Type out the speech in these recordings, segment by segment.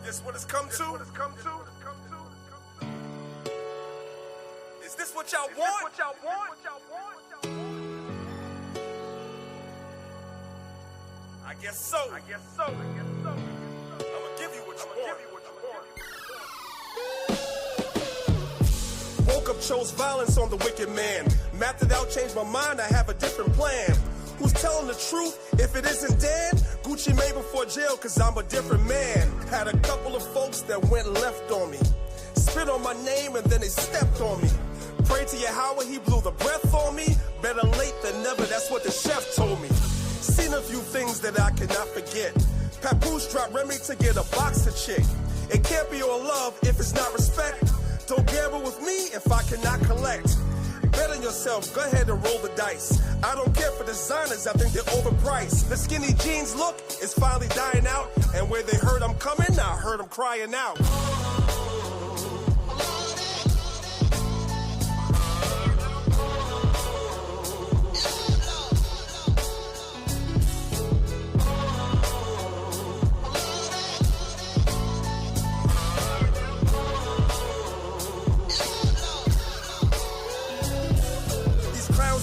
this what it's come to? Is this what y'all want? I guess so. I'ma give you what you want. Woke up, chose violence on the wicked man. Mapped it out, changed my mind, I have a different plan. Who's telling the truth if it isn't Dan? Gucci Mane before jail, cause I'm a different man. Had a couple of folks that went left on me. Spit on my name and then they stepped on me. Pray to Yahweh, he blew the breath on me. Better late than never, that's what the chef told me. Seen a few things that I cannot forget. Papoose dropped Remy to get a boxer chick. It can't be all love if it's not respect. Don't gamble with me if I cannot collect. Bet on yourself, go ahead and roll the dice. I don't care for designers, I think they're overpriced. The skinny jeans look is finally dying out. And where they heard I'm coming, I heard them crying out.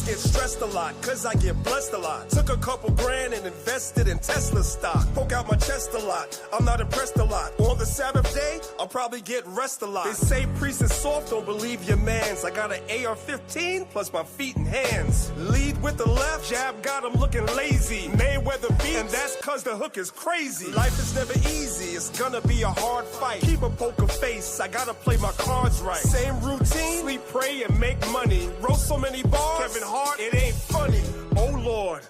Get stressed a lot, cause I get blessed a lot. Took a couple grand and invested in Tesla stock. Poke out my chest a lot, I'm not impressed a lot. On the Sabbath day, I'll probably get rest a lot. They say priest is soft, don't believe your mans. I got an AR-15 plus my feet and hands. Lead with the left, jab got him looking lazy. Mayweather beat, and that's cause the hook is crazy. Life is never easy, it's gonna be a hard fight. Keep a poker face, I gotta play my cards right. Same routine, sleep, pray, and make money. Roast so many bars, Kevin Hart, it ain't funny. Oh Lord,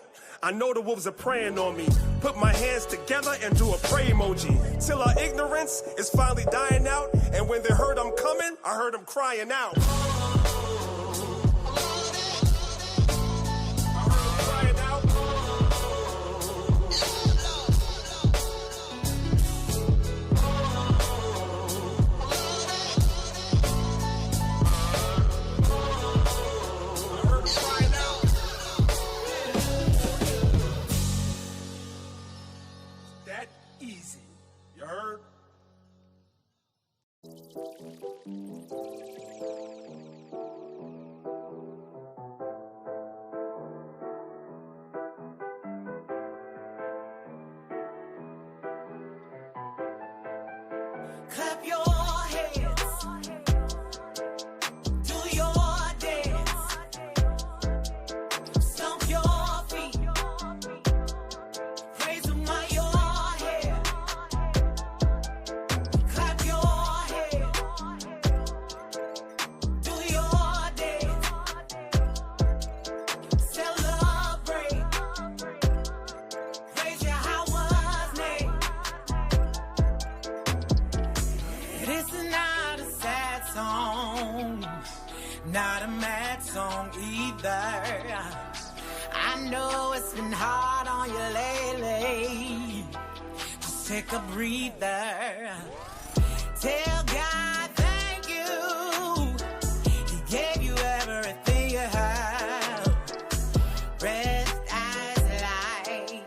I know the wolves are preying on me. Put my hands together and do a pray emoji. Till our ignorance is finally dying out. And when they heard I'm coming, I heard them crying out. Easy. You heard? Clap your hands. Do your dance. Stomp your feet. Praise him while you're here. Clap your hands. Do your dance. Celebrate. Praise Yahweh's name. This is not a sad song, not a mad song either. I know it's been hard on you lately. Just take a breather. Tell God thank you. He gave you everything you have. Rest as life.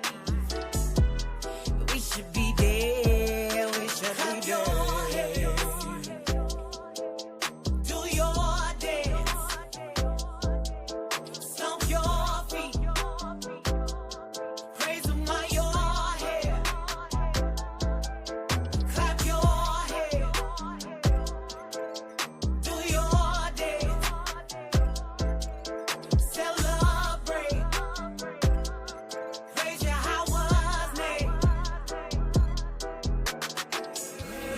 We should be there. We should be there. Do your dance. Stomp your feet. Praise him while you're here. Clap your hands. Do your dance. Celebrate. Praise Yahweh's name.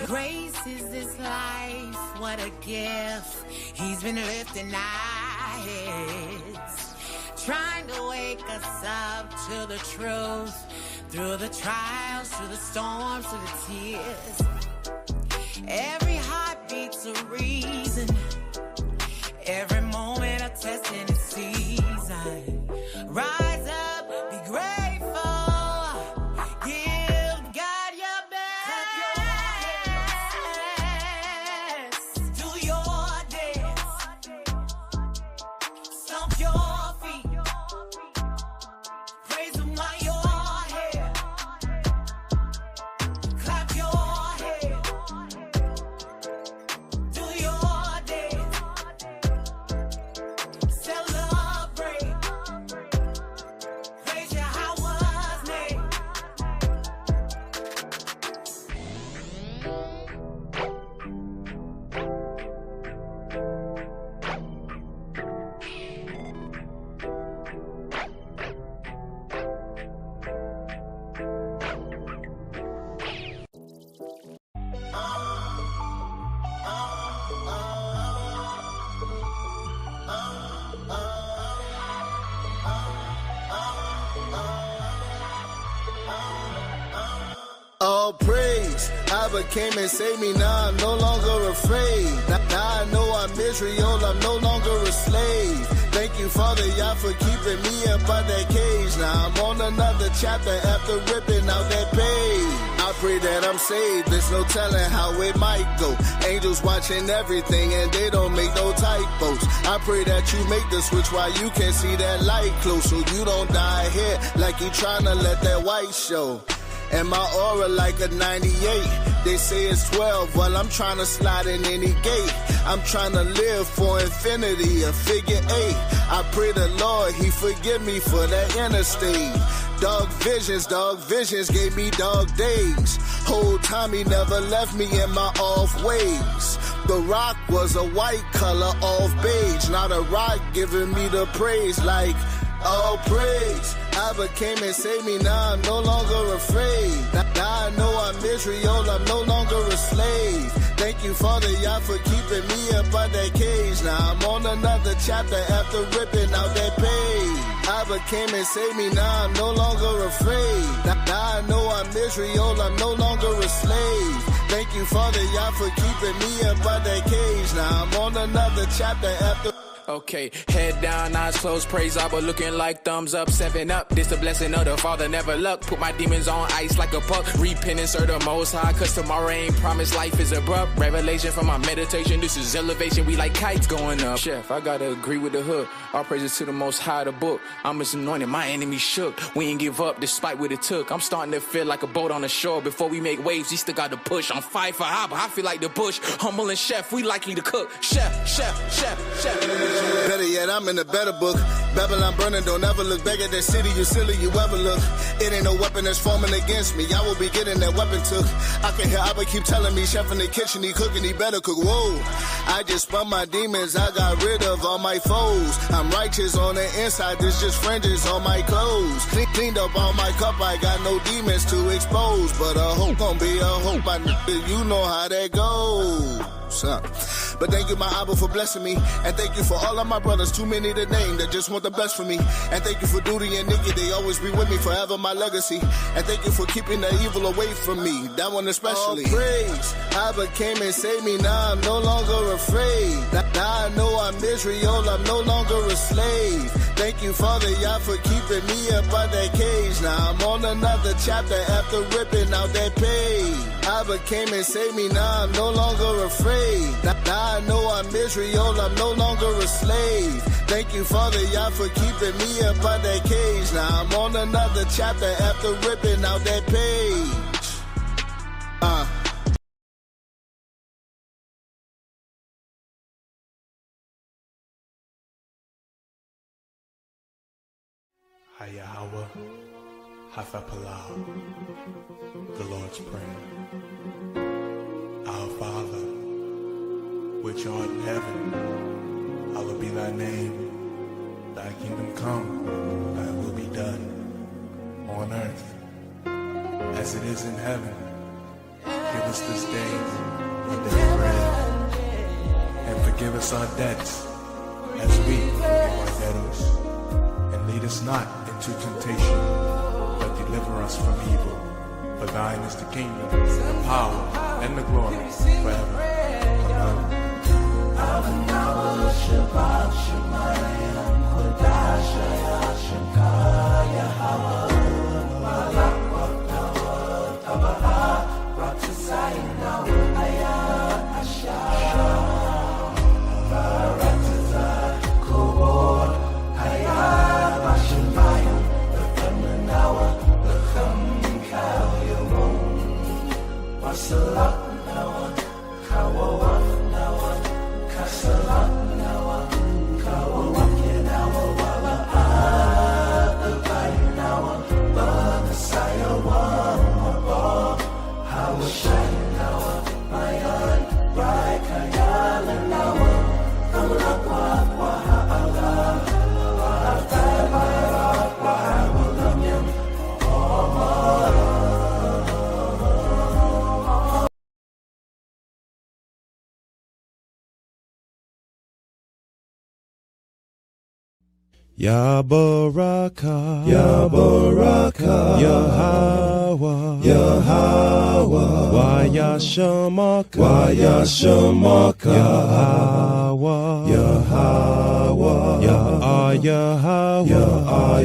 Grace is this life, what a gift. He's been lifting our heads, trying to wake us up to the truth. Through the trials, through the storms, through the tears. Every heartbeat's a reason. Every moment a test in its season. Rise up, be grateful. Give God your best. Do your dance. Stomp your feet. Praise him while you're here. Clap your hands. All praise, Abba came and saved me, now I'm no longer afraid. Now I know I'm Israel, I'm no longer a slave. Thank you, Father, Yah, for keeping me up out that cage. Now I'm on another chapter after ripping out that page. I pray that I'm saved, there's no telling how it might go. Angels watching everything and they don't make no typos. I pray that you make the switch while you can see that light close, so you don't die here like you trying to let that white show. And my aura like a 98. They say it's 12, well I'm trying to slide in any gate. I'm trying to live for infinity, a figure 8. I pray the Lord, he forgive me for that interstate. Dog visions gave me dog days. Whole time he never left me in my off ways. The rock was a white color, off beige. Not a rock giving me the praise like all praise. Abba came and saved me, now I'm no longer afraid. Now I know I'm Israel, I'm no longer a slave. Thank you, Father, Yah, for keeping me up out that cage. Now I'm on another chapter after ripping out that page. Abba came and saved me, now I'm no longer afraid. Now I know I'm Israel, I'm no longer a slave. Thank you, Father, Yah, for keeping me up out that cage. Now I'm on another chapter after. Okay, head down, eyes closed, praise Abba, looking like thumbs up, 7 up. This the blessing of the Father, never luck. Put my demons on ice like a puck. Repentance or the Most High, cause tomorrow ain't promised. Life is abrupt. Revelation from my meditation. This is elevation. We like kites going up. Chef, I gotta agree with the hook. All praises to the Most High, the book. I'm as anointed, my enemy shook. We ain't give up despite what it took. I'm starting to feel like a boat on the shore. Before we make waves, we still got to push. I'm fight for Abba. I feel like the bush. Humble and chef, we likely to cook. Chef. Better yet, I'm in a better book. Babylon burning, don't ever look back at that city, you silly, you ever look. It ain't no weapon that's forming against me. I will be getting that weapon took. I can hear Abba keep telling me, chef in the kitchen, he cooking, he better cook. Whoa, I just spun my demons, I got rid of all my foes. I'm righteous on the inside, there's just fringes on my clothes. Cleaned up all my cup, I got no demons to expose. But a hope gon' be a hope, my nigga, you know how that goes. But thank you, my Abba, for blessing me. And thank you for all of my brothers, too many to name, that just want the best for me. And thank you for Duty and Nikki, they always be with me, forever my legacy. And thank you for keeping the evil away from me, that one especially. All praise, Abba came and saved me, now I'm no longer afraid. Now I know I'm Israel, I'm no longer a slave. Thank you, Father, Yah, for keeping me up out that cage. Now I'm on another chapter after ripping out that page. Abba came and saved me, now I'm no longer afraid. Now I know I'm Israel, I'm no longer a slave. Thank you, Father, Yah, for keeping me up out that cage. Now I'm on another chapter after ripping out that page. Hayahawa, Hafapalau, the Lord's Prayer. Our Father, which art in heaven, hallowed be thy name. Thy kingdom come, thy will be done, on earth as it is in heaven. Give us this day our daily bread, and forgive us our debts, as we forgive our debtors. And lead us not into temptation, but deliver us from evil. For thine is the kingdom, the power, and the glory, forever. Amen. Salat nawa, kawa waf nawa. Ya Baraka, Ya Baraka, Yahweh, Yahweh, Waya Shamaka, Waya Shamaka, Yahweh, Yahweh, Yahweh,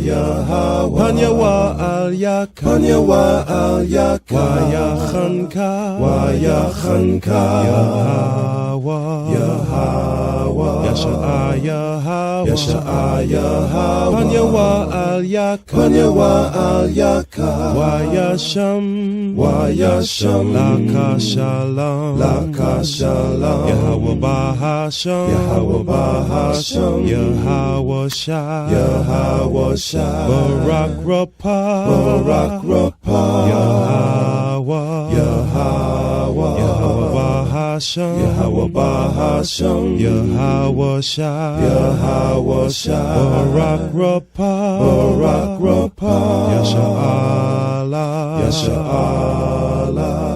Yahweh, Panyawa Al Yaka, Panyawa Al Yaka, Waya Khanka, Waya Khanka, Yahweh, Yahweh, Yasha'a Yahweh, Yasha'a Yahweh, Panyawa Al Yaka, Panyawa Al Yaka, Waya Sham, Waya Sham, Laka Shalom, Laka Shalom, Yahweh Bahasham, Yahweh Bahasham, Yahweh Shah, Yahweh Shah, Barak Rapah, Barak Rapah, Yahweh, Yahweh, Yahweh Bahasham, Yahweh Bahasham, Yahweh Shah, Yahweh Shah, Barak Rapah, Barak Rapah, Yasha Allah, Yasha Allah.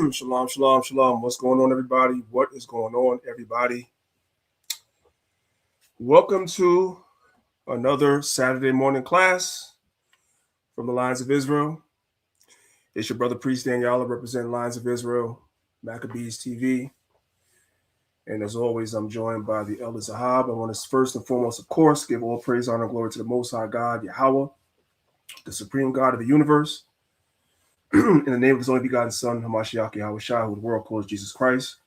Shalom, shalom, shalom. What's going on, everybody? What is going on, everybody? Welcome to another Saturday morning class from the Lions of Israel. It's your brother Priest Daniela representing Lions of Israel, Maccabees TV. And as always, I'm joined by the Elder Zahab. I want to first and foremost, of course, give all praise, honor, and glory to the Most High God, Yahweh, the supreme God of the universe. In the name of his only begotten Son, Hamashiach Yahweh Shai, who the world calls Jesus Christ.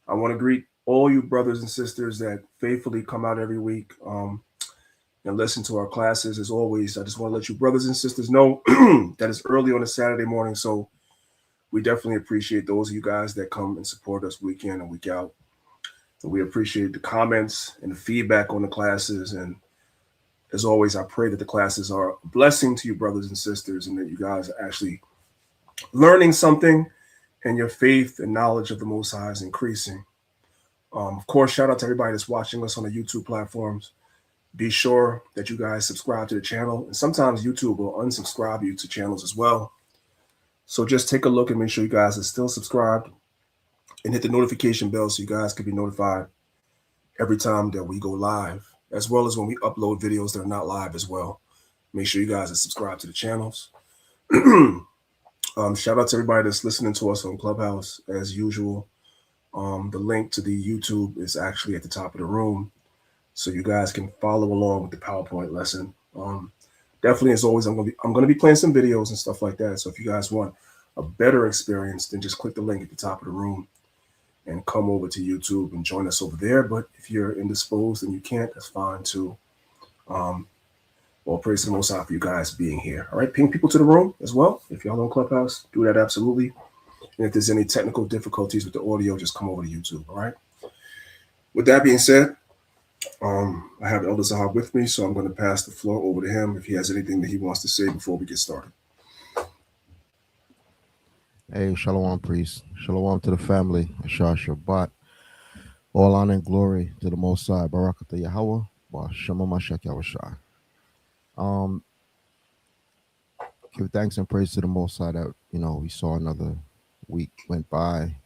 I want to greet all you brothers and sisters that faithfully come out every week and listen to our classes. As always, I just want to let you brothers and sisters know that it's early on a Saturday morning, so we definitely appreciate those of you guys that come and support us week in and week out. So we appreciate the comments and the feedback on the classes. And as always, I pray that the classes are a blessing to you brothers and sisters and that you guys are actually learning something and your faith and knowledge of the Most High is increasing. Of course, shout out to everybody that's watching us on the YouTube platforms. Be sure that you guys subscribe to the channel. And sometimes YouTube will unsubscribe you to channels as well. So just take a look and make sure you guys are still subscribed and hit the notification bell so you guys can be notified every time that we go live, as well as when we upload videos that are not live as well. Make sure you guys are subscribed to the channels. Shout out to everybody that's listening to us on Clubhouse as usual. The link to the YouTube is actually at the top of the room, so you guys can follow along with the PowerPoint lesson. Definitely, as always, I'm gonna be playing some videos and stuff like that. So if you guys want a better experience, then just click the link at the top of the room and come over to YouTube and join us over there. But if you're indisposed and you can't, that's fine too. Well, praise to the Most High for you guys being here. All right, ping people to the room as well. If y'all on Clubhouse, do that absolutely. And if there's any technical difficulties with the audio, just come over to YouTube. All right. With that being said, I have Elder Zahab with me, so I'm going to pass the floor over to him if he has anything that he wants to say before we get started. Hey, Shalom, priest. Shalom to the family. Ashar Shabbat. All honor and glory to the Most High. Barakatah Yahweh. Shema Mashiach Yahweh Shai. Give thanks and praise to the Most High that, we saw another week went by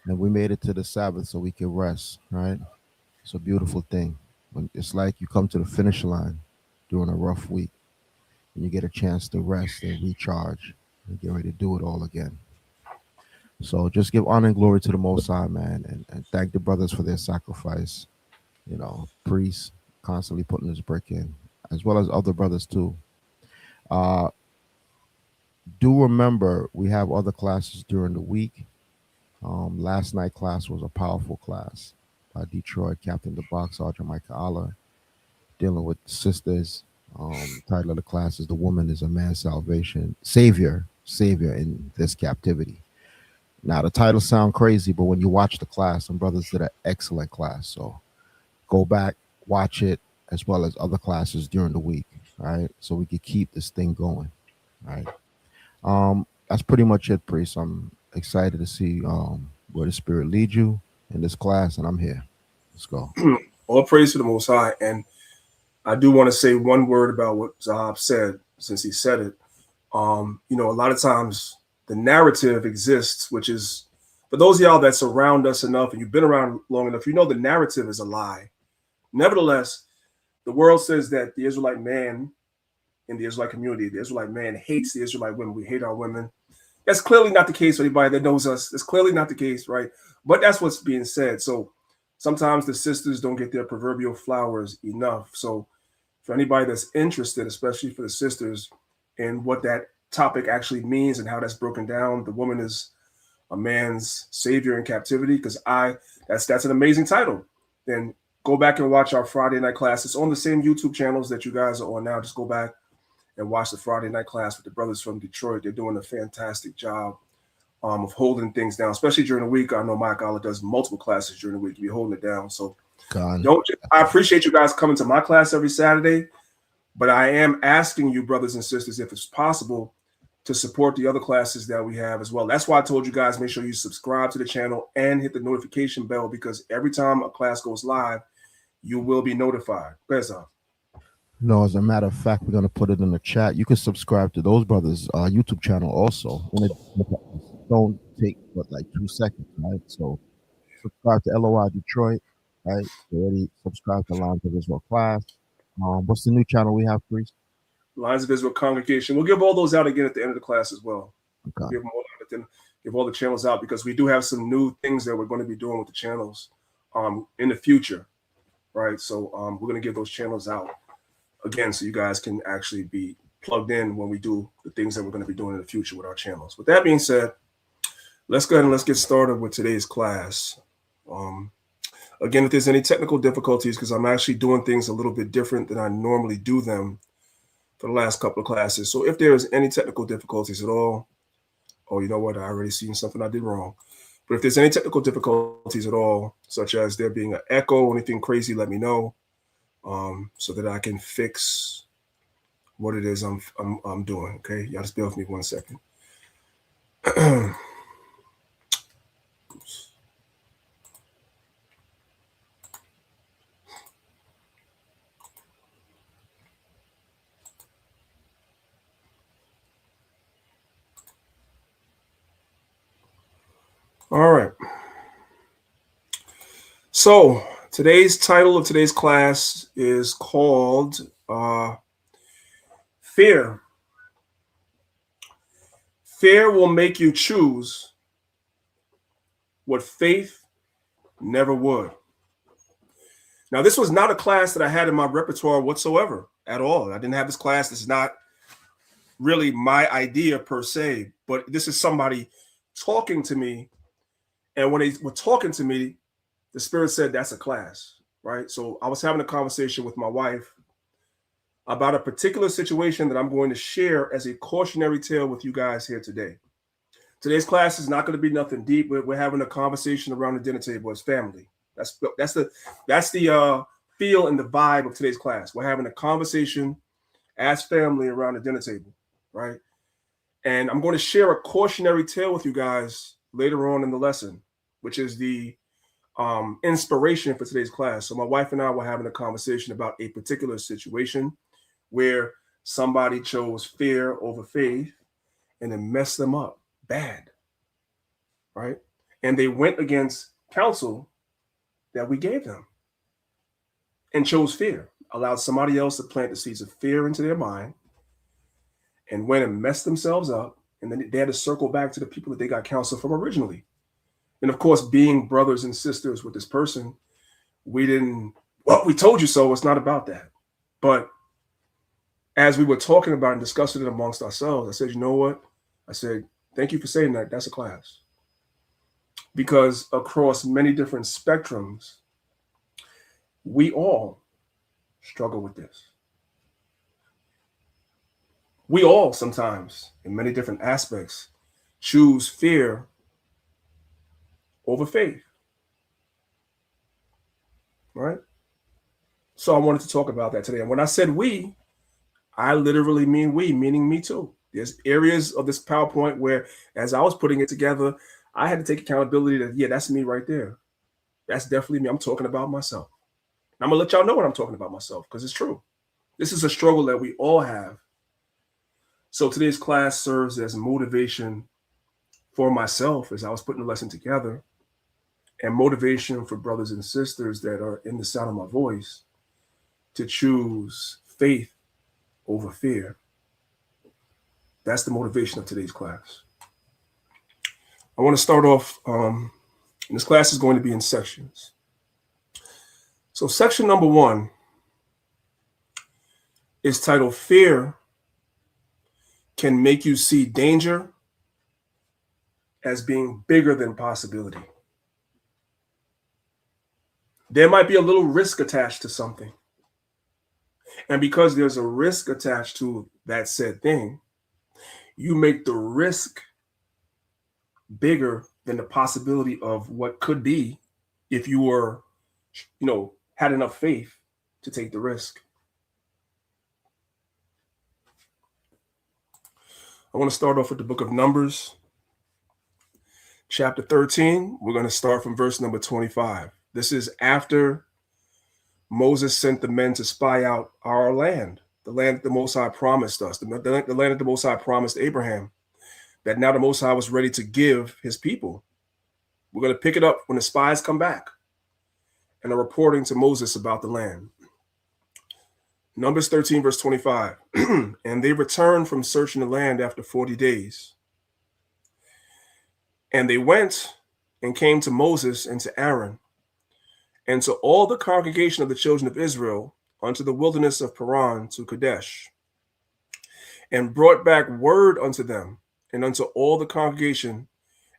and we made it to the Sabbath so we can rest, right? It's a beautiful thing. When it's like you come to the finish line during a rough week and you get a chance to rest and recharge and get ready to do it all again. So just give honor and glory to the Most High, man, and thank the brothers for their sacrifice. Priests constantly putting his brick in, as well as other brothers too. Do remember we have other classes during the week. Last night class was a powerful class by Detroit Captain DeBox, Sergeant Micah Allah, dealing with sisters. Title of the class is "The Woman is a Man's Salvation, Savior in This Captivity." Now the titles sound crazy, but when you watch the class, some brothers did an excellent class. So go back, watch it, as well as other classes during the week. All right. So we could keep this thing going. All right. That's pretty much it, Priest. I'm excited to see where the Spirit leads you in this class, and I'm here. Let's go. All praise to the Most High. And I do want to say one word about what Zahab said, since he said it. A lot of times the narrative exists, which is, for those of y'all that surround us enough and you've been around long enough, you know the narrative is a lie. Nevertheless, the world says that the Israelite man in the Israelite community, the Israelite man hates the Israelite women. We hate our women. That's clearly not the case for anybody that knows us. That's clearly not the case, right? But that's what's being said. So sometimes the sisters don't get their proverbial flowers enough. So for anybody that's interested, especially for the sisters, in what that topic actually means and how that's broken down, the woman is a man's savior in captivity, because that's an amazing title. Then go back and watch our Friday night class. It's on the same YouTube channels that you guys are on now. Just go back and watch the Friday night class with the brothers from Detroit. They're doing a fantastic job of holding things down, especially during the week. I know Mike Allah does multiple classes during the week. You're holding it down. So I appreciate you guys coming to my class every Saturday, but I am asking you, brothers and sisters, if it's possible, to support the other classes that we have as well. That's why I told you guys, make sure you subscribe to the channel and hit the notification bell, because every time a class goes live, you will be notified. No, as a matter of fact, we're going to put it in the chat. You can subscribe to those brothers' YouTube channel also. And it don't take but like 2 seconds, right? So subscribe to LOI Detroit, right? Already subscribe to Lines of Israel class. What's the new channel we have, Priest? Lines of Israel Congregation. We'll give all those out again at the end of the class as well. Okay. Give all the channels out, because we do have some new things that we're going to be doing with the channels in the future, right? So we're going to give those channels out again, so you guys can actually be plugged in when we do the things that we're going to be doing in the future with our channels. With that being said, let's go ahead and let's get started with today's class. Again, if there's any technical difficulties, because I'm actually doing things a little bit different than I normally do them for the last couple of classes. So if there's any technical difficulties at all, oh, you know what? I already seen something I did wrong. But if there's any technical difficulties at all, such as there being an echo or anything crazy, let me know, so that I can fix what it is I'm doing. Okay, y'all just bear with me 1 second. All right. So today's title of today's class is called Fear. Fear will make you choose what faith never would. Now, this was not a class that I had in my repertoire whatsoever at all. I didn't have this class. This is not really my idea per se, but this is somebody talking to me. And when they were talking to me, the Spirit said, that's a class, right? So I was having a conversation with my wife about a particular situation that I'm going to share as a cautionary tale with you guys here today. Today's class is not going to be nothing deep. We're having a conversation around the dinner table as family. That's the feel and the vibe of today's class. We're having a conversation as family around the dinner table, right? And I'm going to share a cautionary tale with you guys later on in the lesson, which is the inspiration for today's class. So my wife and I were having a conversation about a particular situation where somebody chose fear over faith and it messed them up bad, right? And they went against counsel that we gave them and chose fear, allowed somebody else to plant the seeds of fear into their mind and went and messed themselves up. And then they had to circle back to the people that they got counsel from originally. And of course, being brothers and sisters with this person, we told you so. It's not about that. But as we were talking about and discussing it amongst ourselves, I said, you know what? I said, thank you for saying that. That's a class. Because across many different spectrums, we all struggle with this. We all sometimes, in many different aspects, choose fear over faith. Right? So I wanted to talk about that today. And when I said we, I literally mean we, meaning me too. There's areas of this PowerPoint where, as I was putting it together, I had to take accountability that, yeah, that's me right there. That's definitely me. I'm talking about myself. And I'm going to let y'all know what I'm talking about myself because it's true. This is a struggle that we all have. So today's class serves as motivation for myself as I was putting the lesson together, and motivation for brothers and sisters that are in the sound of my voice to choose faith over fear. That's the motivation of today's class. I want to start off, and this class is going to be in sections. So section number 1 is titled Fear Can Make You See Danger as Being Bigger Than Possibility. There might be a little risk attached to something. And because there's a risk attached to that said thing, you make the risk bigger than the possibility of what could be if you were, had enough faith to take the risk. I want to start off with the book of Numbers, chapter 13. We're going to start from verse number 25. This is after Moses sent the men to spy out our land, the land that the Most High promised us, the land that the Most High promised Abraham, that now the Most High was ready to give his people. We're going to pick it up when the spies come back and are reporting to Moses about the land. Numbers 13, verse 25. And they returned from searching the land after 40 days. And they went and came to Moses and to Aaron and to all the congregation of the children of Israel unto the wilderness of Paran to Kadesh, and brought back word unto them and unto all the congregation,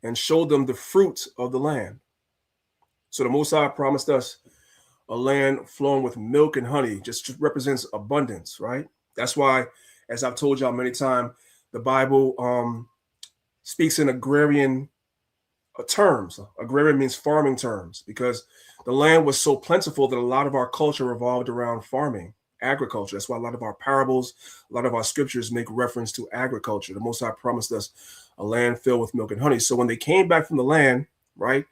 and showed them the fruit of the land. So the Most High promised us a land flowing with milk and honey, just represents abundance, right? That's why, as I've told y'all many times, the Bible speaks in agrarian terms. Agrarian means farming terms, because the land was so plentiful that a lot of our culture revolved around farming, agriculture. That's why a lot of our parables, a lot of our scriptures make reference to agriculture. The Most High promised us a land filled with milk and honey. So when they came back from the land, right,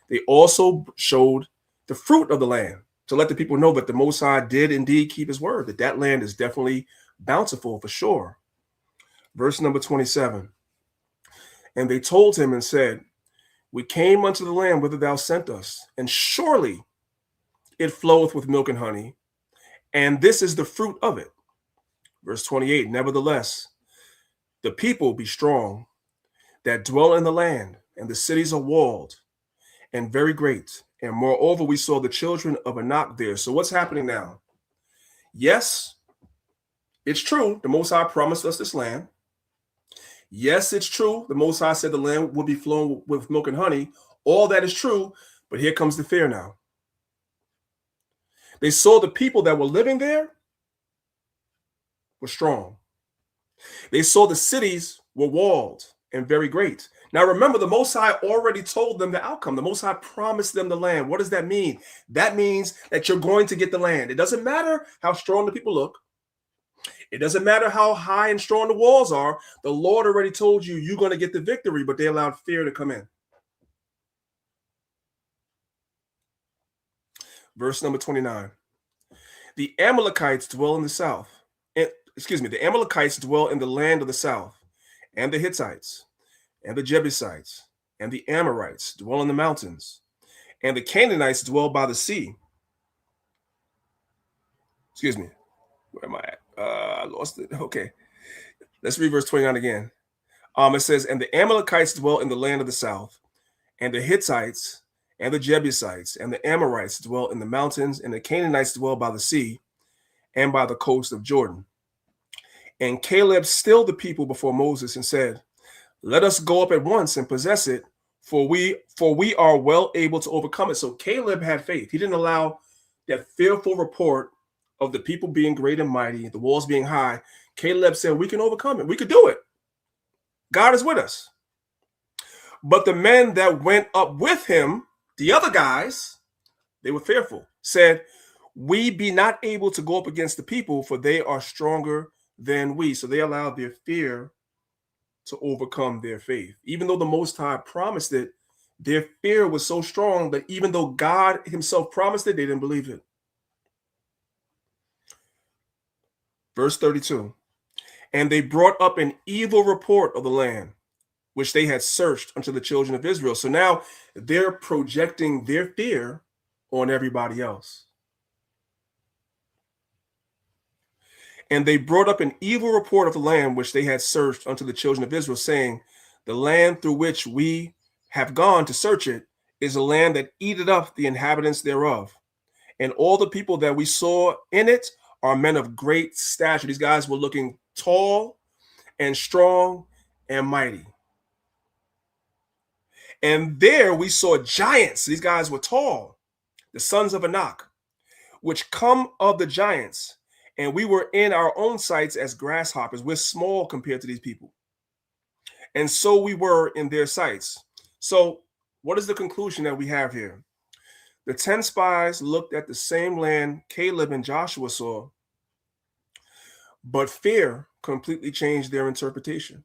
they also showed the fruit of the land to let the people know that the Most High did indeed keep his word, that that land is definitely bountiful for sure. Verse number 27. And they told him and said, we came unto the land whither thou sent us, and surely it floweth with milk and honey, and this is the fruit of it. Verse 28, nevertheless, the people be strong that dwell in the land, and the cities are walled and very great. And moreover, we saw the children of Anak there. So what's happening now? Yes, it's true. The Most High promised us this land. Yes, it's true. The Most High said the land will be flowing with milk and honey. All that is true, but here comes the fear now. They saw the people that were living there were strong. They saw the cities were walled and very great. Now remember, the Most High already told them the outcome. The Most High promised them the land. What does that mean? That means that you're going to get the land. It doesn't matter how strong the people look. It doesn't matter how high and strong the walls are. The Lord already told you you're going to get the victory, but they allowed fear to come in. Verse number 29. The Amalekites dwell in the south. The Amalekites dwell in the land of the south, and the Hittites, and the Jebusites, and the Amorites dwell in the mountains, and the Canaanites dwell by the sea. Where am I at? I lost it. Okay. Let's read verse 29 again. It says, and the Amalekites dwell in the land of the south, and the Hittites, and the Jebusites, and the Amorites dwell in the mountains, and the Canaanites dwell by the sea, and by the coast of Jordan. And Caleb stilled the people before Moses and said, let us go up at once and possess it, for we are well able to overcome it. So Caleb had faith. He didn't allow that fearful report of the people being great and mighty, the walls being high. Caleb said, we can overcome it. We could do it. God is with us. But the men that went up with him, the other guys, they were fearful, said, we be not able to go up against the people, for they are stronger than we. So they allowed their fear to overcome their faith. Even though the Most High promised it, their fear was so strong that even though God himself promised it, they didn't believe it. Verse 32, and they brought up an evil report of the land, which they had searched unto the children of Israel. So now they're projecting their fear on everybody else. And they brought up an evil report of the land which they had searched unto the children of Israel, saying, the land through which we have gone to search it is a land that eateth up the inhabitants thereof. And all the people that we saw in it are men of great stature. These guys were looking tall and strong and mighty. And there we saw giants. These guys were tall, the sons of Anak, which come of the giants. And we were in our own sights as grasshoppers. We're small compared to these people. And so we were in their sights. So what is the conclusion that we have here? The 10 spies looked at the same land Caleb and Joshua saw, but fear completely changed their interpretation.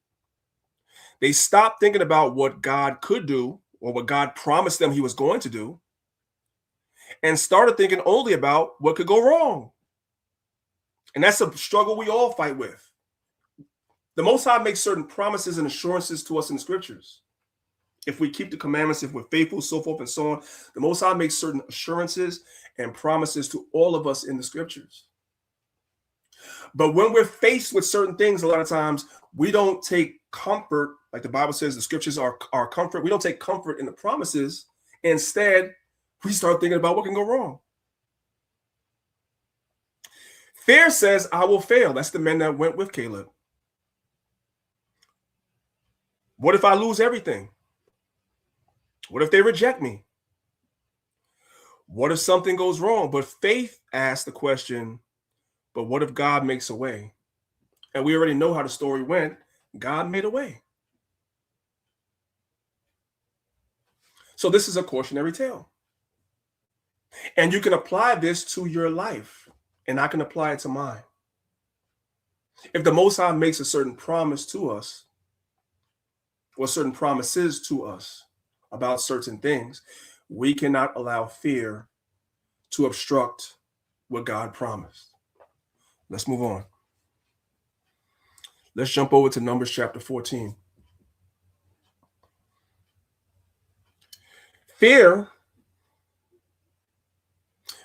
They stopped thinking about what God could do or what God promised them he was going to do, and started thinking only about what could go wrong. And that's a struggle we all fight with. The Most High makes certain promises and assurances to us in the scriptures. If we keep the commandments, if we're faithful, so forth and so on, the Most High makes certain assurances and promises to all of us in the scriptures. But when we're faced with certain things, a lot of times we don't take comfort, like the Bible says, the scriptures are our comfort. We don't take comfort in the promises. Instead, we start thinking about what can go wrong. Fear says, I will fail. That's the men that went with Caleb. What if I lose everything? What if they reject me? What if something goes wrong? But faith asks the question, but what if God makes a way? And we already know how the story went. God made a way. So this is a cautionary tale. And you can apply this to your life, and I can apply it to mine. If the Most High makes a certain promise to us, or certain promises to us about certain things, we cannot allow fear to obstruct what God promised. Let's move on. Let's jump over to Numbers chapter 14. Fear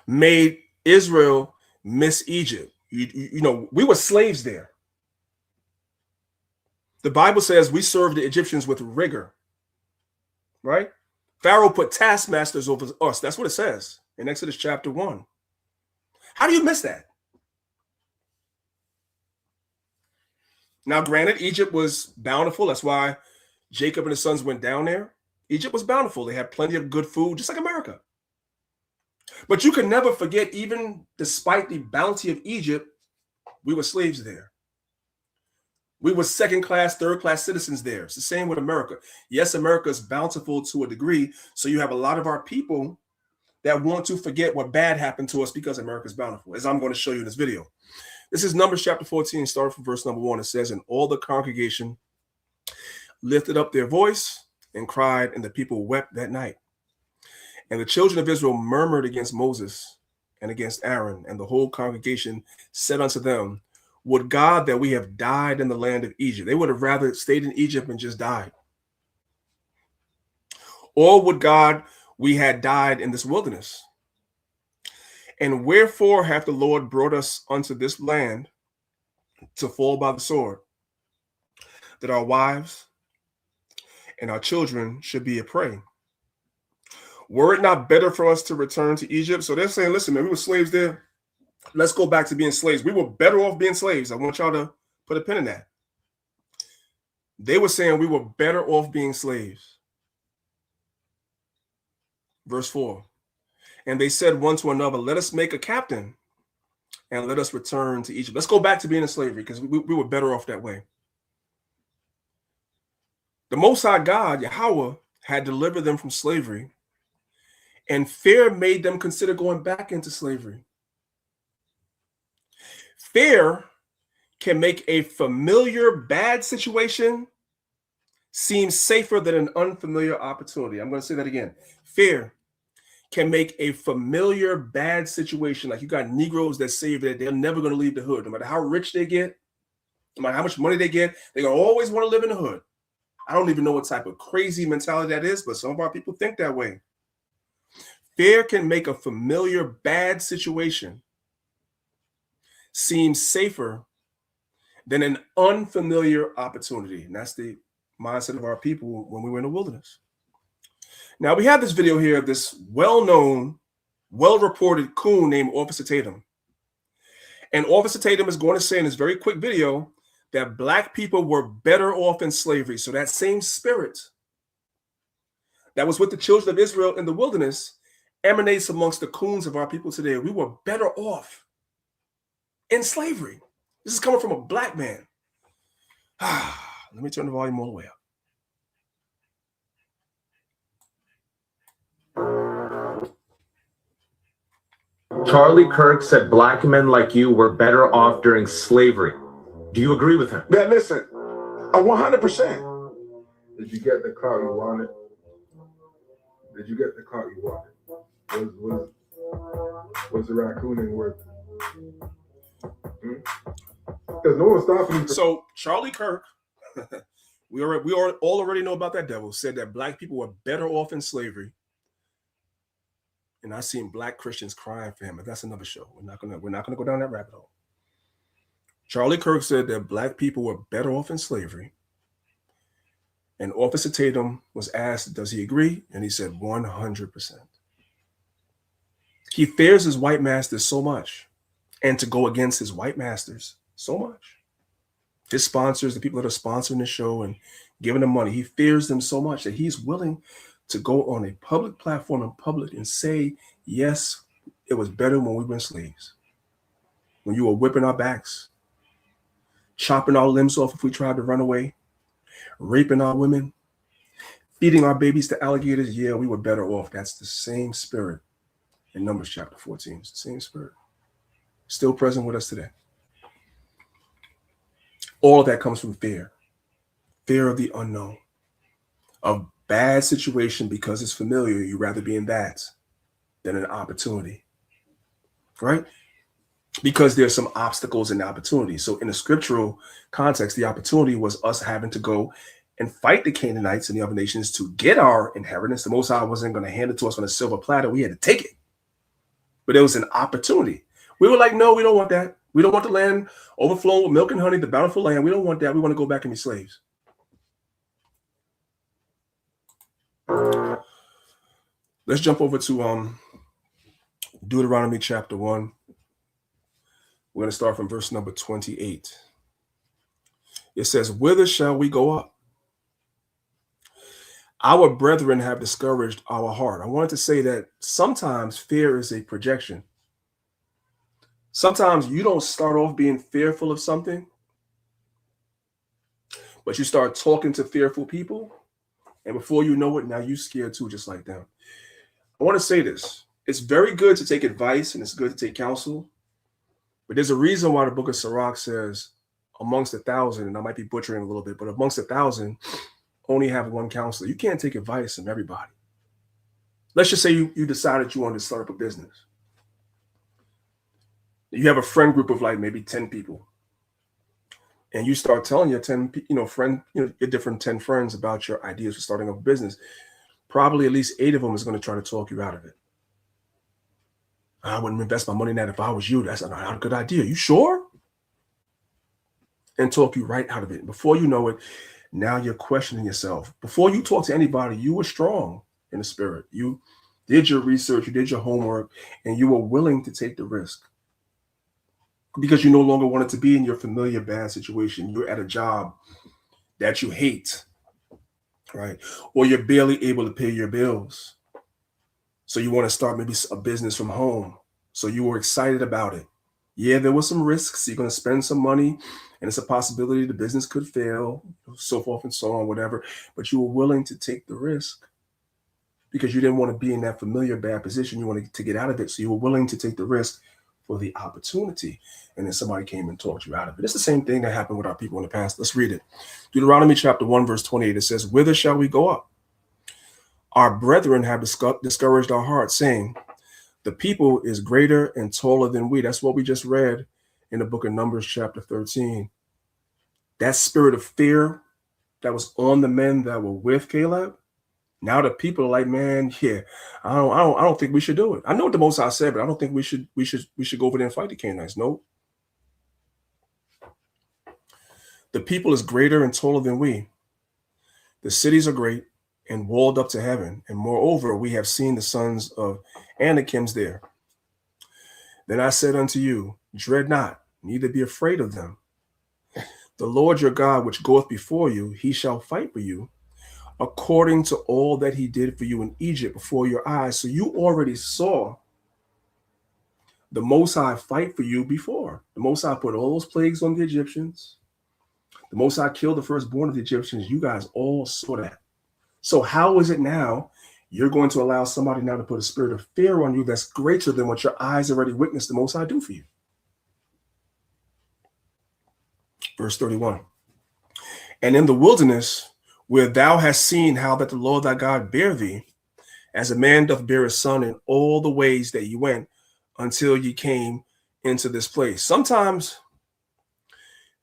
made Israel miss Egypt. You know, we were slaves there. The Bible says we served the Egyptians with rigor, right? Pharaoh put taskmasters over us. That's what it says in Exodus chapter 1. How do you miss that? Now, granted, Egypt was bountiful. That's why Jacob and his sons went down there. Egypt was bountiful. They had plenty of good food, just like America. But you can never forget, even despite the bounty of Egypt, we were slaves there. We were second-class, third-class citizens there. It's the same with America. Yes, America is bountiful to a degree, so you have a lot of our people that want to forget what bad happened to us because America is bountiful, as I'm going to show you in this video. This is Numbers chapter 14, starting from verse number 1. It says, and all the congregation lifted up their voice and cried, and the people wept that night. And the children of Israel murmured against Moses and against Aaron, and the whole congregation said unto them, would God that we have died in the land of Egypt. They would have rather stayed in Egypt and just died. Or would God we had died in this wilderness. And wherefore hath the Lord brought us unto this land to fall by the sword, that our wives and our children should be a prey? Were it not better for us to return to Egypt? So they're saying, listen, man, we were slaves there. Let's go back to being slaves. We were better off being slaves. I want y'all to put a pin in that. They were saying we were better off being slaves. Verse 4. And they said one to another, let us make a captain and let us return to Egypt. Let's go back to being in slavery because we were better off that way. The Most High God, Yahweh, had delivered them from slavery, and fear made them consider going back into slavery. Fear can make a familiar bad situation seem safer than an unfamiliar opportunity. I'm going to say that again. Fear can make a familiar bad situation, like you got Negroes that say that they're never going to leave the hood. No matter how rich they get, no matter how much money they get, they're going to always want to live in the hood. I don't even know what type of crazy mentality that is, but some of our people think that way. Fear can make a familiar bad situation seem safer than an unfamiliar opportunity. And that's the mindset of our people when we were in the wilderness. Now, we have this video here of this well-known, well-reported coon named Officer Tatum. And Officer Tatum is going to say in this very quick video that Black people were better off in slavery. So that same spirit that was with the children of Israel in the wilderness emanates amongst the coons of our people today. We were better off in slavery. This is coming from a Black man. Let me turn the volume all the way up. Charlie Kirk said Black men like you were better off during slavery. Do you agree with him? Man, listen, 100%. Did you get the car you wanted? Did you get the car you wanted? Was the raccooning worth it? Because no one's stopping you. So Charlie Kirk, we all already know about that devil, said that Black people were better off in slavery. And I've seen Black Christians crying for him, but that's another show. We're not gonna go down that rabbit hole. Charlie Kirk said that Black people were better off in slavery. And Officer Tatum was asked, does he agree? And he said 100%. He fears his white masters so much, and to go against his white masters so much. His sponsors, the people that are sponsoring the show and giving him money, he fears them so much that he's willing to go on a public platform in public and say, yes, it was better when we were slaves. When you were whipping our backs, chopping our limbs off if we tried to run away, raping our women, feeding our babies to alligators. Yeah, we were better off. That's the same spirit in Numbers chapter 14. It's the same spirit. Still present with us today. All of that comes from fear. Fear of the unknown. A bad situation because it's familiar. You'd rather be in that than an opportunity. Right? Because there's some obstacles in the opportunity. So in the scriptural context, the opportunity was us having to go and fight the Canaanites and the other nations to get our inheritance. The Most High wasn't going to hand it to us on a silver platter. We had to take it. But it was an opportunity. We were like, no, we don't want that. We don't want the land overflowing with milk and honey, the bountiful land. We don't want that. We want to go back and be slaves. Let's jump over to Deuteronomy chapter 1. We're going to start from verse number 28. It says, whither shall we go up? Our brethren have discouraged our heart. I wanted to say that sometimes fear is a projection. Sometimes you don't start off being fearful of something, but you start talking to fearful people, and before you know it, now you're scared too, just like them. I want to say this. It's very good to take advice, and it's good to take counsel, but there's a reason why the book of Sirach says amongst 1,000, and I might be butchering a little bit, but amongst 1,000, only have one counselor. You can't take advice from everybody. Let's just say you decided you wanted to start up a business. You have a friend group of like maybe 10 people, and you start telling your 10, your different 10 friends about your ideas for starting up a business. Probably at least 8 of them is going to try to talk you out of it. I wouldn't invest my money in that if I was you. That's not a good idea. You sure? And talk you right out of it. Before you know it, now you're questioning yourself. Before you talk to anybody, you were strong in the spirit. You did your research, you did your homework, and you were willing to take the risk. Because you no longer wanted to be in your familiar bad situation. You're at a job that you hate, right? Or you're barely able to pay your bills. So you want to start maybe a business from home. So you were excited about it. Yeah, there were some risks. You're going to spend some money, and it's a possibility the business could fail, so forth and so on, whatever. But you were willing to take the risk because you didn't want to be in that familiar bad position. You wanted to get out of it. So you were willing to take the risk for the opportunity. And then somebody came and talked you out of it. It's the same thing that happened with our people in the past. Let's read it. Deuteronomy chapter 1, verse 28. It says, whither shall we go up? Our brethren have discouraged our hearts, saying, the people is greater and taller than we. That's what we just read in the book of Numbers chapter 13. That spirit of fear that was on the men that were with Caleb, now the people are like, man, yeah, I don't think we should do it. I know what the Most High said, but I don't think we should go over there and fight the Canaanites. No. The people is greater and taller than we. The cities are great and walled up to heaven. And moreover, we have seen the sons of Anakims there. Then I said unto you, dread not, neither be afraid of them. The Lord your God, which goeth before you, he shall fight for you, according to all that he did for you in Egypt before your eyes. So you already saw the Most High fight for you before. The Most High put all those plagues on the Egyptians. The Most High killed the firstborn of the Egyptians. You guys all saw that. So how is it now you're going to allow somebody now to put a spirit of fear on you that's greater than what your eyes already witnessed the Most High do for you? Verse 31. And in the wilderness, where thou hast seen how that the Lord thy God bare thee, as a man doth bear his son in all the ways that ye went, until ye came into this place. Sometimes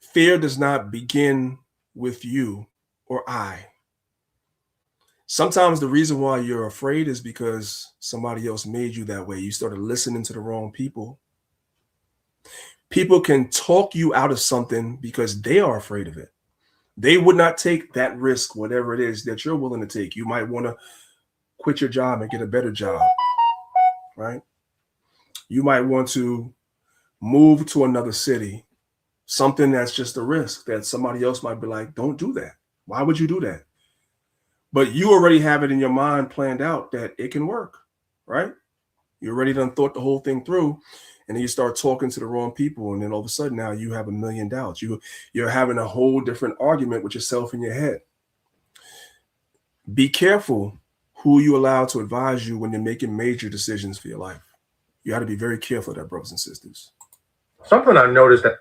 fear does not begin with you or I. Sometimes the reason why you're afraid is because somebody else made you that way. You started listening to the wrong people. People can talk you out of something because they are afraid of it. They would not take that risk, whatever it is that you're willing to take. You might want to quit your job and get a better job, right? You might want to move to another city, something that's just a risk that somebody else might be like, don't do that. Why would you do that? But you already have it in your mind planned out that it can work, right? You already done thought the whole thing through, and then you start talking to the wrong people, and then all of a sudden now you have a million doubts. You're having a whole different argument with yourself in your head. Be careful who you allow to advise you when you're making major decisions for your life. You got to be very careful of that, brothers and sisters. Something I've noticed that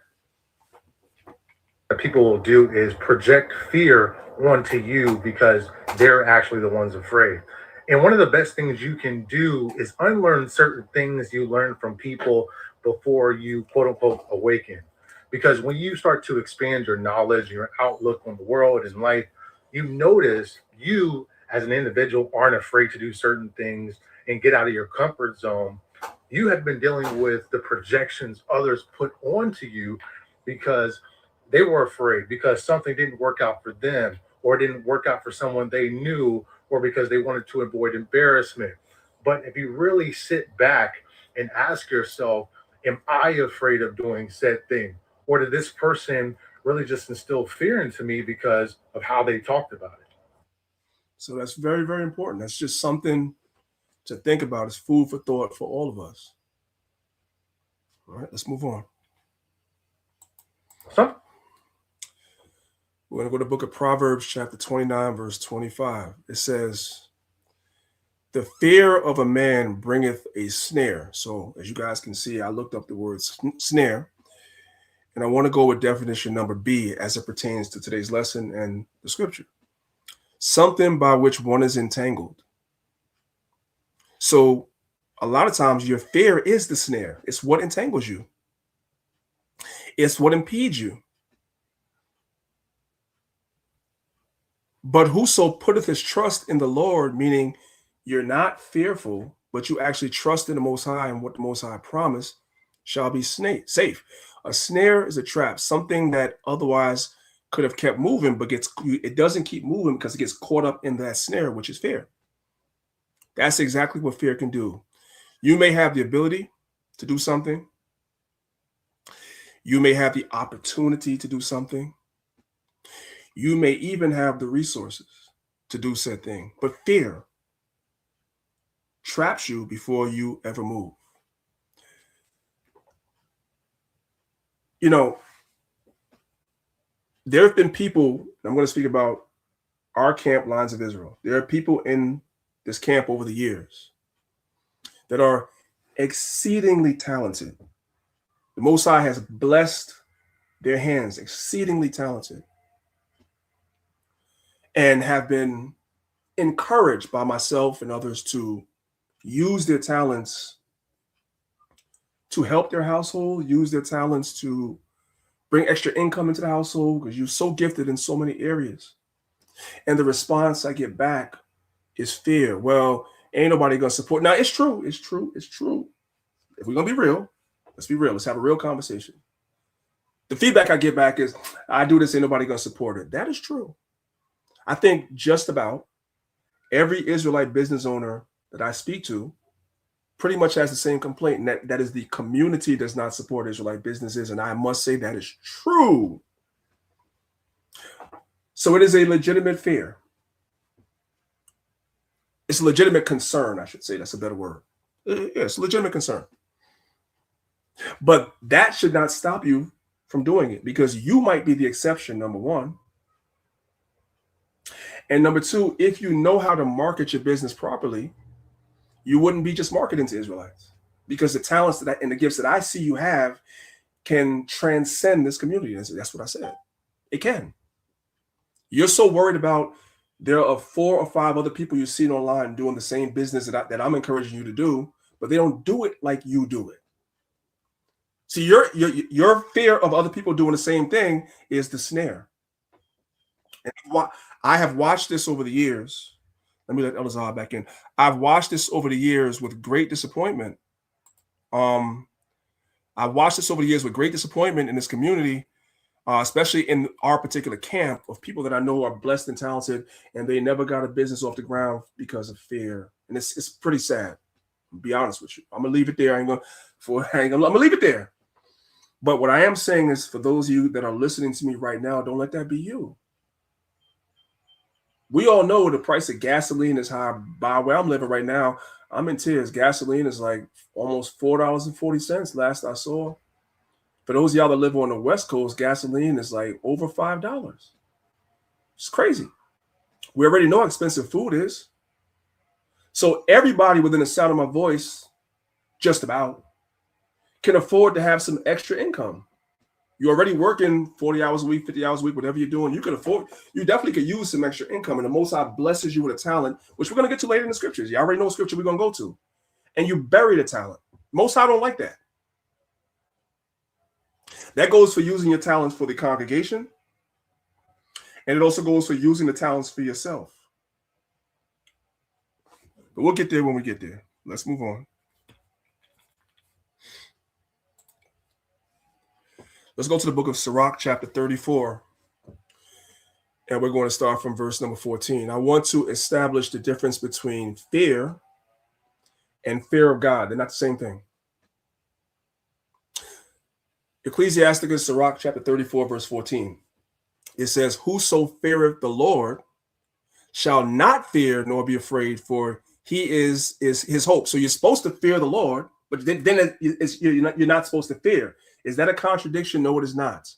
people will do is project fear onto you because they're actually the ones afraid. And one of the best things you can do is unlearn certain things you learn from people before you quote unquote awaken. Because when you start to expand your knowledge, your outlook on the world and life, you notice you as an individual aren't afraid to do certain things and get out of your comfort zone. You have been dealing with the projections others put onto you because they were afraid, because something didn't work out for them, or didn't work out for someone they knew, or because they wanted to avoid embarrassment. But if you really sit back and ask yourself, am I afraid of doing said thing? Or did this person really just instill fear into me because of how they talked about it? So that's very, very important. That's just something to think about. It's food for thought for all of us. All right, let's move on. We're going to go to the book of Proverbs, chapter 29, verse 25. It says, the fear of a man bringeth a snare. So as you guys can see, I looked up the word snare, and I want to go with definition number B as it pertains to today's lesson and the scripture. Something by which one is entangled. So a lot of times your fear is the snare. It's what entangles you. It's what impedes you. But whoso putteth his trust in the Lord, meaning you're not fearful, but you actually trust in the Most High and what the Most High promised, shall be safe. A snare is a trap, something that otherwise could have kept moving, but it doesn't keep moving because it gets caught up in that snare, which is fear. That's exactly what fear can do. You may have the ability to do something. You may have the opportunity to do something. You may even have the resources to do said thing, but fear traps you before you ever move. You know, there have been people, I'm going to speak about our camp, Lines of Israel. There are people in this camp over the years that are exceedingly talented. The Most High has blessed their hands, exceedingly talented, and have been encouraged by myself and others to use their talents to help their household, use their talents to bring extra income into the household, because you're so gifted in so many areas. And the response I get back is fear. Well, ain't nobody gonna support. Now, it's true. It's true. It's true. If we're gonna be real, let's be real. Let's have a real conversation. The feedback I get back is, I do this, ain't nobody gonna support it. That is true. I think just about every Israelite business owner that I speak to pretty much has the same complaint, and that is the community does not support Israelite businesses. And I must say that is true. So it is a legitimate fear. It's a legitimate concern, I should say. That's a better word. Yeah, it's a legitimate concern. But that should not stop you from doing it, because you might be the exception, number one. And number two, if you know how to market your business properly, you wouldn't be just marketing to Israelites, because the talents that and the gifts that I see you have can transcend this community. That's what I said. It can. You're so worried about there are 4 or 5 other people you see online doing the same business that I'm encouraging you to do, but they don't do it like you do it. See, your fear of other people doing the same thing is the snare. And I have watched this over the years. Let me let Elazar back in. I've watched this over the years with great disappointment. I've watched this over the years with great disappointment in this community, especially in our particular camp of people that I know are blessed and talented, and they never got a business off the ground because of fear. And it's pretty sad. I'll be honest with you. I'm gonna leave it there. I'm gonna leave it there. But what I am saying is, for those of you that are listening to me right now, don't let that be you. We all know the price of gasoline is high. By where I'm living right now, I'm in tears. Gasoline is like almost $4.40 last I saw. For those of y'all that live on the West Coast, gasoline is like over $5. It's crazy. We already know how expensive food is. So everybody within the sound of my voice, just about, can afford to have some extra income. You're already working 40 hours a week, 50 hours a week, whatever you're doing. You definitely could use some extra income. And the Most High blesses you with a talent, which we're going to get to later in the scriptures. You already know what scripture we're going to go to. And you bury the talent. Most High don't like that. That goes for using your talents for the congregation. And it also goes for using the talents for yourself. But we'll get there when we get there. Let's move on. Let's go to the book of Sirach, chapter 34. And we're going to start from verse number 14. I want to establish the difference between fear and fear of God. They're not the same thing. Ecclesiasticus, Sirach, chapter 34, verse 14. It says, "Whoso feareth the Lord shall not fear nor be afraid, for he is his hope." So you're supposed to fear the Lord, but then you're not supposed to fear. Is that a contradiction? No, it is not.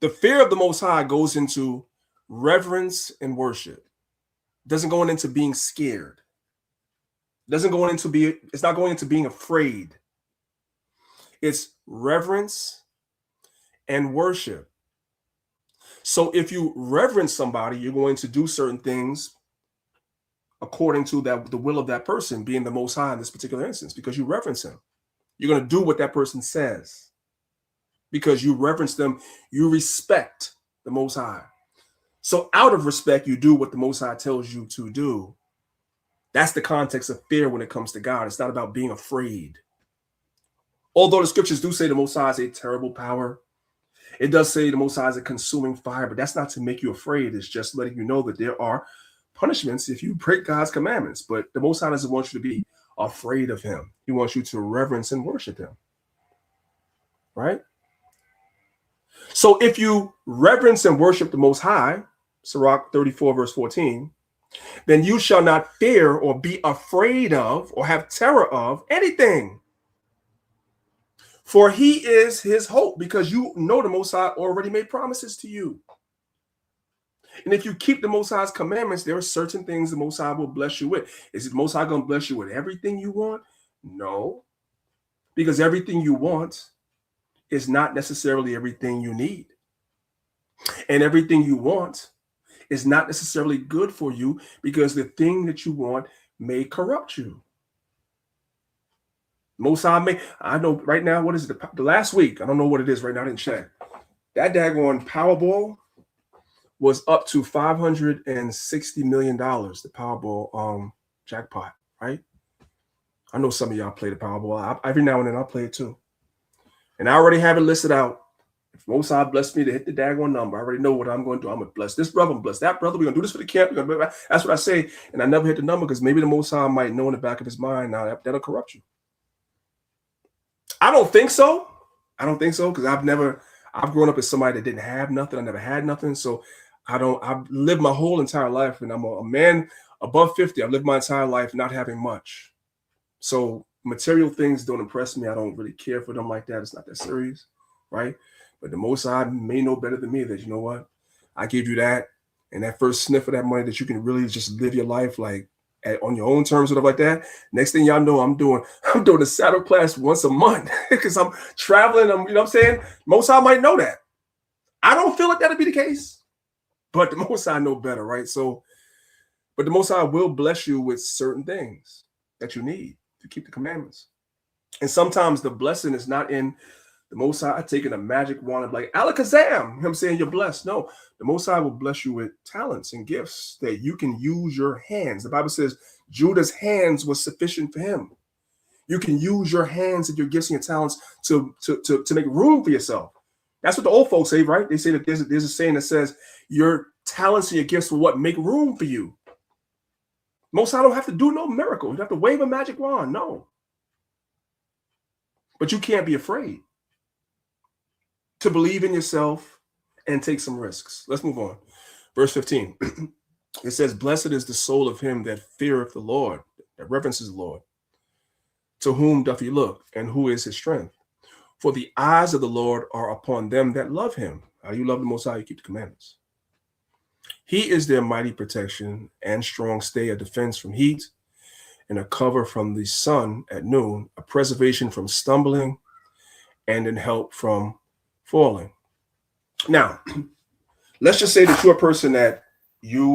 The fear of the Most High goes into reverence and worship. It doesn't go into being scared. It's not going into being afraid. It's reverence and worship. So if you reverence somebody, you're going to do certain things according to the will of that person, being the Most High in this particular instance, because you reverence him. You're going to do what that person says because you reverence them. You respect the Most High. So out of respect, you do what the Most High tells you to do. That's the context of fear when it comes to God. It's not about being afraid. Although the scriptures do say the Most High is a terrible power. It does say the Most High is a consuming fire, but that's not to make you afraid. It's just letting you know that there are punishments if you break God's commandments. But the Most High doesn't want you to be afraid of him. He wants you to reverence and worship him. Right? So if you reverence and worship the Most High, Sirach 34 verse 14, then you shall not fear or be afraid of or have terror of anything. For he is his hope, because you know the Most High already made promises to you. And if you keep the Most High's commandments, there are certain things the Most High will bless you with. Is the Most High going to bless you with everything you want? No, because everything you want is not necessarily everything you need. And everything you want is not necessarily good for you, because the thing that you want may corrupt you. Most High may, I know right now, what is it? The last week, I don't know what it is right now, I didn't check. That daggone Powerball was up to $560 million, the Powerball jackpot, right? I know some of y'all play the Powerball. Every now and then I play it too. And I already have it listed out. If Most High blessed me to hit the daggone number, I already know what I'm going to do. I'm going to bless this brother, I'm going to bless that brother. We're going to do this for the camp. That's what I say. And I never hit the number because maybe the Most High might know in the back of his mind now that'll corrupt you. I don't think so. I don't think so, because I've grown up as somebody that didn't have nothing. I never had nothing. So I've lived my whole entire life, and I'm a man above 50. I've lived my entire life not having much. So material things don't impress me. I don't really care for them like that. It's not that serious, right? But the Most High may know better than me that, you know what? I give you that, and that first sniff of that money that you can really just live your life like on your own terms, sort of like that. Next thing y'all know, I'm doing a saddle class once a month because I'm traveling. You know what I'm saying? Most High might know that. I don't feel like that'll be the case, but the Most High know better, right? So, but the Most High will bless you with certain things that you need to keep the commandments. And sometimes the blessing is not in the Most High taking a magic wand of like alakazam, you know what I'm saying, you're blessed. No, the Most High will bless you with talents and gifts that you can use your hands. The Bible says Judah's hands was sufficient for him. You can use your hands and your gifts and your talents to make room for yourself. That's what the old folks say, right? They say that there's a saying that says your talents and your gifts will what? Make room for you. Most High don't have to do no miracle. You don't have to wave a magic wand. No. But you can't be afraid to believe in yourself and take some risks. Let's move on. Verse 15. It says, blessed is the soul of him that feareth the Lord, that reverences the Lord. To whom doth he look, and who is his strength? For the eyes of the Lord are upon them that love him. How do you love the Most High? You keep the commandments. He is their mighty protection and strong stay, a defense from heat, and a cover from the sun at noon, a preservation from stumbling, and an help from falling. Now, let's just say that you're a person that you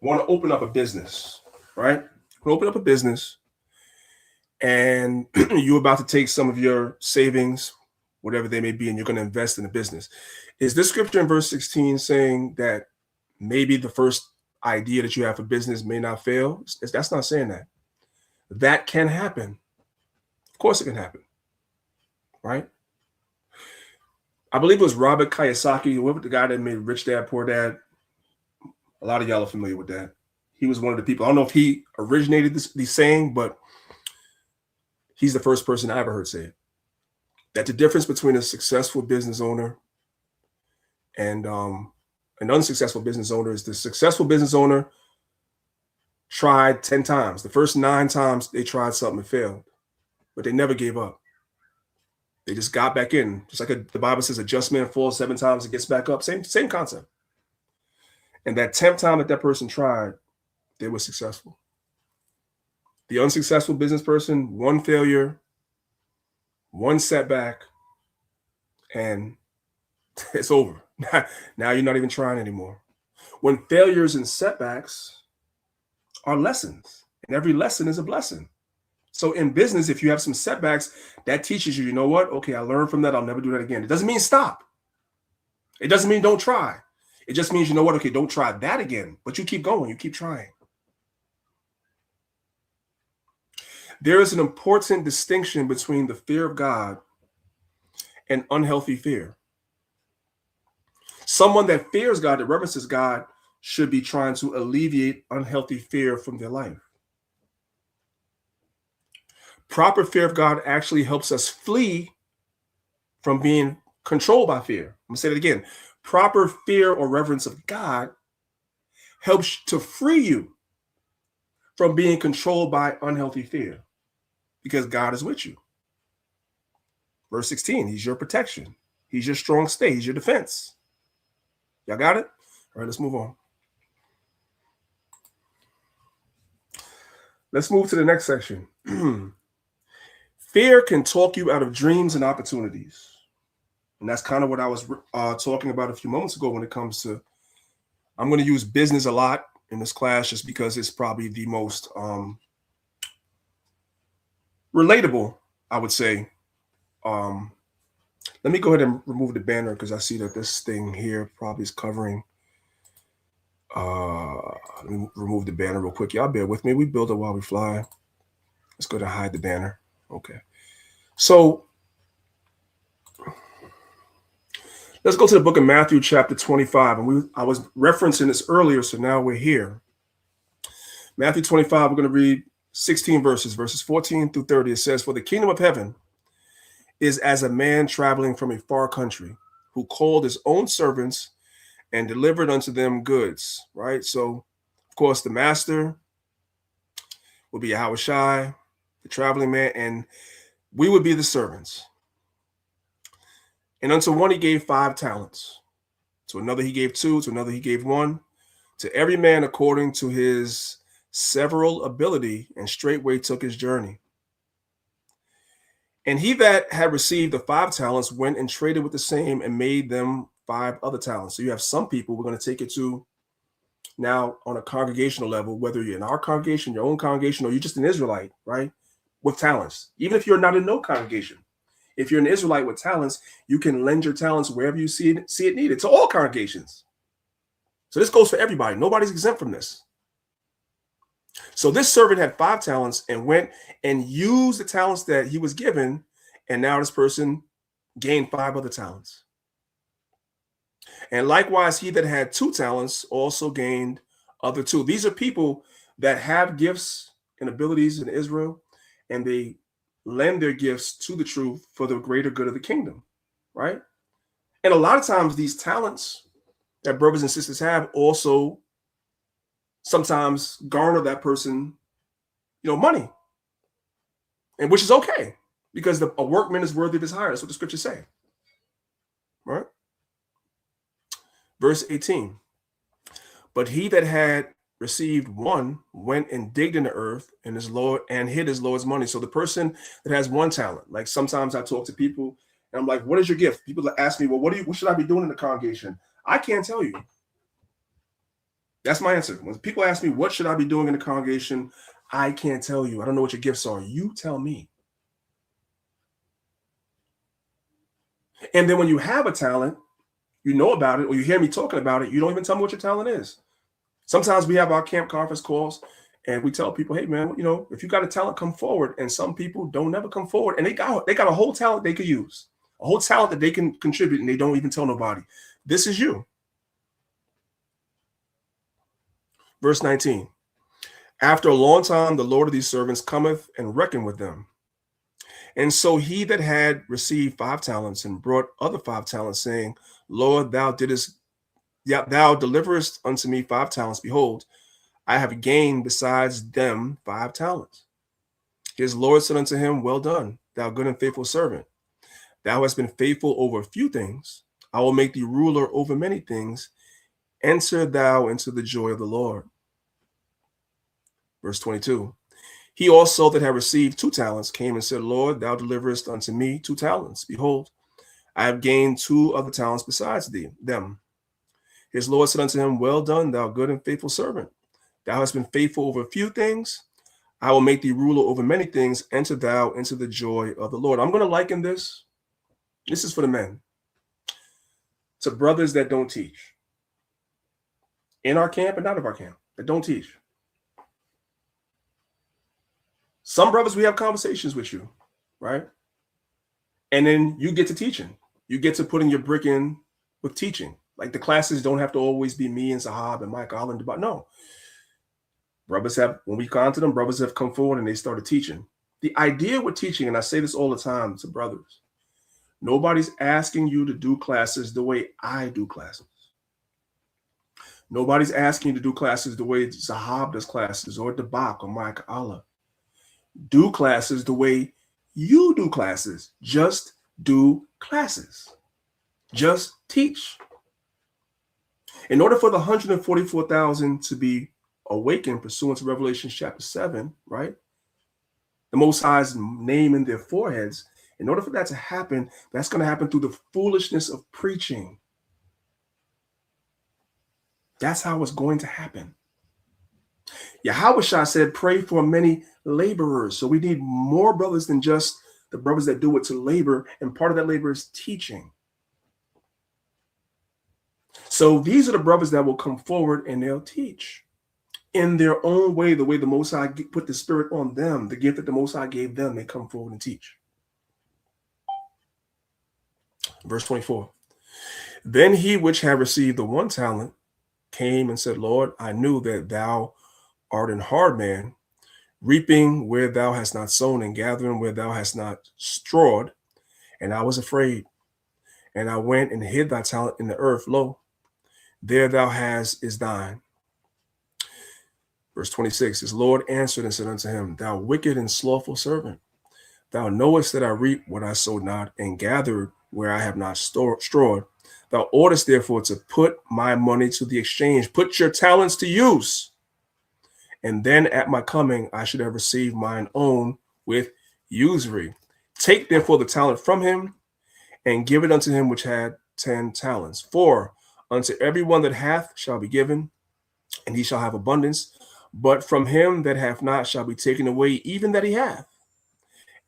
want to open up a business, right? Open up a business, and you're about to take some of your savings, whatever they may be, and you're going to invest in the business. Is this scripture in verse 16 saying that maybe the first idea that you have for business may not fail? That's not saying that. That can happen. Of course it can happen, right? I believe it was Robert Kiyosaki, whoever the guy that made Rich Dad, Poor Dad. A lot of y'all are familiar with that. He was one of the people. I don't know if he originated this saying, but he's the first person I ever heard say it. That the difference between a successful business owner and an unsuccessful business owner is the successful business owner tried 10 times. The first 9 times they tried something and failed, but they never gave up. They just got back in. Just like the Bible says, a just man falls 7 times and gets back up. Same concept. And that 10th time that person tried, they were successful. The unsuccessful business person, 1 failure, 1 setback, and it's over. Now you're not even trying anymore. When failures and setbacks are lessons, and every lesson is a blessing. So in business, if you have some setbacks, that teaches you, you know what? Okay, I learned from that. I'll never do that again. It doesn't mean stop. It doesn't mean don't try. It just means, you know what? Okay, don't try that again. But you keep going. You keep trying. There is an important distinction between the fear of God and unhealthy fear. Someone that fears God, that reverences God, should be trying to alleviate unhealthy fear from their life. Proper fear of God actually helps us flee from being controlled by fear. I'm going to say it again. Proper fear or reverence of God helps to free you from being controlled by unhealthy fear, because God is with you. Verse 16, he's your protection. He's your strong stay. He's your defense. Y'all got it? All right, let's move on. Let's move to the next section. Fear can talk you out of dreams and opportunities. And that's kind of what I was talking about a few moments ago when it comes to, I'm going to use business a lot in this class just because it's probably the most relatable, I would say. Let me go ahead and remove the banner because I see that this thing here probably is covering. Let me remove the banner real quick. Y'all bear with me. We build it while we fly. Let's go to hide the banner. Okay. So let's go to the book of Matthew, chapter 25. And I was referencing this earlier, so now we're here. Matthew 25, we're going to read 16 verses 14 through 30. It says, "For the kingdom of heaven is as a man traveling from a far country, who called his own servants and delivered unto them goods," right? So, of course, the master would be Yahweh Shai, the traveling man, and we would be the servants. "And unto one he gave 5 talents, to another he gave 2, to another he gave 1, to every man according to his several ability, and straightway took his journey. And he that had received the 5 talents went and traded with the same and made them 5 other talents." So you have some people, we're going to take it to now on a congregational level, whether you're in our congregation, your own congregation, or you're just an Israelite, right? With talents. Even if you're not in no congregation. If you're an Israelite with talents, you can lend your talents wherever you see it needed, to all congregations. So this goes for everybody. Nobody's exempt from this. So this servant had 5 talents and went and used the talents that he was given. And now this person gained 5 other talents. "And likewise, he that had 2 talents also gained other 2. These are people that have gifts and abilities in Israel, and they lend their gifts to the truth for the greater good of the kingdom, right? And a lot of times these talents that brothers and sisters have also sometimes garner that person, money, and which is okay, because a workman is worthy of his hire. That's what the scriptures say, right? Verse 18, "But he that had received 1 went and digged in the earth and hid his Lord's money." So the person that has 1 talent, like sometimes I talk to people and I'm like, "What is your gift?" People ask me, "Well, what should I be doing in the congregation?" I can't tell you. That's my answer. When people ask me, "What should I be doing in the congregation?" I can't tell you. I don't know what your gifts are. You tell me. And then when you have a talent, you know about it, or you hear me talking about it, you don't even tell me what your talent is. Sometimes we have our camp conference calls and we tell people, "Hey man, if you got a talent, come forward." And some people don't never come forward, and they got a whole talent they could use, a whole talent that they can contribute, and they don't even tell nobody. This is you. Verse 19, "After a long time, the Lord of these servants cometh and reckoneth with them. And so he that had received 5 talents and brought other 5 talents, saying, Lord, thou deliverest unto me 5 talents. Behold, I have gained besides them 5 talents. His Lord said unto him, Well done, thou good and faithful servant. Thou hast been faithful over a few things. I will make thee ruler over many things. Enter thou into the joy of the Lord." Verse 22, "He also that had received 2 talents came and said, Lord, thou deliverest unto me 2 talents. Behold, I have gained 2 other talents besides them. His Lord said unto him, Well done, thou good and faithful servant. Thou hast been faithful over a few things. I will make thee ruler over many things. Enter thou into the joy of the Lord." I'm going to liken this. This is for the men. To brothers that don't teach. In our camp and out of our camp, that don't teach. Some brothers, we have conversations with you, right? And then you get to teaching. You get to putting your brick in with teaching. Like the classes don't have to always be me and Zahab and Mike Holland. No. Brothers have, when we come to them, brothers have come forward and they started teaching. The idea with teaching, and I say this all the time to brothers, nobody's asking you to do classes the way I do classes. Nobody's asking you to do classes the way Zahab does classes, or Dabak or Mike Allah. Do classes the way you do classes. Just do classes. Just teach. In order for the 144,000 to be awakened pursuant to Revelation chapter 7, right? The Most High's name in their foreheads. In order for that to happen, that's going to happen through the foolishness of preaching. That's how it's going to happen. Yahushua said, pray for many laborers. So we need more brothers than just the brothers that do it to labor. And part of that labor is teaching. So these are the brothers that will come forward and they'll teach in their own way, the way the Most High put the Spirit on them, the gift that the Most High gave them, they come forward and teach. Verse 24. Then he which had received the 1 talent came and said, Lord, I knew that thou art an hard man, reaping where thou hast not sown and gathering where thou hast not strawed. And I was afraid. And I went and hid thy talent in the earth. Lo, there thou hast is thine. Verse 26, his Lord answered and said unto him, thou wicked and slothful servant, thou knowest that I reap what I sowed not and gathered where I have not strawed. Thou oughtest therefore to put my money to the exchange. Put your talents to use. And then at my coming, I should have received mine own with usury. Take therefore the talent from him and give it unto him which had 10 talents. For unto everyone that hath shall be given, and he shall have abundance. But from him that hath not shall be taken away even that he hath.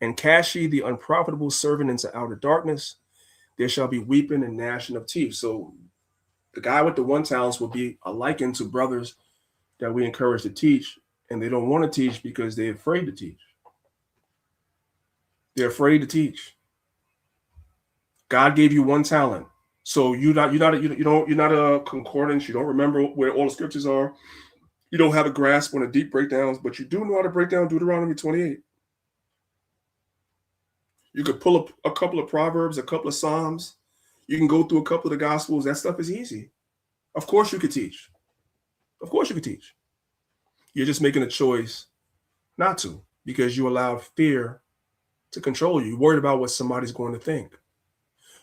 And cast ye the unprofitable servant into outer darkness. There shall be weeping and gnashing of teeth. So the guy with the 1 talent will be a liken to brothers that we encourage to teach, and they don't want to teach because they're afraid to teach. They're afraid to teach. God gave you 1 talent, so you're not a concordance. You don't remember where all the scriptures are. You don't have a grasp on the deep breakdowns, but you do know how to break down Deuteronomy 28. You could pull up a couple of Proverbs, a couple of Psalms. You can go through a couple of the Gospels. That stuff is easy. Of course you could teach. Of course you could teach. You're just making a choice not to because you allowed fear to control you. You're worried about what somebody's going to think.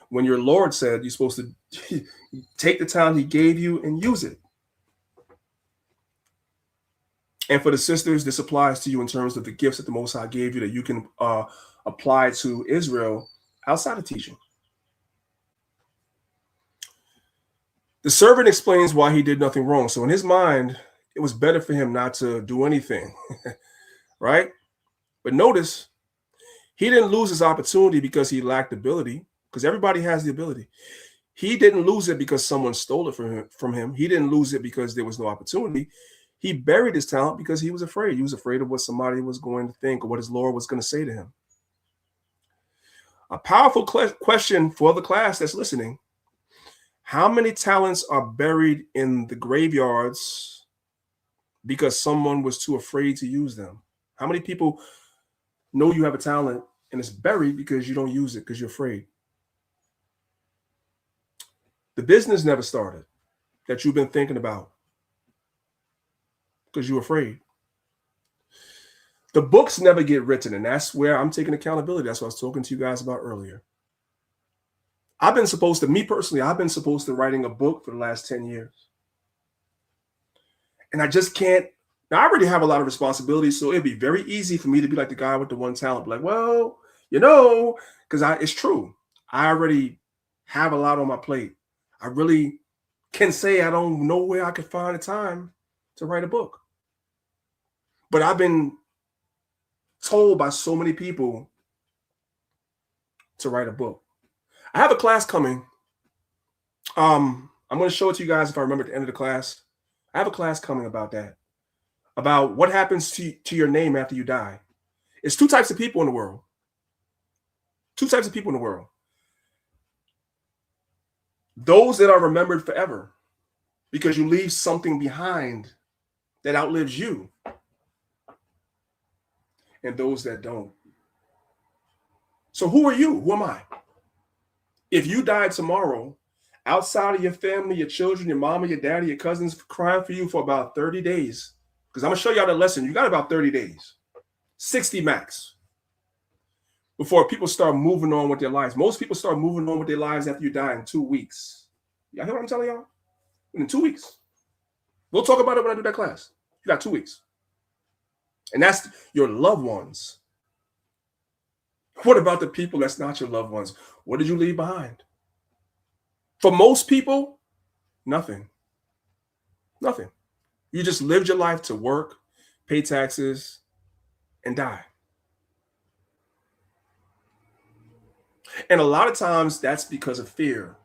When your Lord said you're supposed to take the time he gave you and use it. And for the sisters, this applies to you in terms of the gifts that the Most High gave you that you can apply to Israel outside of teaching. The servant explains why he did nothing wrong. So in his mind, it was better for him not to do anything, right? But notice, he didn't lose his opportunity because he lacked ability, because everybody has the ability. He didn't lose it because someone stole it from him. He didn't lose it because there was no opportunity. He buried his talent because he was afraid. He was afraid of what somebody was going to think or what his Lord was going to say to him. A powerful question for the class that's listening. How many talents are buried in the graveyards because someone was too afraid to use them? How many people know you have a talent and it's buried because you don't use it because you're afraid? The business never started that you've been thinking about because you're afraid. The books never get written, and that's where I'm taking accountability. That's what I was talking to you guys about earlier. I've been supposed to writing a book for the last 10 years. And I just can't. Now, I already have a lot of responsibilities, so it'd be very easy for me to be like the guy with the 1 talent. Like, well, because it's true. I already have a lot on my plate. I really can say I don't know where I could find the time to write a book. But I've been told by so many people to write a book. I have a class coming. I'm going to show it to you guys if I remember at the end of the class. I have a class coming about that, about what happens to your name after you die. It's 2 types of people in the world. 2 types of people in the world. Those that are remembered forever because you leave something behind that outlives you. And those that don't. So who are you? Who am I? If you died tomorrow, outside of your family, your children, your mama, your daddy, your cousins crying for you for about 30 days, because I'm going to show y'all the lesson. You got about 30 days, 60 max, before people start moving on with their lives. Most people start moving on with their lives after you die in 2 weeks. Y'all hear what I'm telling y'all? In 2 weeks. We'll talk about it when I do that class. You got 2 weeks. And that's your loved ones. What about the people that's not your loved ones? What did you leave behind? For most people, nothing. Nothing. You just lived your life to work, pay taxes, and die. And a lot of times that's because of fear.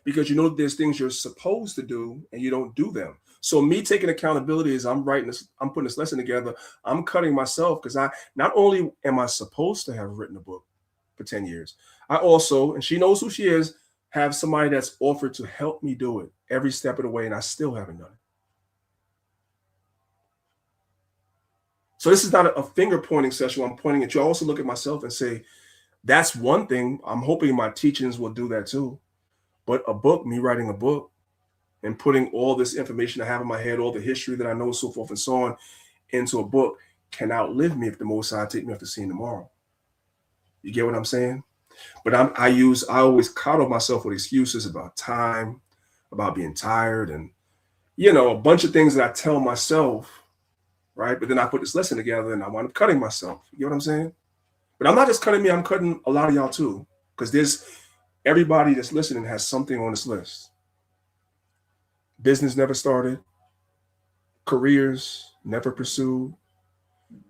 Because you know there's things you're supposed to do and you don't do them. So me taking accountability is I'm putting this lesson together. I'm cutting myself because I not only am I supposed to have written a book for 10 years, I also, and she knows who she is, have somebody that's offered to help me do it every step of the way, and I still haven't done it. So this is not a finger pointing session where I'm pointing at you. I also look at myself and say, that's one thing. I'm hoping my teachings will do that too. But a book, me writing a book and putting all this information I have in my head, all the history that I know, so forth and so on, into a book can outlive me if the Most High take me off the scene tomorrow. You get what I'm saying? But I always coddle myself with excuses about time, about being tired, and a bunch of things that I tell myself, right? But then I put this lesson together and I wind up cutting myself. You get what I'm saying? But I'm not just cutting me, I'm cutting a lot of y'all too. Because everybody that's listening has something on this list. Business never started, careers never pursued,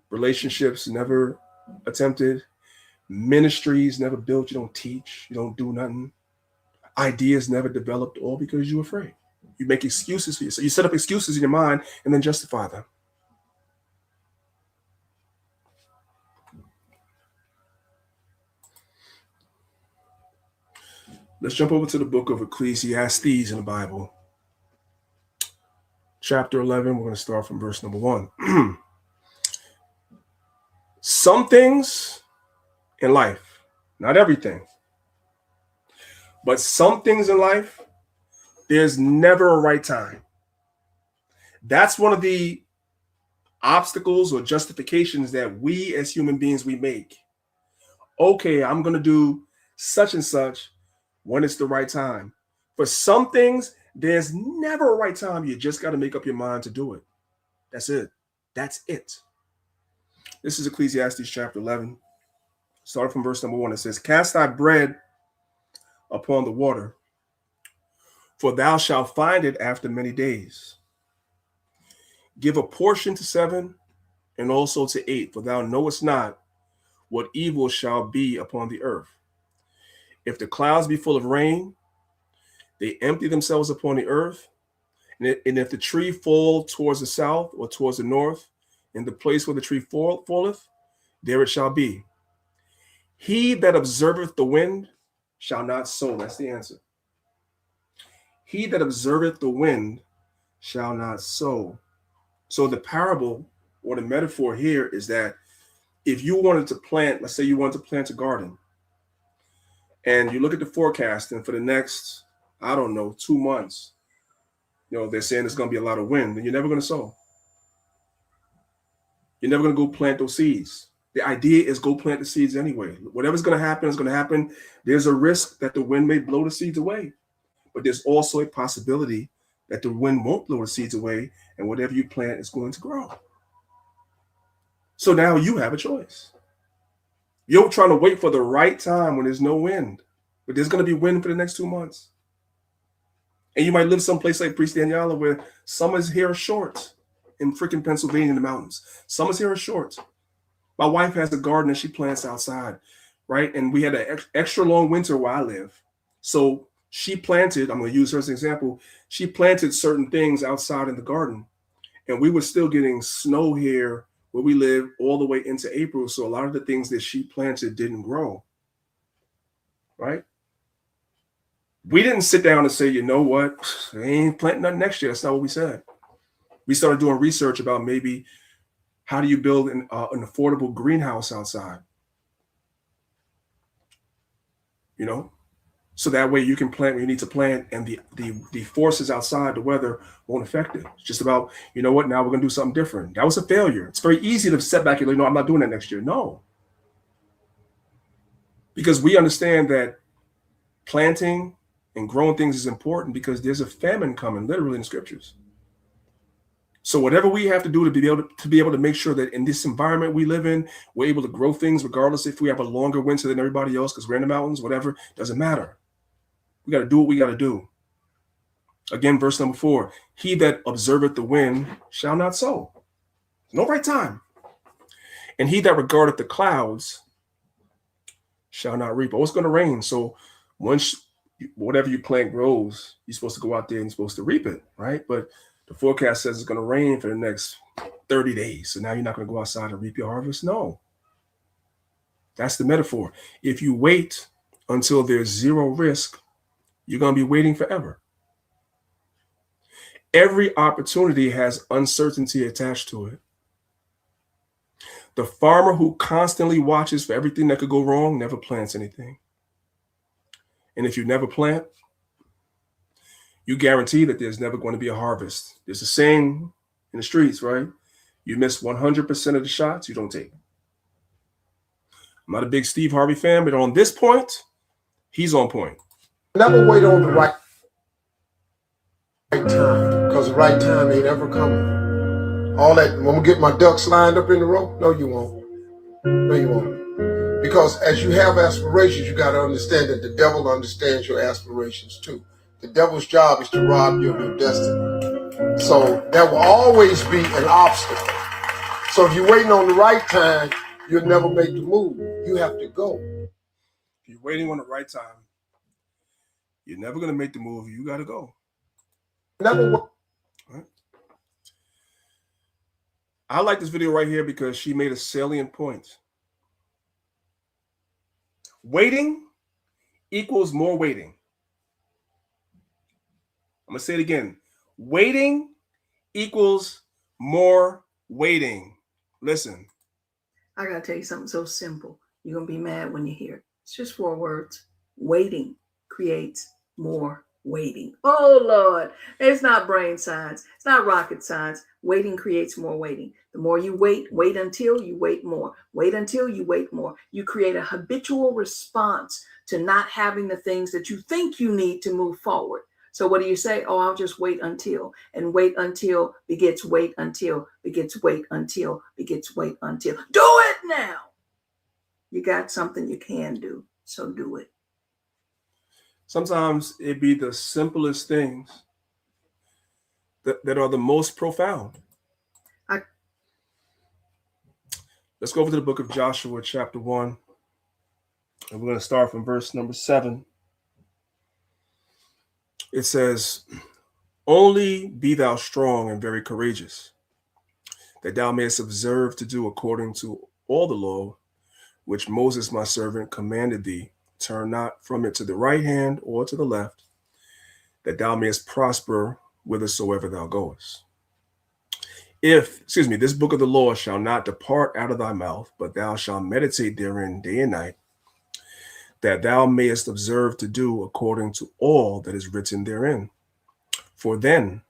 relationships never attempted, ministries never built. You don't teach, you don't do nothing. Ideas never developed, all because you're afraid. You make excuses for yourself. You set up excuses in your mind and then justify them. Let's jump over to the book of Ecclesiastes in the Bible. Chapter 11, we're going to start from verse number 1. Some things in life, not everything, but some things in life, there's never a right time. That's one of the obstacles or justifications that we as human beings, we make. Okay, I'm going to do such and such when it's the right time. For some things, there's never a right time. You just got to make up your mind to do it. That's it. That's it. This is Ecclesiastes chapter 11. Starting from verse number 1, it says, "Cast thy bread upon the water, for thou shalt find it after many days. Give a portion to 7 and also to 8, for thou knowest not what evil shall be upon the earth. If the clouds be full of rain, they empty themselves upon the earth. And if the tree fall towards the south or towards the north, in the place where the tree falleth, there it shall be. He that observeth the wind shall not sow." That's the answer. He that observeth the wind shall not sow. So the parable or the metaphor here is that if you wanted to plant, let's say you wanted to plant a garden, and you look at the forecast, and for the next, 2 months, they're saying there's going to be a lot of wind, then you're never going to sow. You're never going to go plant those seeds. The idea is go plant the seeds anyway. Whatever's going to happen is going to happen. There's a risk that the wind may blow the seeds away, but there's also a possibility that the wind won't blow the seeds away, and whatever you plant is going to grow. So now you have a choice. You're trying to wait for the right time when there's no wind, but there's going to be wind for the next 2 months. And you might live someplace like Priest Daniela where summers here are short in freaking Pennsylvania in the mountains. Summers here are short. My wife has a garden that she plants outside, right? And we had an extra long winter where I live. So she planted, I'm going to use her as an example, she planted certain things outside in the garden. And we were still getting snow here where we live all the way into April. So a lot of the things that she planted didn't grow, right? We didn't sit down and say, you know what, they ain't planting nothing next year. That's not what we said. We started doing research about maybe how do you build an affordable greenhouse outside, so that way you can plant when you need to plant, and the forces outside, the weather, won't affect it. It's just about, now we're going to do something different. That was a failure. It's very easy to set back and I'm not doing that next year. No. Because we understand that planting And growing things is important because there's a famine coming, literally in the scriptures. So whatever we have to do to be able to make sure that in this environment we live in, we're able to grow things, regardless if we have a longer winter than everybody else because we're in the mountains, whatever, doesn't matter. We got to do what we got to do. Again, verse number 4, he that observeth the wind shall not sow. No right time. And he that regardeth the clouds shall not reap. Oh, it's going to rain. So once whatever you plant grows, you're supposed to go out there and you're supposed to reap it, right? But the forecast says it's going to rain for the next 30 days. So now you're not going to go outside and reap your harvest? No. That's the metaphor. If you wait until there's zero risk, you're going to be waiting forever. Every opportunity has uncertainty attached to it. The farmer who constantly watches for everything that could go wrong never plants anything. And if you never plant, you guarantee that there's never going to be a harvest. There's a saying in the streets, right? You miss 100% of the shots you don't take. I'm not a big Steve Harvey fan, but on this point, he's on point. Never wait on the right time, because the right time ain't ever coming. All that, when we get my ducks lined up in the row, no, you won't. No, you won't. Because as you have aspirations, you got to understand that the devil understands your aspirations too. The devil's job is to rob you of your destiny. So there will always be an obstacle. So if you're waiting on the right time, you'll never make the move. You have to go. If you're waiting on the right time, you're never going to make the move. You got to go. Never. Right. I like this video right here because she made a salient point. Waiting equals more waiting. I'm going to say it again. Waiting equals more waiting. Listen. I got to tell you something so simple. You're going to be mad when you hear it. It's just 4 words. Waiting creates more waiting. Oh, Lord. It's not brain science. It's not rocket science. Waiting creates more waiting. The more you wait until you wait more. Wait until you wait more. You create a habitual response to not having the things that you think you need to move forward. So what do you say? Oh, I'll just wait until. And wait until begets wait until, begets wait until, begets wait until. Do it now. You got something you can do, so do it. Sometimes it be the simplest things that are the most profound. Let's go over to the book of Joshua, chapter 1. And we're going to start from verse number 7. It says, only be thou strong and very courageous, that thou mayest observe to do according to all the law which Moses my servant commanded thee. Turn not from it to the right hand or to the left, that thou mayest prosper whithersoever thou goest. This book of the law shall not depart out of thy mouth, but thou shalt meditate therein day and night, that thou mayest observe to do according to all that is written therein. For then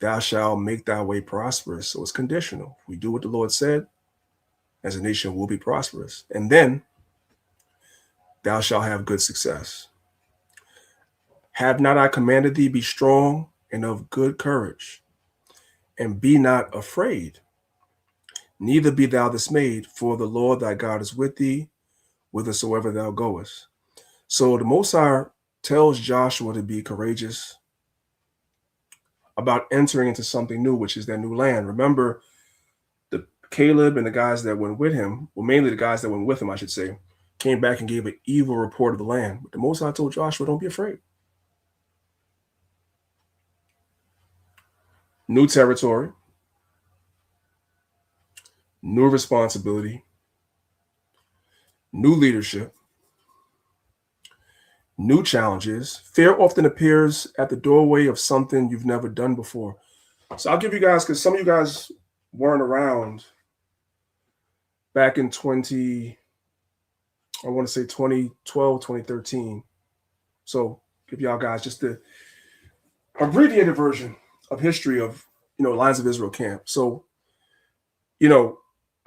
thou shalt make thy way prosperous. So it's conditional. If we do what the Lord said, as a nation will be prosperous. And then thou shalt have good success. Have not I commanded thee, be strong and of good courage, and be not afraid, neither be thou dismayed, for the Lord thy God is with thee, whithersoever thou goest. So the Most High tells Joshua to be courageous about entering into something new, which is that new land. Remember, the Caleb and the guys that went with him, well, mainly the guys that went with him, I should say, came back and gave an evil report of the land. But the Most High told Joshua, don't be afraid. New territory, new responsibility, new leadership, new challenges. Fear often appears at the doorway of something you've never done before. So I'll give you guys, because some of you guys weren't around back in 2012, 2013. So give y'all guys just the abbreviated version of history of, Lions of Israel camp. So,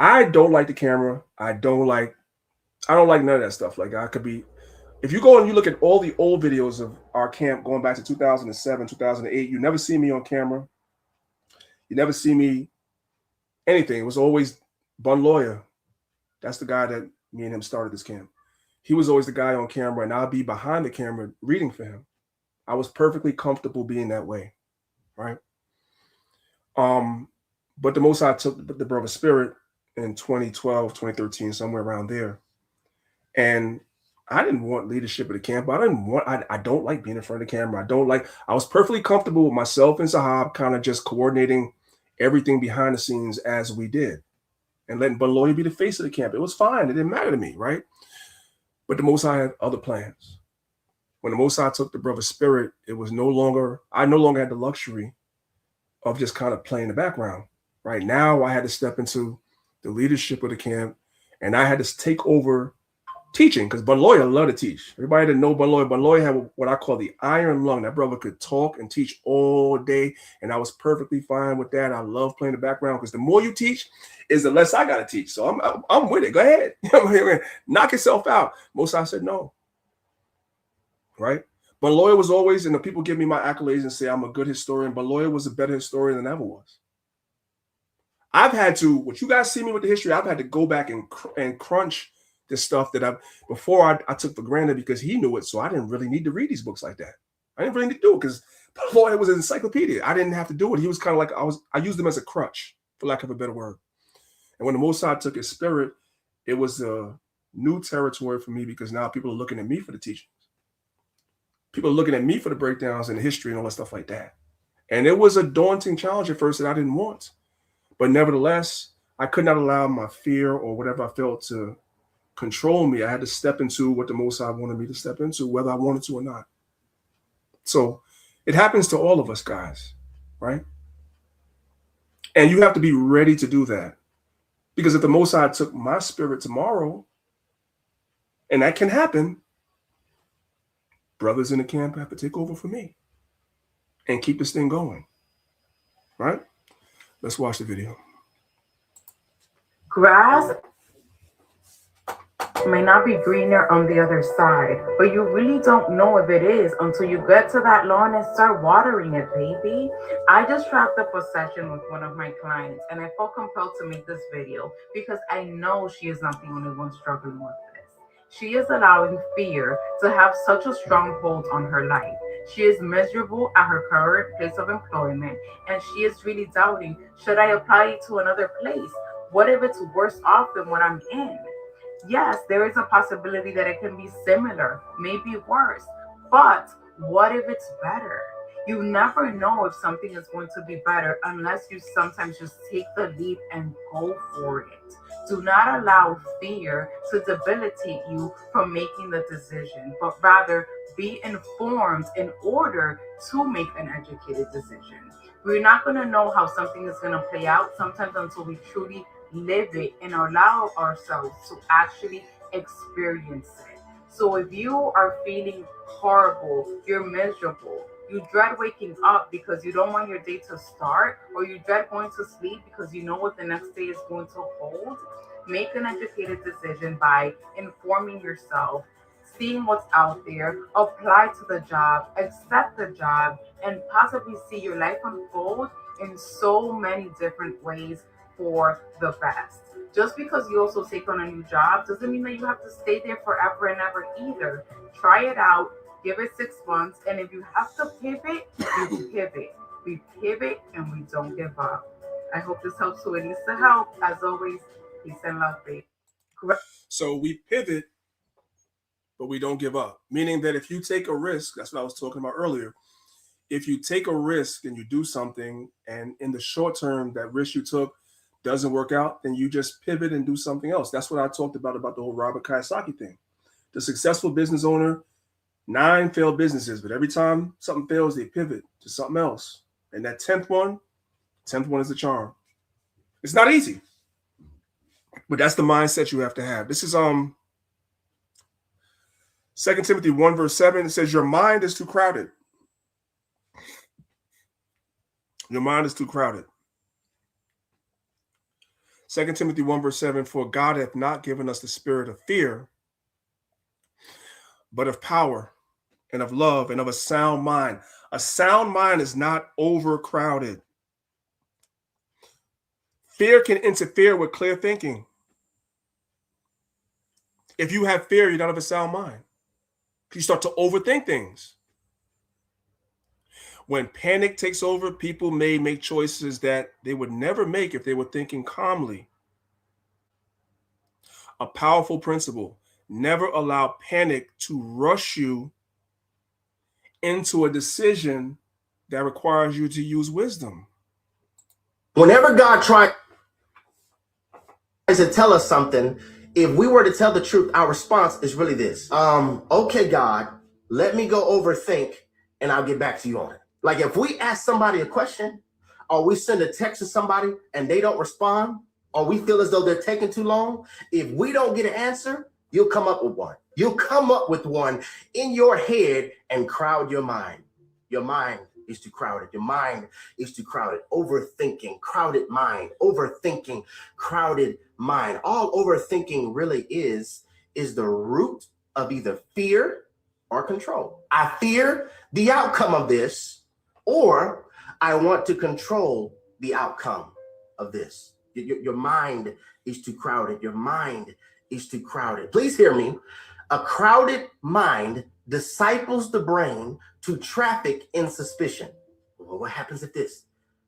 I don't like the camera. I don't like none of that stuff. Like, I could be If you go and you look at all the old videos of our camp going back to 2007, 2008, you never see me on camera. You never see me anything. It was always Bun Lawyer. That's the guy that me and him started this camp. He was always the guy on camera, and I'd be behind the camera reading for him. I was perfectly comfortable being that way, right? But the Most High took the Brother Spirit in 2012, 2013, somewhere around there. And I didn't want leadership of the camp. I don't like being in front of the camera. I was perfectly comfortable with myself and Zahab kind of just coordinating everything behind the scenes as we did and letting Bun Lawyer be the face of the camp. It was fine. It didn't matter to me, right? But the Most High had other plans. When the Most High took the Brother Spirit, I no longer had the luxury of just kind of playing the background. Right now, I had to step into the leadership of the camp, and I had to take over teaching, because Bun Lawyer loved to teach. Everybody that know Bun Lawyer had what I call the iron lung. That brother could talk and teach all day, and I was perfectly fine with that. I love playing the background, because the more you teach is the less I got to teach. So I'm with it. Go ahead. Knock yourself out. Most I said no. Right? Bun Lawyer was always, and the people give me my accolades and say I'm a good historian. Bun Lawyer was a better historian than I ever was. I've had to, what you guys see me with the history, I've had to go back and crunch this stuff that before I took for granted, because he knew it. So I didn't really need to read these books like that. I didn't really need to do it because Bun Lawyer was an encyclopedia. I didn't have to do it. He was kind of like, I used him as a crutch, for lack of a better word. And when the Most High took his spirit, it was a new territory for me, because now people are looking at me for the teachings. People are looking at me for the breakdowns and the history and all that stuff like that. And it was a daunting challenge at first that I didn't want. But nevertheless, I could not allow my fear or whatever I felt to control me. I had to step into what the Most High wanted me to step into, whether I wanted to or not. So it happens to all of us, guys, right? And you have to be ready to do that. Because if the Most High took my spirit tomorrow, and that can happen, brothers in the camp have to take over for me and keep this thing going, right? Let's watch the video. Grass may not be greener on the other side, but you really don't know if it is until you get to that lawn and start watering it, baby. I just wrapped up a session with one of my clients, and I felt compelled to make this video because I know she is not the only one struggling with this. She is allowing fear to have such a strong hold on her life. She is miserable at her current place of employment, and she is really doubting, should I apply to another place? What if it's worse off than what I'm in? Yes, there is a possibility that it can be similar, maybe worse, but what if it's better? You never know if something is going to be better unless you sometimes just take the leap and go for it. Do not allow fear to debilitate you from making the decision, but rather be informed in order to make an educated decision. We're not going to know how something is going to play out sometimes until we truly live it and allow ourselves to actually experience it. So if you are feeling horrible, you're miserable, you dread waking up because you don't want your day to start, or you dread going to sleep because you know what the next day is going to hold, make an educated decision by informing yourself, seeing what's out there, apply to the job, accept the job, and possibly see your life unfold in so many different ways for the best. Just because you also take on a new job doesn't mean that you have to stay there forever and ever either. Try it out, give it 6 months, and if you have to pivot, you pivot. We pivot and we don't give up. I hope this helps who it needs to help. As always, peace and love, babe. So we pivot, but we don't give up. Meaning that if you take a risk, that's what I was talking about earlier. If you take a risk and you do something, and in the short term, that risk you took doesn't work out, then you just pivot and do something else. That's what I talked about the whole Robert Kiyosaki thing. The successful business owner, 9 failed businesses, but every time something fails, they pivot to something else. And that 10th one is the charm. It's not easy, but that's the mindset you have to have. This is 2 Timothy 1 verse 7. It says, your mind is too crowded. Your mind is too crowded. 2 Timothy 1 verse 7, for God hath not given us the spirit of fear, but of power and of love and of a sound mind. A sound mind is not overcrowded. Fear can interfere with clear thinking. If you have fear, you're not of a sound mind. You start to overthink things. When panic takes over, people may make choices that they would never make if they were thinking calmly. A powerful principle: never allow panic to rush you into a decision that requires you to use wisdom. Whenever God tries to tell us something, if we were to tell the truth, our response is really this. Okay, God, let me go overthink and I'll get back to you on it. Like if we ask somebody a question, or we send a text to somebody and they don't respond, or we feel as though they're taking too long, if we don't get an answer, you'll come up with one. You'll come up with one in your head and crowd your mind. Your mind is too crowded. Your mind is too crowded. Overthinking, crowded mind. Overthinking, crowded mind. All overthinking really is the root of either fear or control. I fear the outcome of this, or I want to control the outcome of this. Your mind is too crowded. Your mind is too crowded. Please hear me. A crowded mind disciples the brain to traffic in suspicion. Well, what happens if this?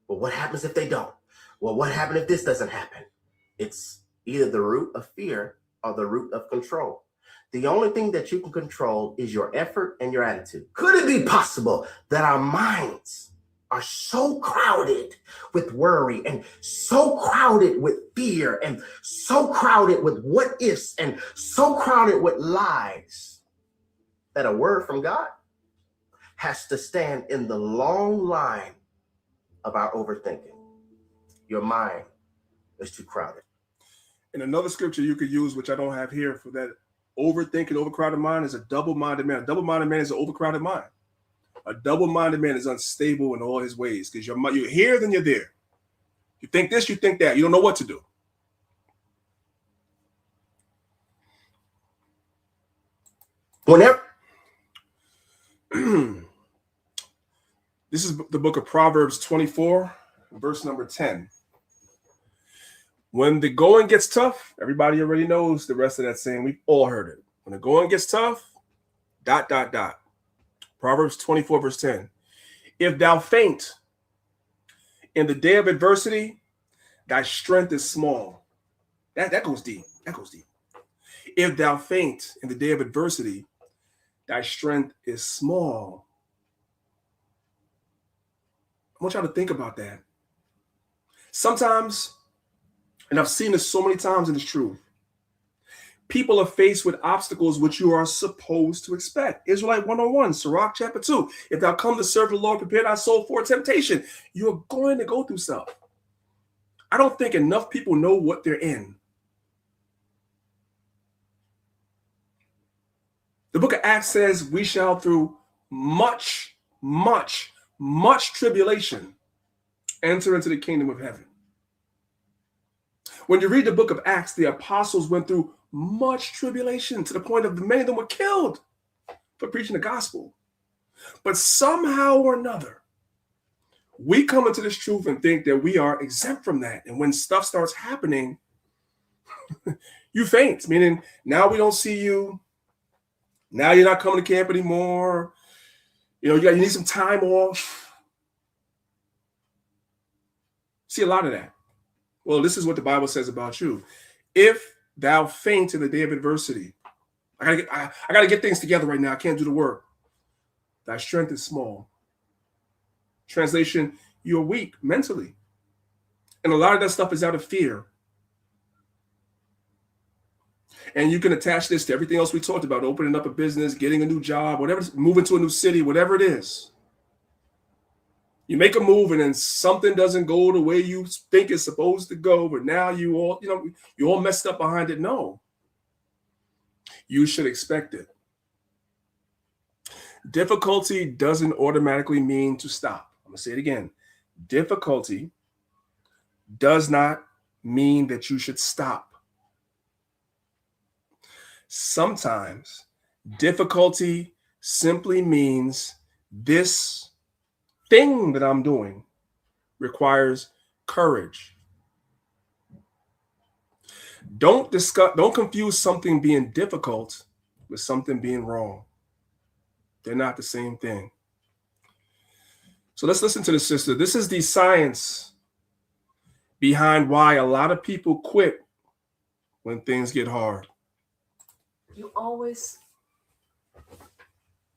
Well, what happens if they don't? Well, what happens if this doesn't happen? It's either the root of fear or the root of control. The only thing that you can control is your effort and your attitude. Could it be possible that our minds are so crowded with worry and so crowded with fear and so crowded with what ifs and so crowded with lies that a word from God has to stand in the long line of our overthinking? Your mind is too crowded. And another scripture you could use, which I don't have here, for that overthinking, overcrowded mind, is a double-minded man. A double-minded man is an overcrowded mind. A double-minded man is unstable in all his ways, because you're here, then you're there. You think this, you think that. You don't know what to do. Whenever this is the book of Proverbs 24, verse number 10. When the going gets tough, everybody already knows the rest of that saying. We've all heard it. When the going gets tough, ... Proverbs 24, verse 10. If thou faint in the day of adversity, thy strength is small. That goes deep. That goes deep. If thou faint in the day of adversity, thy strength is small. I want y'all to think about that. Sometimes, and I've seen this so many times, and it's true, people are faced with obstacles which you are supposed to expect. Israelite 101, Sirach chapter 2. If thou come to serve the Lord, prepare thy soul for temptation. You're going to go through stuff. I don't think enough people know what they're in. The book of Acts says we shall through much tribulation enter into the kingdom of heaven. When you read the book of Acts, the apostles went through much tribulation to the point of many of them were killed for preaching the gospel. But somehow or another, we come into this truth and think that we are exempt from that. And when stuff starts happening, you faint, meaning now we don't see you. Now you're not coming to camp anymore. You need some time off. See a lot of that. Well, this is what the Bible says about you. If thou faint in the day of adversity, I gotta get things together right now. I can't do the work. Thy strength is small. Translation, you're weak mentally. And a lot of that stuff is out of fear. And you can attach this to everything else we talked about, opening up a business, getting a new job, whatever, moving to a new city, whatever it is. You make a move and then something doesn't go the way you think it's supposed to go, but now you all messed up behind it. No, you should expect it. Difficulty doesn't automatically mean to stop. I'm gonna say it again. Difficulty does not mean that you should stop. Sometimes Difficulty simply means this thing that I'm doing requires courage. Don't confuse something being difficult with something being wrong. They're not the same thing. So let's listen to the sister. This is the science behind why a lot of people quit when things get hard. You always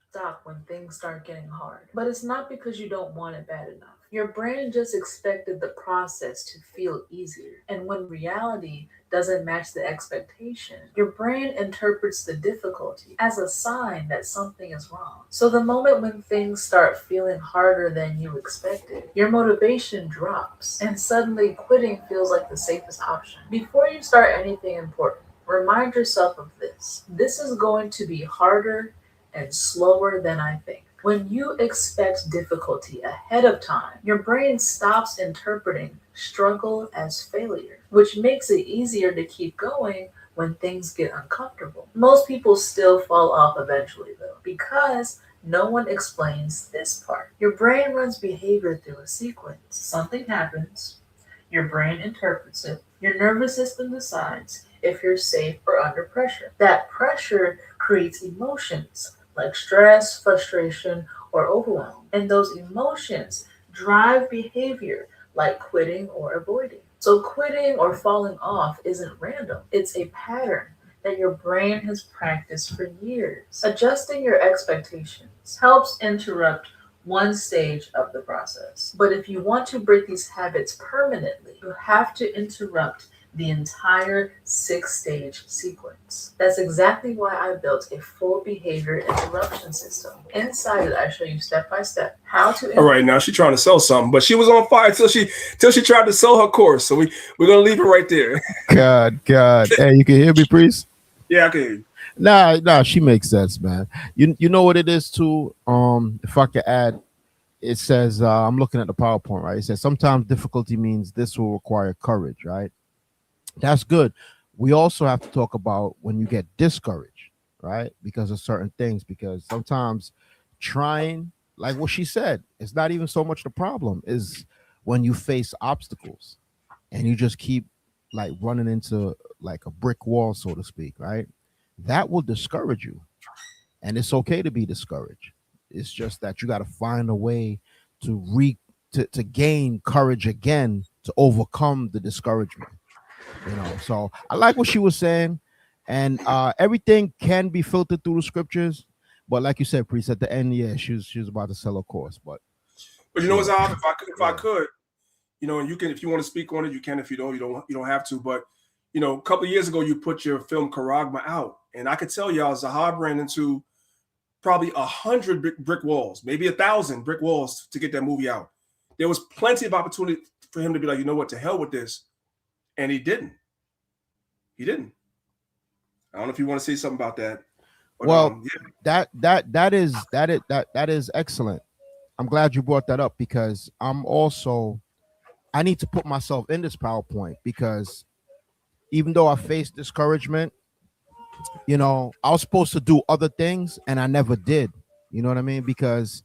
stop when things start getting hard. But it's not because you don't want it bad enough. Your brain just expected the process to feel easier. And when reality doesn't match the expectation, your brain interprets the difficulty as a sign that something is wrong. So the moment when things start feeling harder than you expected, your motivation drops and suddenly quitting feels like the safest option. Before you start anything important, remind yourself of this. This is going to be harder and slower than I think. When you expect difficulty ahead of time, your brain stops interpreting struggle as failure, which makes it easier to keep going when things get uncomfortable. Most people still fall off eventually though, because no one explains this part. Your brain runs behavior through a sequence. Something happens, your brain interprets it, your nervous system decides if you're safe or under pressure. That pressure creates emotions like stress, frustration, or overwhelm. And those emotions drive behavior like quitting or avoiding. So quitting or falling off isn't random. It's a pattern that your brain has practiced for years. Adjusting your expectations helps interrupt one stage of the process. But if you want to break these habits permanently, you have to interrupt the entire 6-stage sequence. That's exactly why I built a full behavior interruption system. Inside it, I show you step by step how to. All right, now she's trying to sell something, but she was on fire till she tried to sell her course. So we're gonna leave it right there. God. Hey, you can hear me, priest? Yeah, I can hear you. Nah, she makes sense, man. You know what it is too? If I could add, it says, I'm looking at the PowerPoint, right? It says sometimes difficulty means this will require courage, right? That's good. We also have to talk about when you get discouraged, right? Because of certain things, because sometimes trying, like what she said, it's not even so much the problem is when you face obstacles and you just keep like running into like a brick wall, so to speak, right? That will discourage you. And it's okay to be discouraged. It's just that you got to find a way to gain courage again to overcome the discouragement. You know, so I like what she was saying, and everything can be filtered through the scriptures, but like you said, priest, at the end, yeah, she was about to sell a course, but you know, Zal, if I could, you know, and you can, if you want to speak on it, you can. If you don't, you don't have to. But you know, a couple of years ago, you put your film Charagma out, and I could tell y'all, Zahab ran into probably 100 brick walls, maybe 1,000 brick walls to get that movie out. There was plenty of opportunity for him to be like, you know what, to hell with this. And he didn't. I don't know if you want to say something about that. But, well, yeah. that is excellent. I'm glad you brought that up because I need to put myself in this PowerPoint because even though I faced discouragement, you know, I was supposed to do other things and I never did. You know what I mean? Because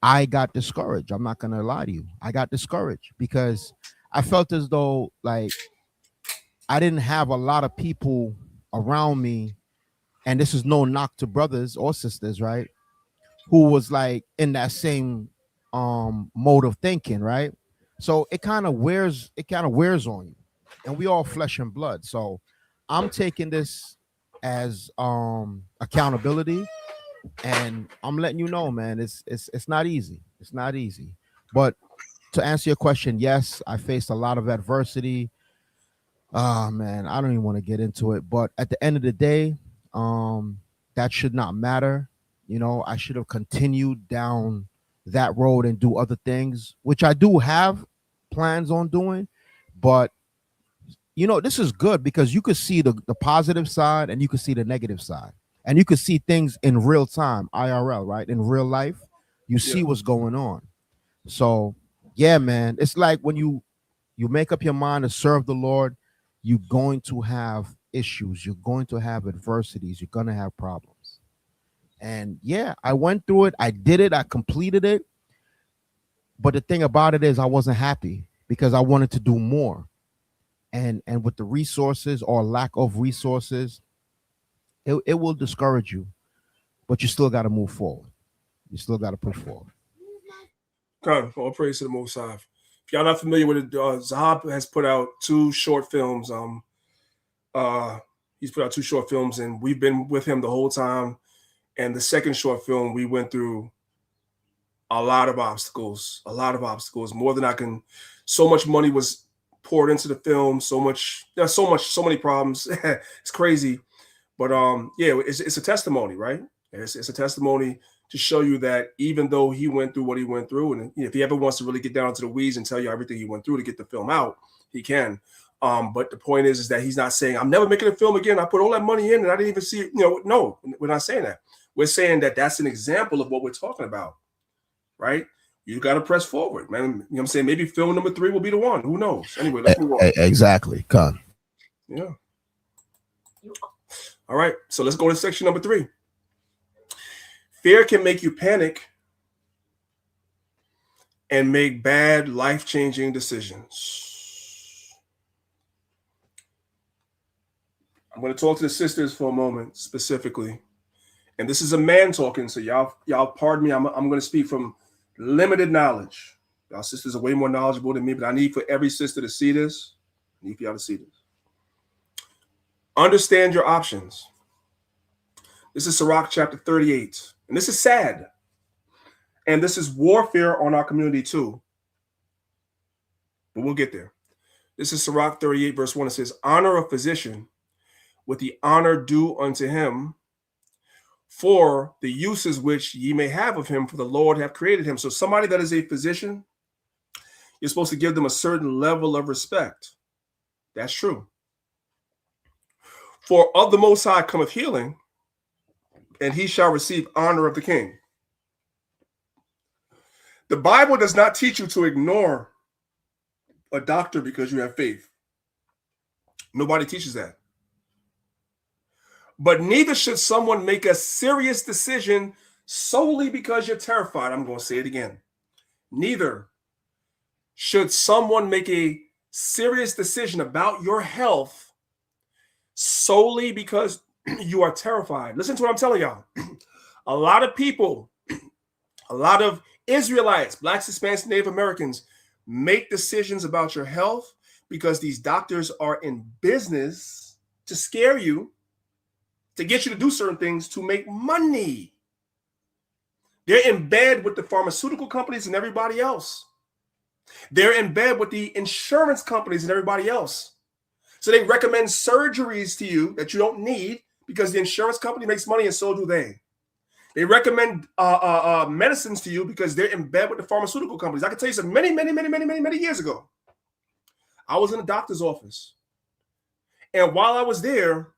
I got discouraged. I'm not going to lie to you. I got discouraged because I felt as though like I didn't have a lot of people around me, and this is no knock to brothers or sisters, right? Who was like in that same mode of thinking, right? So it kind of wears on you, and we all flesh and blood. So I'm taking this as accountability, and I'm letting you know, man, it's not easy. It's not easy. But to answer your question, yes, I faced a lot of adversity. Man, I don't even want to get into it, but at the end of the day, that should not matter. You know, I should have continued down that road and do other things, which I do have plans on doing. But you know, this is good because you could see the positive side and you could see the negative side, and you could see things in real time, IRL, right? In real life, you see what's going on. So yeah, man, it's like when you make up your mind to serve the Lord, you're going to have issues, you're going to have adversities, you're going to have problems. And yeah, I went through it. I did it. I completed it. But the thing about it is I wasn't happy because I wanted to do more. And with the resources or lack of resources, it will discourage you. But you still got to move forward. You still got to push forward. God, all praise to the Most High. If y'all not familiar with it, Zahab has put out 2 short films. He's put out 2 short films, and we've been with him the whole time. And the second short film, we went through a lot of obstacles, more than I can. So much money was poured into the film, so many problems. It's crazy. But yeah, it's a testimony, right? It's a testimony to show you that even though he went through what he went through, and if he ever wants to really get down to the weeds and tell you everything he went through to get the film out, he can. But the point is that he's not saying, I'm never making a film again. I put all that money in and I didn't even see it. No, we're not saying that. We're saying that that's an example of what we're talking about, right? You got to press forward, man. You know what I'm saying? Maybe film number 3 will be the one. Who knows? Anyway, let's move on. Exactly. Con. Yeah. All right. So let's go to section number 3. Fear can make you panic and make bad, life-changing decisions. I'm going to talk to the sisters for a moment specifically. And this is a man talking, so y'all pardon me. I'm going to speak from limited knowledge. Y'all sisters are way more knowledgeable than me, but I need for every sister to see this. I need for y'all to see this. Understand your options. This is Sirach chapter 38. And this is sad. And this is warfare on our community too. But we'll get there. This is Sirach 38 verse 1. It says, honor a physician with the honor due unto him, for the uses which ye may have of him, for the Lord hath created him. So somebody that is a physician, you're supposed to give them a certain level of respect. That's true. For of the Most High cometh healing, and he shall receive honor of the king. The Bible does not teach you to ignore a doctor because you have faith. Nobody teaches that. But neither should someone make a serious decision solely because you're terrified. I'm going to say it again. Neither should someone make a serious decision about your health solely because you are terrified. Listen to what I'm telling y'all. A lot of people, a lot of Israelites, Blacks, Hispanics, Native Americans make decisions about your health because these doctors are in business to scare you, to get you to do certain things to make money. They're in bed with the pharmaceutical companies and everybody else. They're in bed with the insurance companies and everybody else. So they recommend surgeries to you that you don't need because the insurance company makes money and so do they. They recommend medicines to you because they're in bed with the pharmaceutical companies. I can tell you some many years ago. I was in a doctor's office. And while I was there,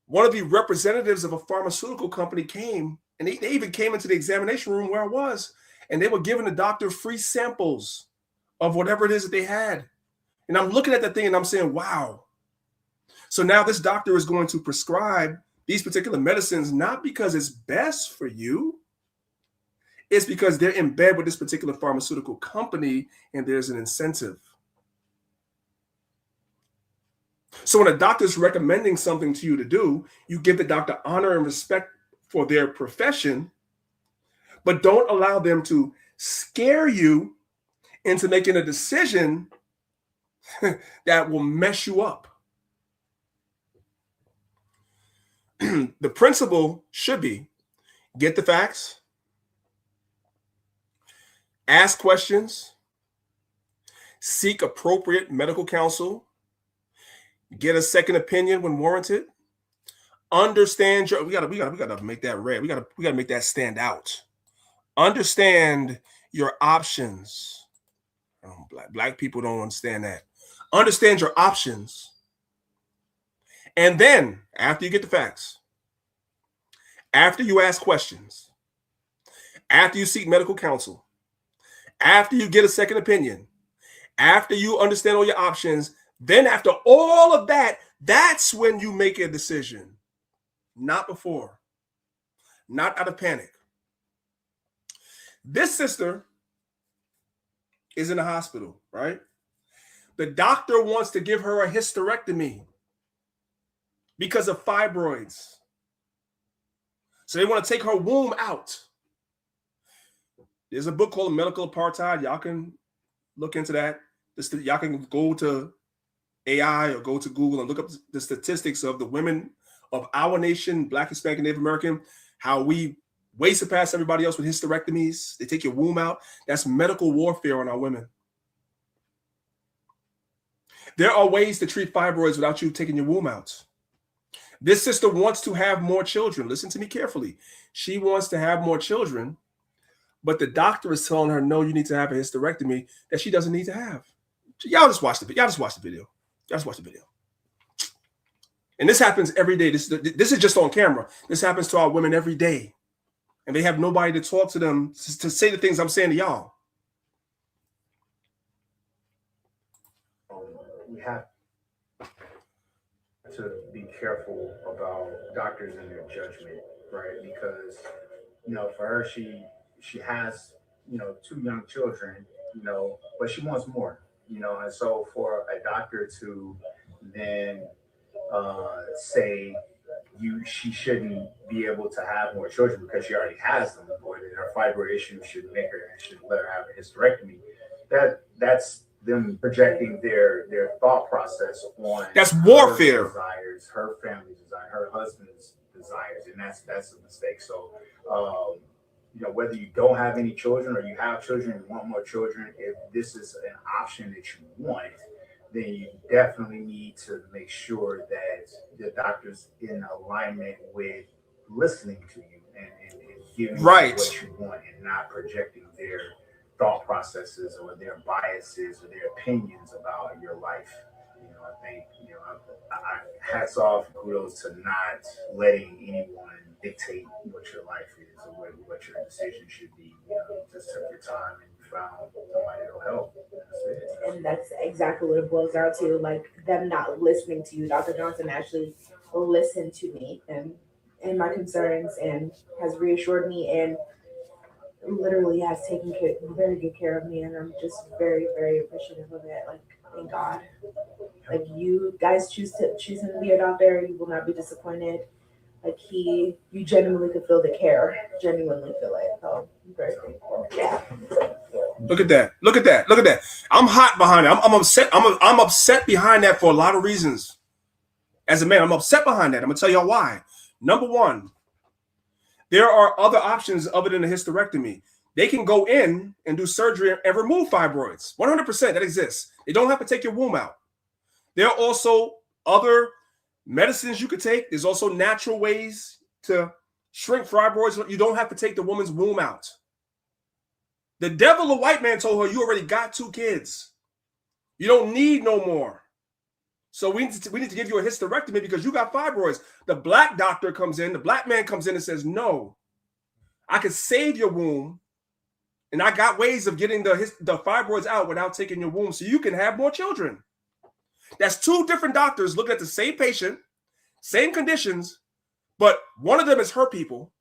one of the representatives of a pharmaceutical company came, and they even came into the examination room where I was, and they were giving the doctor free samples of whatever it is that they had. And I'm looking at that thing and I'm saying, wow. So now this doctor is going to prescribe these particular medicines, not because it's best for you. It's because they're in bed with this particular pharmaceutical company and there's an incentive. So when a doctor is recommending something to you to do, you give the doctor honor and respect for their profession, but don't allow them to scare you into making a decision that will mess you up. The principle should be get the facts, ask questions, seek appropriate medical counsel, get a second opinion when warranted. Understand your we gotta make that red. We gotta make that stand out. Understand your options. Black people don't understand that. Understand your options. And then after you get the facts, after you ask questions, after you seek medical counsel, after you get a second opinion, after you understand all your options, then after all of that, that's when you make a decision. Not before. not out of panic. This sister is in the hospital, right? The doctor wants to give her a hysterectomy because of fibroids. So they want to take her womb out. There's a book called Medical Apartheid. Y'all can look into that. Y'all can go to AI or go to Google and look up the statistics of the women of our nation, Black, Hispanic, and Native American, how we way surpass everybody else with hysterectomies. They take your womb out. That's medical warfare on our women. There are ways to treat fibroids without you taking your womb out. This sister wants to have more children. Listen to me carefully. She wants to have more children, but the doctor is telling her, no, you need to have a hysterectomy that she doesn't need to have. Y'all just watch the video. Y'all just watch the video. Y'all just watch the video. And this happens every day. This is just on camera. This happens to our women every day. And they have nobody to talk to them to say the things I'm saying to y'all. We have to be careful about doctors and their judgment, right? Because, you know, for her, she has, you know, 2 young children, you know, but she wants more, you know, and so for a doctor to then say she shouldn't be able to have more children because she already has them, or that her fibroid issue should let her have a hysterectomy, that's them projecting their thought process on that's warfare. Her desires, her family's desire, her husband's desires, and that's a mistake. So you know, whether you don't have any children or you have children and want more children, if this is an option that you want, then you definitely need to make sure that the doctor's in alignment with listening to you and giving you what you want and not projecting their thought processes or their biases or their opinions about your life. You know, I think, you know, I hats off, kudos to not letting anyone dictate what your life is or what your decision should be. You know, just took your time and you found somebody that'll help. And that's exactly what it boils down to, like them not listening to you. Dr. Johnson actually listened to me and my concerns and has reassured me and literally has taken very good care of me, and I'm just very, very appreciative of it. Like, thank God. Like, you guys choose him to be a doctor, you will not be disappointed. Like, you genuinely could feel the care, genuinely feel it. So I'm very thankful. Yeah. Look at that. Look at that. Look at that. I'm hot behind it. I'm upset. I'm upset behind that for a lot of reasons. As a man, I'm upset behind that. I'm gonna tell y'all why. Number one, there are other options other than a hysterectomy. They can go in and do surgery and remove fibroids. 100% that exists. They don't have to take your womb out. There are also other medicines you could take. There's also natural ways to shrink fibroids. You don't have to take the woman's womb out. The devil, a white man, told her, you already got 2 kids. You don't need no more. So we need to give you a hysterectomy because you got fibroids. The black doctor comes in, the black man comes in and says, no, I can save your womb. And I got ways of getting the fibroids out without taking your womb so you can have more children. That's 2 different doctors looking at the same patient, same conditions, but one of them is her people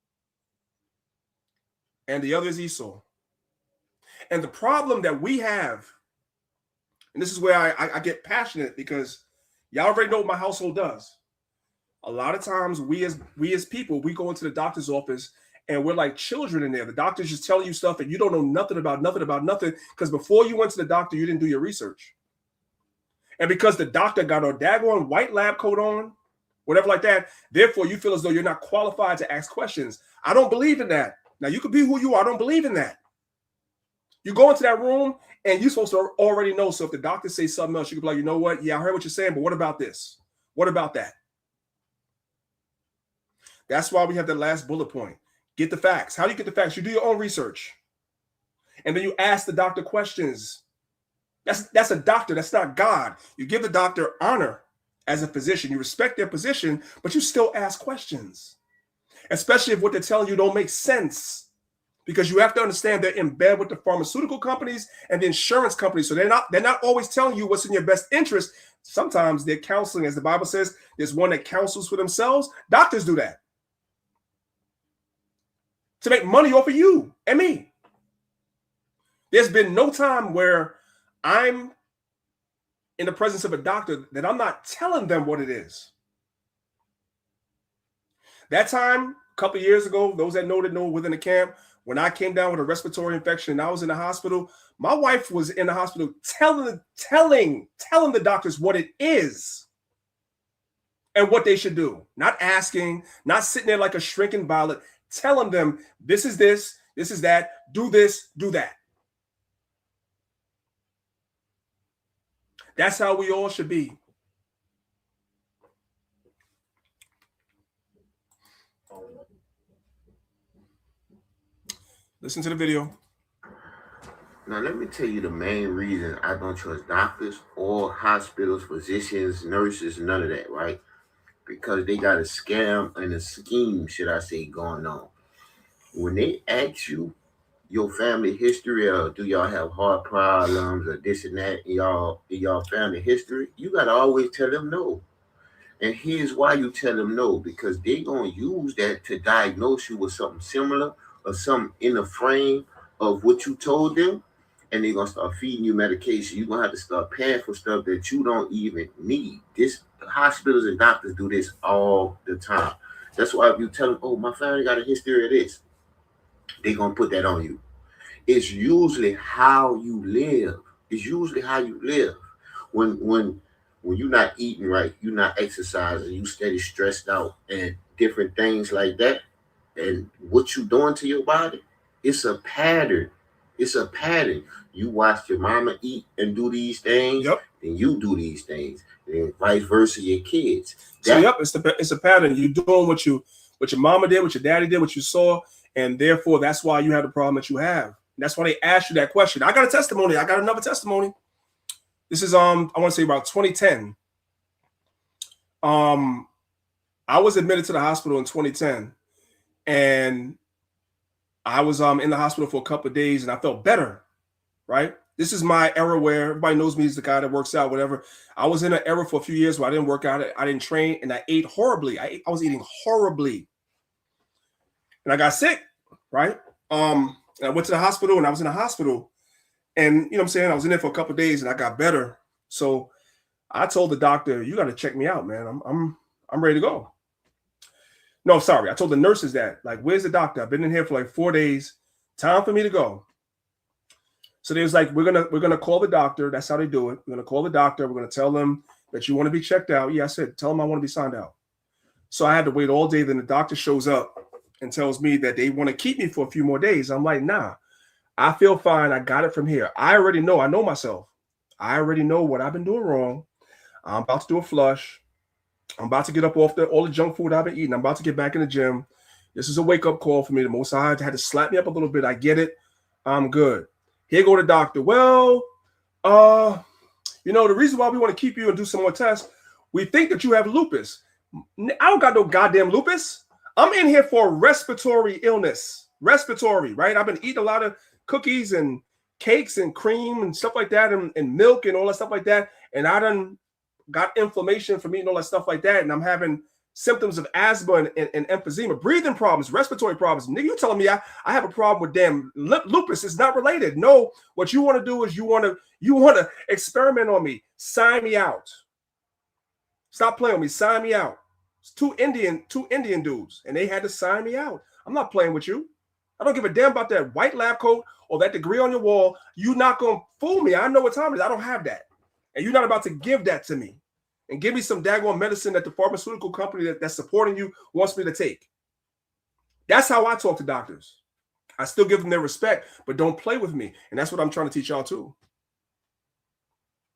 and the other is Esau. And the problem that we have, and this is where I get passionate because y'all already know what my household does. A lot of times we as people, we go into the doctor's office and we're like children in there. The doctor's just telling you stuff and you don't know nothing about nothing because before you went to the doctor, you didn't do your research. And because the doctor got a daggone white lab coat on, whatever like that, therefore you feel as though you're not qualified to ask questions. I don't believe in that. Now, you could be who you are. I don't believe in that. You go into that room and you're supposed to already know. So if the doctor says something else, you can be like, you know what? Yeah, I heard what you're saying, but what about this? What about that? That's why we have the last bullet point. Get the facts. How do you get the facts? You do your own research. And then you ask the doctor questions. That's a doctor. That's not God. You give the doctor honor as a physician. You respect their position, but you still ask questions, especially if what they're telling you don't make sense. Because you have to understand they're in bed with the pharmaceutical companies and the insurance companies. So they're not always telling you what's in your best interest. Sometimes they're counseling, as the Bible says, there's one that counsels for themselves. Doctors do that. to make money off of you and me. There's been no time where I'm in the presence of a doctor that I'm not telling them what it is. That time, a couple of years ago, those that know within the camp, when I came down with a respiratory infection and I was in the hospital, my wife was in the hospital telling the doctors what it is and what they should do. Not asking, not sitting there like a shrinking violet, telling them this is that, do this, do that. That's how we all should be. Listen to the video. Now, let me tell you the main reason I don't trust doctors or hospitals, physicians, nurses, none of that, right? Because they got a scam and a scheme, should I say, going on. When they ask you your family history, or do y'all have heart problems or this and that in y'all family history, you got to always tell them no. And here's why you tell them no, because they're going to use that to diagnose you with something similar or something in the frame of what you told them, and they're going to start feeding you medication. You're going to have to start paying for stuff that you don't even need. Hospitals and doctors do this all the time. That's why if you tell them, oh, my family got a history of this, they're going to put that on you. It's usually how you live. When you're not eating right, you're not exercising, you steady stressed out and different things like that, and what you doing to your body, it's a pattern. You watch your mama eat and do these things, then you do these things, and vice versa your kids. It's a pattern. You're doing what your mama did, what your daddy did, what you saw, and therefore that's why you have the problem that you have. That's why they asked you that question. I got a testimony. I got another testimony. This is I want to say about 2010. I was admitted to the hospital in 2010, and I was in the hospital for a couple of days, and I felt better. Right? This is my era where everybody knows me as the guy that works out, whatever. I was in an era for a few years where I didn't work out, I didn't train, and I ate horribly. I was eating horribly, and I got sick. Right? And I went to the hospital, and I was in the hospital, and you know what I'm saying, I was in there for a couple of days, and I got better. So I told the doctor, "You got to check me out, man. I'm ready to go." No, sorry, I told the nurses that. Like, where's the doctor? I've been in here for like 4 days. Time for me to go. So they was like, we're gonna call the doctor. That's how they do it. We're gonna call the doctor. We're gonna tell them that you want to be checked out. Yeah, I said, tell them I want to be signed out. So I had to wait all day. Then the doctor shows up and tells me that they want to keep me for a few more days. I'm like, nah, I feel fine. I got it from here. I already know. I know myself. I already know what I've been doing wrong. I'm about to do a flush. I'm about to get up off all the junk food I've been eating. I'm about to get back in the gym. This is a wake-up call for me. The Most High had to slap me up a little bit. I get it. I'm good. Here go the doctor. Well, the reason why we want to keep you and do some more tests, we think that you have lupus. I don't got no goddamn lupus. I'm in here for respiratory illness. Respiratory, right? I've been eating a lot of cookies and cakes and cream and stuff like that, and milk and all that stuff like that. And I done got inflammation from eating all that stuff like that. And I'm having symptoms of asthma and emphysema, breathing problems, respiratory problems. Nigga, you telling me I have a problem with damn lupus? It's not related. No, what you want to do is you want to experiment on me. Sign me out. Stop playing with me. Sign me out. It's two Indian dudes, and they had to sign me out. I'm not playing with you. I don't give a damn about that white lab coat or that degree on your wall. You're not going to fool me. I know what time it is. I don't have that. And you're not about to give that to me and give me some daggone medicine that the pharmaceutical company that's supporting you wants me to take. That's how I talk to doctors. I still give them their respect, but don't play with me. And that's what I'm trying to teach y'all too.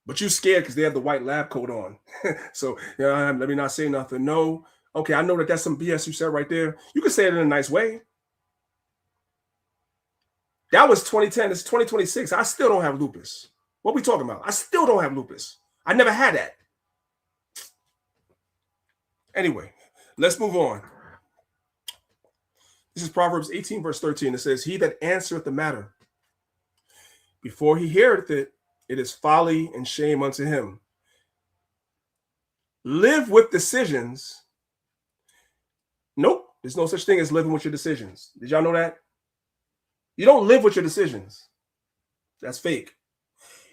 But you scared because they have the white lab coat on. So let me not say nothing. No. Okay, I know that's some BS you said right there. You can say it in a nice way. That was 2010. It's 2026. I still don't have lupus. What are we talking about? I still don't have lupus. I never had that. Anyway, let's move on. This is Proverbs 18, verse 13. It says, he that answereth the matter before he heareth it, it is folly and shame unto him. Live with decisions. Nope. There's no such thing as living with your decisions. Did y'all know that? You don't live with your decisions. That's fake.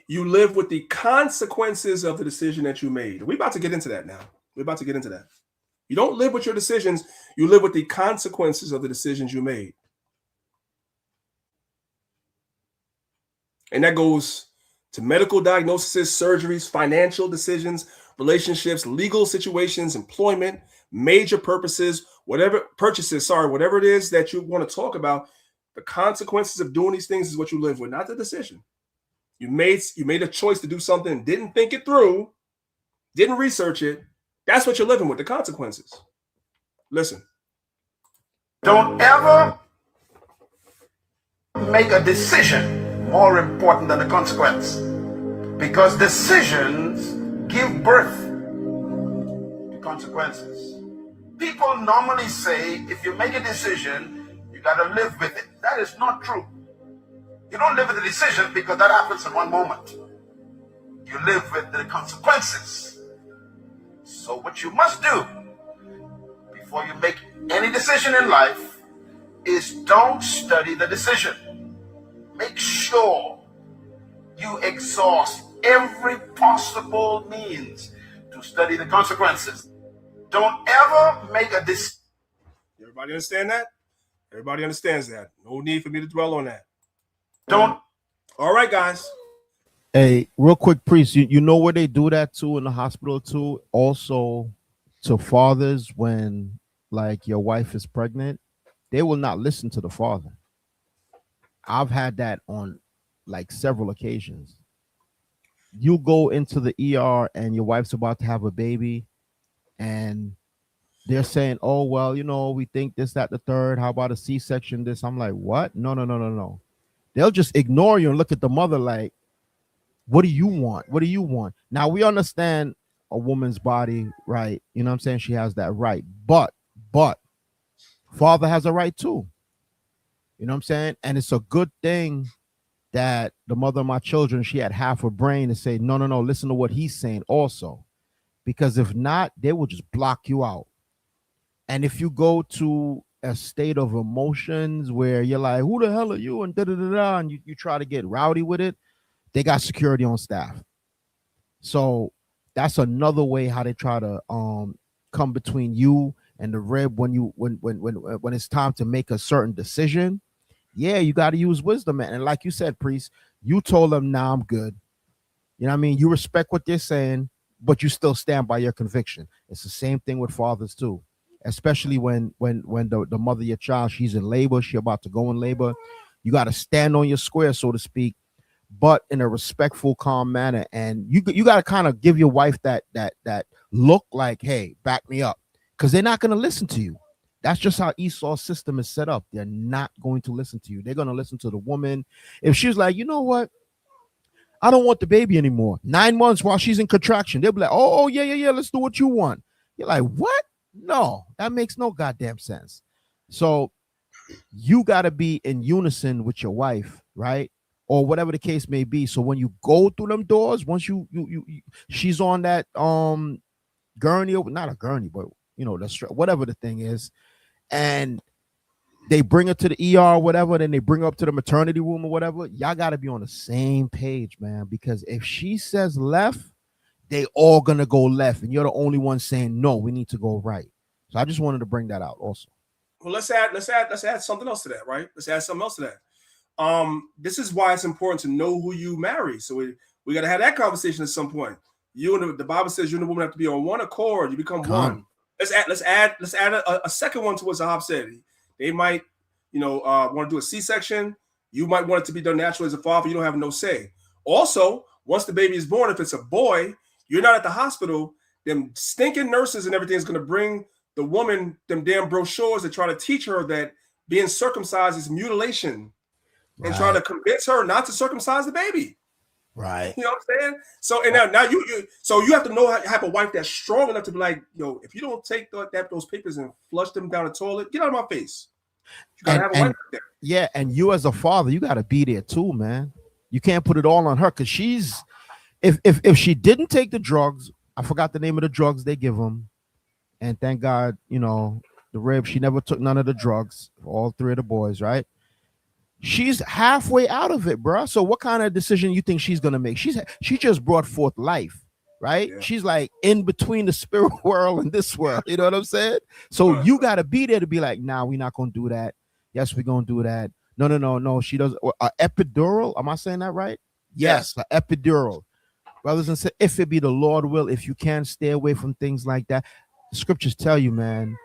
You live with the consequences of the decision that you made. We're about to get into that now. We're about to get into that. You don't live with your decisions. You live with the consequences of the decisions you made. And that goes to medical diagnoses, surgeries, financial decisions, relationships, legal situations, employment, major purposes, whatever it is that you want to talk about. The consequences of doing these things is what you live with, not the decision. You made a choice to do something, didn't think it through, didn't research it. That's what you're living with, the consequences. Listen. Don't ever make a decision more important than the consequence, because decisions give birth to consequences. People normally say if you make a decision, you got to live with it. That is not true. You don't live with the decision because that happens in one moment. You live with the consequences. So what you must do before you make any decision in life is don't study the decision. Make sure you exhaust every possible means to study the consequences. Don't ever make a decision. Everybody understand that? Everybody understands that. No need for me to dwell on that. Don't. All right, guys. Hey, real quick, priest, you know where they do that too in the hospital too? Also to fathers when like your wife is pregnant, they will not listen to the father. I've had that on like several occasions. You go into the ER and your wife's about to have a baby and they're saying, oh, well, you know, we think this, that, the third. How about a C-section? This. I'm like, what? No. They'll just ignore you and look at the mother like, what do you want? What do you want? Now, we understand a woman's body, right? You know what I'm saying? She has that right. But father has a right too. You know what I'm saying? And it's a good thing that the mother of my children, she had half a brain to say, no, listen to what he's saying also. Because if not, they will just block you out. And if you go to a state of emotions where you're like, who the hell are you? And and you try to get rowdy with it, they got security on staff. So that's another way how they try to come between you and the rib when it's time to make a certain decision. Yeah, you got to use wisdom, man. And like you said, priest, you told them, nah, I'm good. You know what I mean? You respect what they're saying, but you still stand by your conviction. It's the same thing with fathers too. Especially when the mother of your child, she's in labor, she about to go in labor. You got to stand on your square, so to speak, but in a respectful, calm manner. And you got to kind of give your wife that look like, hey, back me up, because they're not going to listen to you. That's just how Esau's system is set up. They're not going to listen to you. They're going to listen to the woman. If she's like, you know what? I don't want the baby anymore. 9 months while she's in contraction, they'll be like, oh, yeah, let's do what you want. You're like, what? No, that makes no goddamn sense. So you got to be in unison with your wife, right? Or whatever the case may be. So when you go through them doors, once you she's on that gurney, not a gurney, but you know, whatever the thing is, and they bring her to the ER or whatever, then they bring her up to the maternity room or whatever, y'all got to be on the same page, man, because if she says left, they all gonna go left, and you're the only one saying no, we need to go right. So I just wanted to bring that out also. Well, let's add something else to that, right? Let's add something else to that. This is why it's important to know who you marry. So we got to have that conversation at some point. You and the Bible says you and the woman have to be on one accord. You become one. Let's add a second one to what Zahab said. They might, want to do a C-section. You might want it to be done naturally as a father. You don't have no say. Also, once the baby is born, if it's a boy, you're not at the hospital. Them stinking nurses and everything is going to bring the woman them damn brochures that try to teach her that being circumcised is mutilation, and try to convince her not to circumcise the baby. Right. You know what I'm saying? So and now you have to know how to have a wife that's strong enough to be like, yo, if you don't take those papers and flush them down the toilet, get out of my face. You gotta have a wife there. Yeah, and you as a father, you gotta be there too, man. You can't put it all on her, because she's if she didn't take the drugs, I forgot the name of the drugs they give them, and thank God, the rib. She never took none of the drugs. All three of the boys, right? She's halfway out of it, bro. So what kind of decision you think she's gonna make? She just brought forth life, right? Yeah. She's like in between the spirit world and this world. You know what I'm saying? So you gotta be there to be like, nah, we're not gonna do that. Yes, we're gonna do that. No. She does epidural. Am I saying that right? Yes, an epidural. Brothers and sisters, if it be the Lord will, if you can stay away from things like that, the scriptures tell you, man,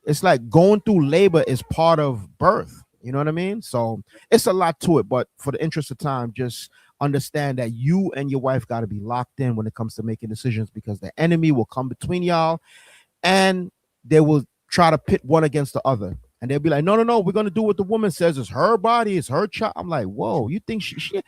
it's like going through labor is part of birth. You know what I mean? So it's a lot to it, but for the interest of time, just understand that you and your wife got to be locked in when it comes to making decisions, because the enemy will come between y'all and they will try to pit one against the other. And they'll be like, no, we're going to do what the woman says. It's her body, it's her child. I'm like, whoa, you think she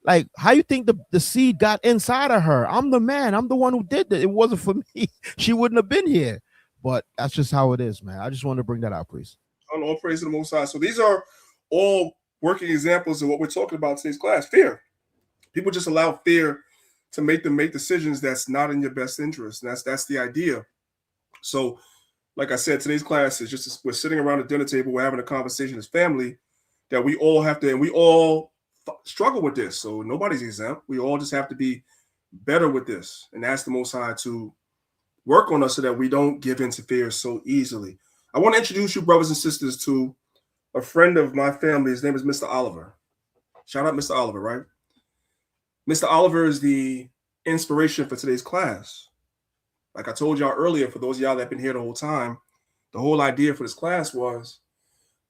like, how you think the seed got inside of her? I'm the man. I'm the one who did that. It wasn't for me. She wouldn't have been here. But that's just how it is, man. I just wanted to bring that out, please. All praise to the Most High. So these are all working examples of what we're talking about in today's class. Fear. People just allow fear to make them make decisions that's not in your best interest. And that's the idea. So, like I said, today's class is just we're sitting around a dinner table, we're having a conversation as family that we all have to, and we all struggle with this. So nobody's exempt. We all just have to be better with this and ask the Most High to work on us so that we don't give in to fear so easily. I want to introduce you, brothers and sisters, to a friend of my family. His name is Mr. Oliver. Shout out Mr. Oliver, right? Mr. Oliver is the inspiration for today's class. Like I told y'all earlier, for those of y'all that have been here the whole time, the whole idea for this class was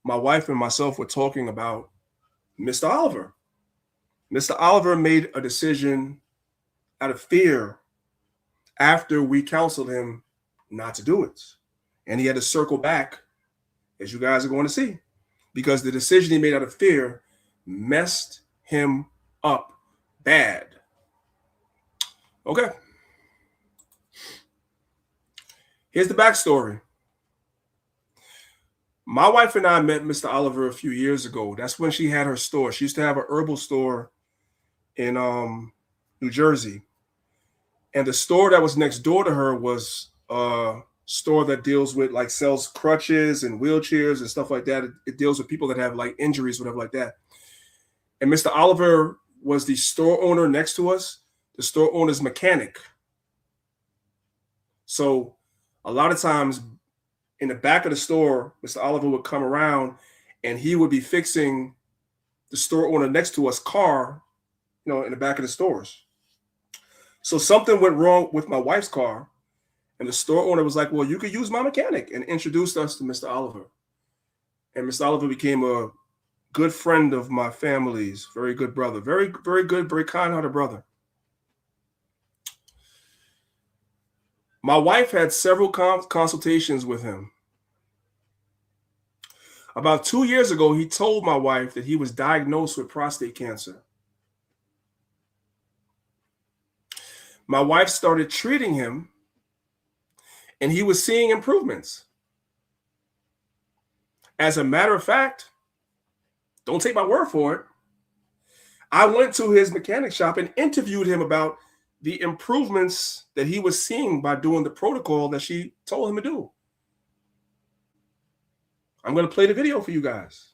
my wife and myself were talking about Mr. Oliver. Mr. Oliver made a decision out of fear after we counseled him not to do it. And he had to circle back, as you guys are going to see, because the decision he made out of fear messed him up bad. Okay. Here's the backstory. My wife and I met Mr. Oliver a few years ago. That's when she had her store. She used to have an herbal store in New Jersey. And the store that was next door to her was store that deals with, like, sells crutches and wheelchairs and stuff like that. It deals with people that have like injuries, whatever like that. And Mr. Oliver was the store owner next to us, the store owner's mechanic. So a lot of times in the back of the store, Mr. Oliver would come around and he would be fixing the store owner next to us car, you know, in the back of the stores. So something went wrong with my wife's car. And the store owner was like, well, you could use my mechanic, and introduced us to Mr. Oliver. And Mr. Oliver became a good friend of my family's, very good brother, very, very good, very kind-hearted brother. My wife had several consultations with him. About 2 years ago, he told my wife that he was diagnosed with prostate cancer. My wife started treating him, and he was seeing improvements. As a matter of fact, don't take my word for it, I went to his mechanic shop and interviewed him about the improvements that he was seeing by doing the protocol that she told him to do. I'm going to play the video for you guys.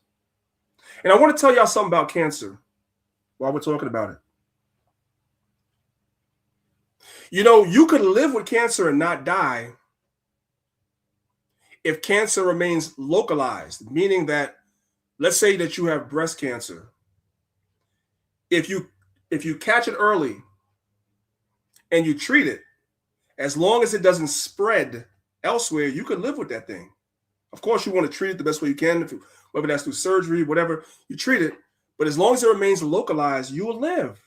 And I want to tell y'all something about cancer while we're talking about it. You know, you could live with cancer and not die if cancer remains localized, meaning that, let's say that you have breast cancer. If you catch it early and you treat it, as long as it doesn't spread elsewhere, you could live with that thing. Of course, you want to treat it the best way you can, whether that's through surgery, whatever, you treat it. But as long as it remains localized, you will live.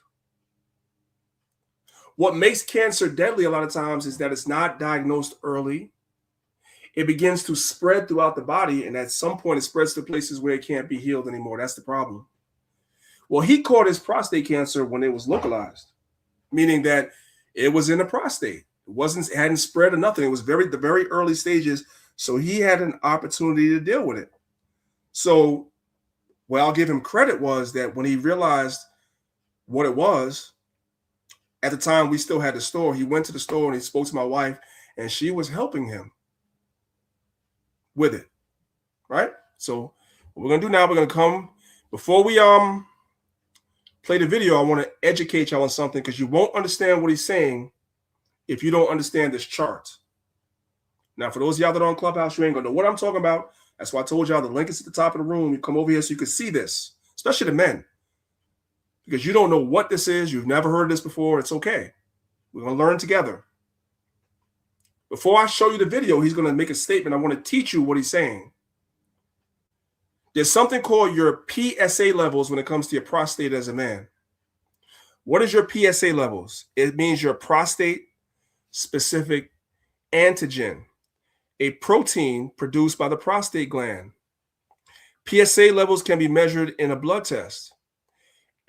What makes cancer deadly a lot of times is that it's not diagnosed early. It begins to spread throughout the body, and at some point it spreads to places where it can't be healed anymore. That's the problem. Well, he caught his prostate cancer when it was localized, meaning that it was in the prostate. It hadn't spread or nothing. It was the very early stages, so he had an opportunity to deal with it. So what I'll give him credit was that when he realized what it was, at the time we still had the store, he went to the store and he spoke to my wife, and she was helping him. with it, right? So what we're gonna do now, we're gonna come before we play the video. I want to educate y'all on something because you won't understand what he's saying if you don't understand this chart. Now, for those of y'all that are on Clubhouse, you ain't gonna know what I'm talking about. That's why I told y'all the link is at the top of the room. You come over here so you can see this, especially the men, because you don't know what this is. You've never heard this before. It's okay. We're gonna learn together. Before I show you the video, he's gonna make a statement. I want to teach you what he's saying. There's something called your PSA levels when it comes to your prostate as a man. What is your PSA levels? It means your prostate specific antigen, a protein produced by the prostate gland. PSA levels can be measured in a blood test.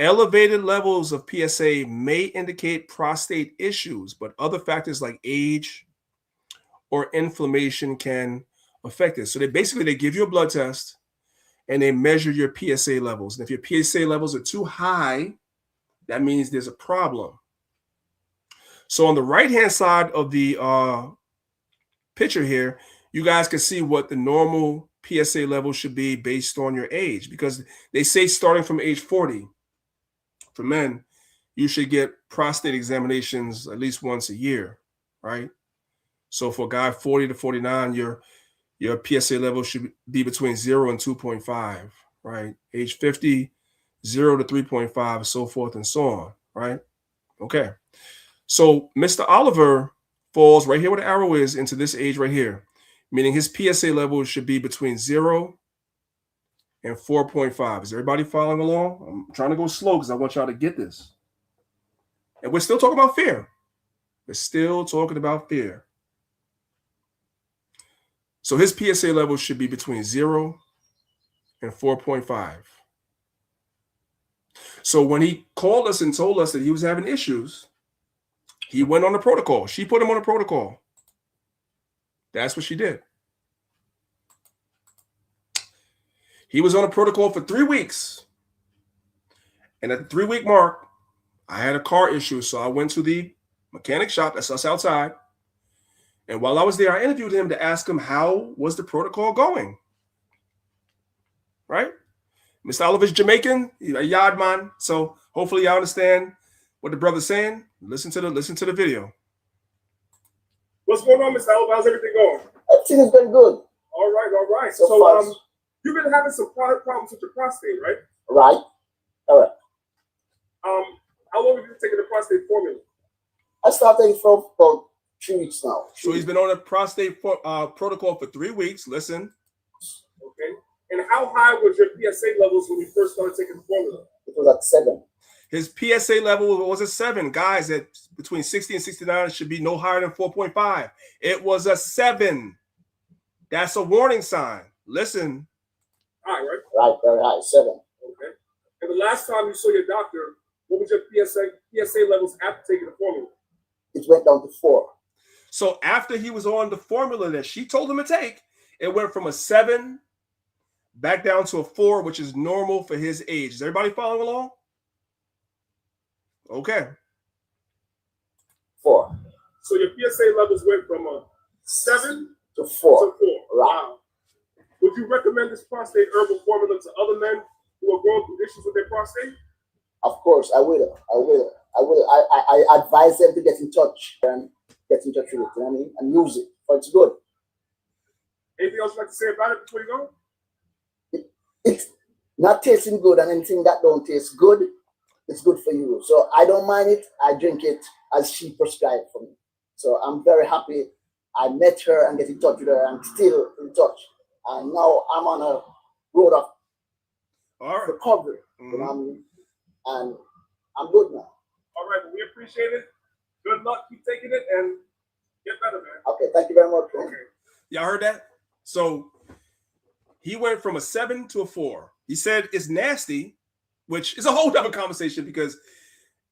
Elevated levels of PSA may indicate prostate issues, but other factors like age or inflammation can affect it. So they give you a blood test and they measure your PSA levels. And if your PSA levels are too high, that means there's a problem. So on the right-hand side of the picture here, you guys can see what the normal PSA level should be based on your age, because they say starting from age 40, for men, you should get prostate examinations at least once a year, right? So for a guy 40 to 49, your PSA level should be between 0 and 2.5, right? Age 50, 0 to 3.5, so forth and so on, right? Okay. So Mr. Oliver falls right here where the arrow is into this age right here, meaning his PSA level should be between 0 and 4.5. Is everybody following along? I'm trying to go slow because I want y'all to get this. And we're still talking about fear. We're still talking about fear. So his PSA level should be between 0 and 4.5. So when he called us and told us that he was having issues, he went on the protocol. She put him on a protocol. That's what she did. He was on a protocol for 3 weeks. And at the 3-week mark, I had a car issue. So I went to the mechanic shop. That's us outside. And while I was there, I interviewed him to ask him how was the protocol going. Right? Mr. Oliver's Jamaican, he's a yard man. So hopefully y'all understand what the brother's saying. Listen to the video. What's going on, Mr. Oliver? How's everything going? Everything has been good. All right. So you've been having some problems with your prostate, right? Right. All right. How long have you been taking the prostate formula? I started from about 3 weeks now. So he's been on a prostate protocol for 3 weeks. Listen. Okay. And how high was your PSA levels when you first started taking the formula? It was at 7. His PSA level was a 7. Guys, at between 60 and 69, it should be no higher than 4.5. It was a 7. That's a warning sign. Listen. High, right? Right, very high, 7. Okay. And the last time you saw your doctor, what was your PSA levels after taking the formula? It went down to 4. So after he was on the formula that she told him to take, it went from a 7 back down to a 4, which is normal for his age. Is everybody following along? Okay. 4. So your PSA levels went from a 7 to 4. Right. Wow. Would you recommend this prostate herbal formula to other men who are going through issues with their prostate? Of course, I will. I advise them to get in touch with it, you know what I mean? And use it, but it's good. Anything else you'd like to say about it before you go? It's not tasting good, and anything that don't taste good, it's good for you. So I don't mind it. I drink it as she prescribed for me. So I'm very happy I met her and get in touch with her. I'm still in touch. And now I'm on a road of recovery. You know what I mean? And I'm good now. All right, well, we appreciate it. Good luck. Keep taking it and get better, man. Okay, thank you very much. Man. Okay. Y'all heard that? So he went from a 7 to a 4. He said it's nasty, which is a whole other conversation because,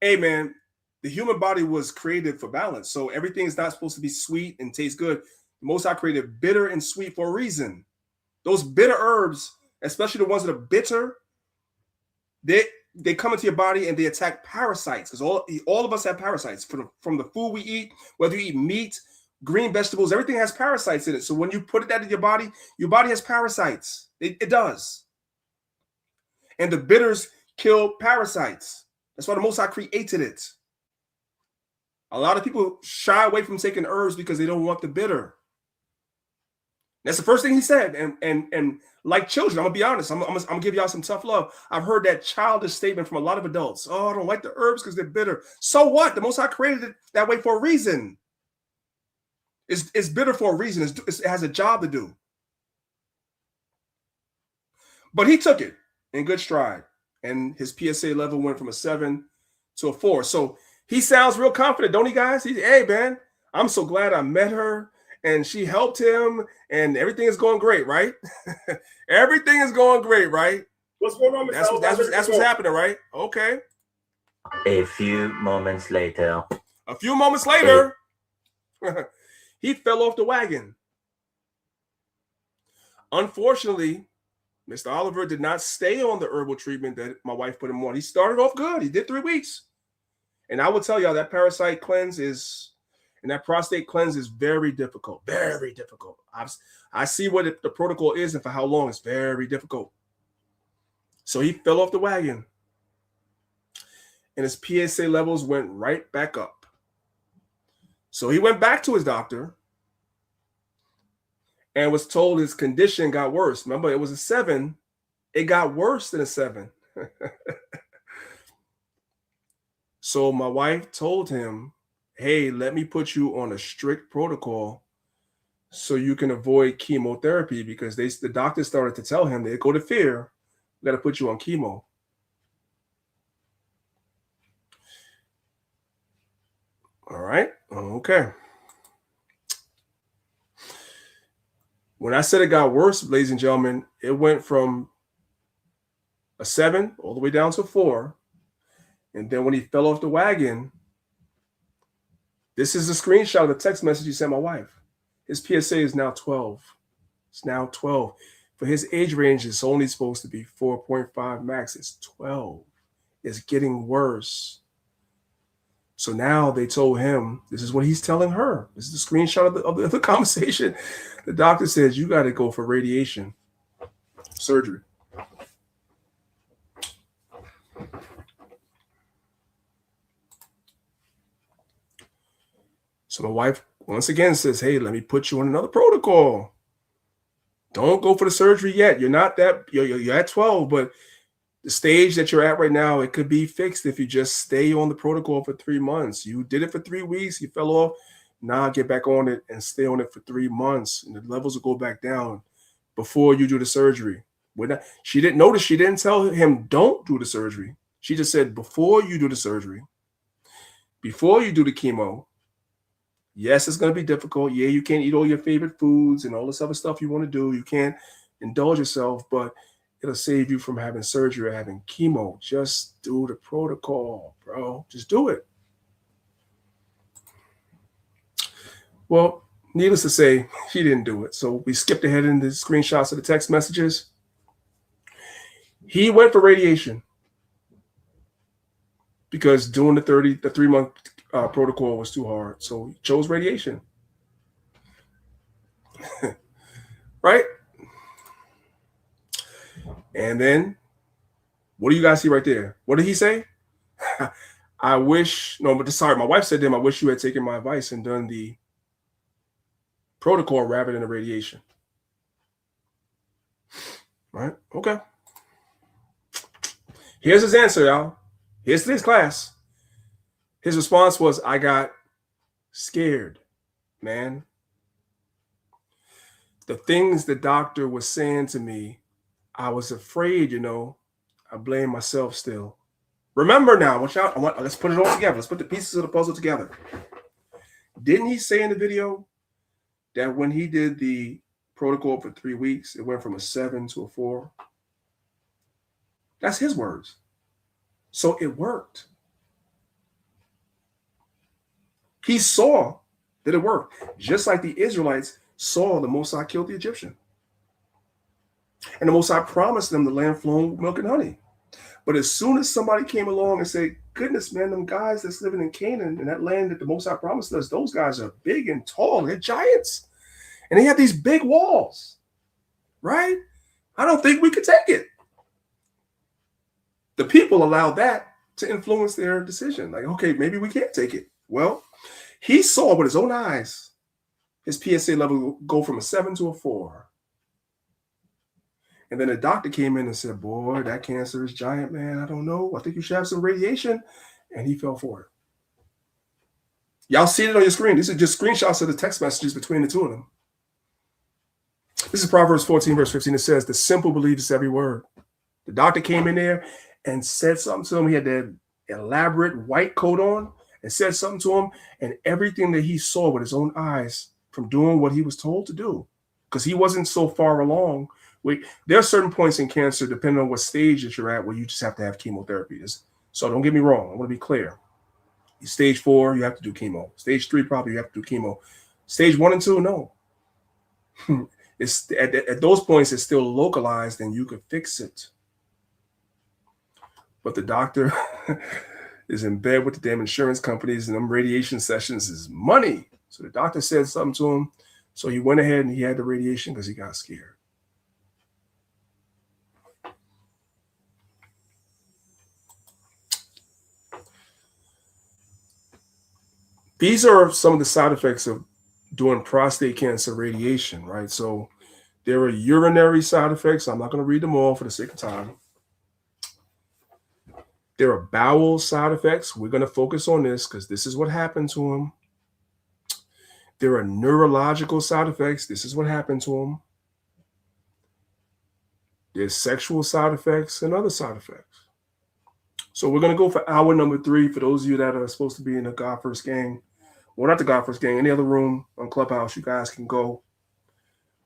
hey, man, the human body was created for balance. So everything is not supposed to be sweet and taste good. The Most High created bitter and sweet for a reason. Those bitter herbs, especially the ones that are bitter, they come into your body and they attack parasites, because all of us have parasites from the food we eat, whether you eat meat green vegetables, everything has parasites in it. So when you put that in your body has parasites. It does. And the bitters kill parasites. That's why the Most High created it. A lot of people shy away from taking herbs because they don't want the bitter. That's the first thing he said. And like children, I'm gonna be honest. I'm gonna give y'all some tough love. I've heard that childish statement from a lot of adults. Oh, I don't like the herbs because they're bitter. So what? The Most High created it that way for a reason. It's bitter for a reason. It has a job to do. But he took it in good stride, and his PSA level went from a 7 to a 4. So he sounds real confident, don't he, guys? Hey, man, I'm so glad I met her, and she helped him, and everything is going great, right? Everything is going great, right? What's going on, Mr. That's what's happening, right? Okay. A few moments later. A few moments later, he fell off the wagon. Unfortunately, Mr. Oliver did not stay on the herbal treatment that my wife put him on. He started off good. He did 3 weeks. And I will tell y'all that parasite cleanse and that prostate cleanse is very difficult. Very difficult. I see what the protocol is and for how long. It's very difficult. So he fell off the wagon. And his PSA levels went right back up. So he went back to his doctor and was told his condition got worse. Remember, it was a 7. It got worse than a 7. So my wife told him, hey, let me put you on a strict protocol so you can avoid chemotherapy, because the doctors started to tell him, they go to fear, we got to put you on chemo. All right. Okay. When I said it got worse, ladies and gentlemen, it went from a 7 all the way down to a 4. And then when he fell off the wagon, this is a screenshot of the text message he sent my wife. His PSA is now 12. It's now 12. For his age range, it's only supposed to be 4.5 max. It's 12. It's getting worse. So now they told him, this is what he's telling her. This is a screenshot of the conversation. The doctor says, you got to go for radiation surgery. So my wife once again says, hey, let me put you on another protocol. Don't go for the surgery yet. You're not that, you're at 12, but the stage that you're at right now, it could be fixed if you just stay on the protocol for 3 months. You did it for 3 weeks, you fell off. Now get back on it and stay on it for 3 months, and the levels will go back down before you do the surgery. She didn't notice, she didn't tell him don't do the surgery. She just said before you do the surgery, before you do the chemo, yes, it's going to be difficult. Yeah, you can't eat all your favorite foods and all this other stuff you want to do. You can't indulge yourself, but it'll save you from having surgery or having chemo. Just do the protocol, bro. Just do it. Well, needless to say, he didn't do it. So we skipped ahead in the screenshots of the text messages. He went for radiation because doing the 3-month protocol was too hard. So he chose radiation. Right? And then what do you guys see right there? What did he say? My wife said to him, I wish you had taken my advice and done the protocol rather than the radiation. Right? Okay. Here's his answer, y'all. Here's today's class. His response was, I got scared, man. The things the doctor was saying to me, I was afraid, I blame myself still. Remember now, let's put it all together. Let's put the pieces of the puzzle together. Didn't he say in the video that when he did the protocol for 3 weeks, it went from a 7 to a 4? That's his words. So it worked. He saw that it worked, just like the Israelites saw the Most High killed the Egyptian. And the Most High promised them the land flowing with milk and honey. But as soon as somebody came along and said, goodness, man, them guys that's living in Canaan and that land that the Most High promised us, those guys are big and tall. They're giants. And they have these big walls, right? I don't think we could take it. The people allowed that to influence their decision. Like, okay, maybe we can't take it. Well, he saw with his own eyes his PSA level go from a 7 to a 4. And then the doctor came in and said, boy, that cancer is giant, man. I don't know. I think you should have some radiation. And he fell for it. Y'all see it on your screen. These are just screenshots of the text messages between the two of them. This is Proverbs 14, verse 15. It says, the simple believes every word. The doctor came in there and said something to him. He had that elaborate white coat on and said something to him. And everything that he saw with his own eyes from doing what he was told to do, because he wasn't so far along. There are certain points in cancer, depending on what stage that you're at, where you just have to have chemotherapy. So don't get me wrong. I want to be clear. Stage 4, you have to do chemo. Stage 3, probably you have to do chemo. Stage 1 and 2, no. It's at those points, it's still localized and you could fix it. But the doctor is in bed with the damn insurance companies, and them radiation sessions is money. So the doctor said something to him. So he went ahead and he had the radiation because he got scared. These are some of the side effects of doing prostate cancer radiation, right? So there are urinary side effects. I'm not going to read them all for the sake of time. There are bowel side effects. We're going to focus on this because this is what happened to him. There are neurological side effects. This is what happened to him. There's sexual side effects and other side effects. So we're going to go for hour number 3 for those of you that are supposed to be in the God First Gang. Well, not the God First Gang, any other room on Clubhouse, you guys can go.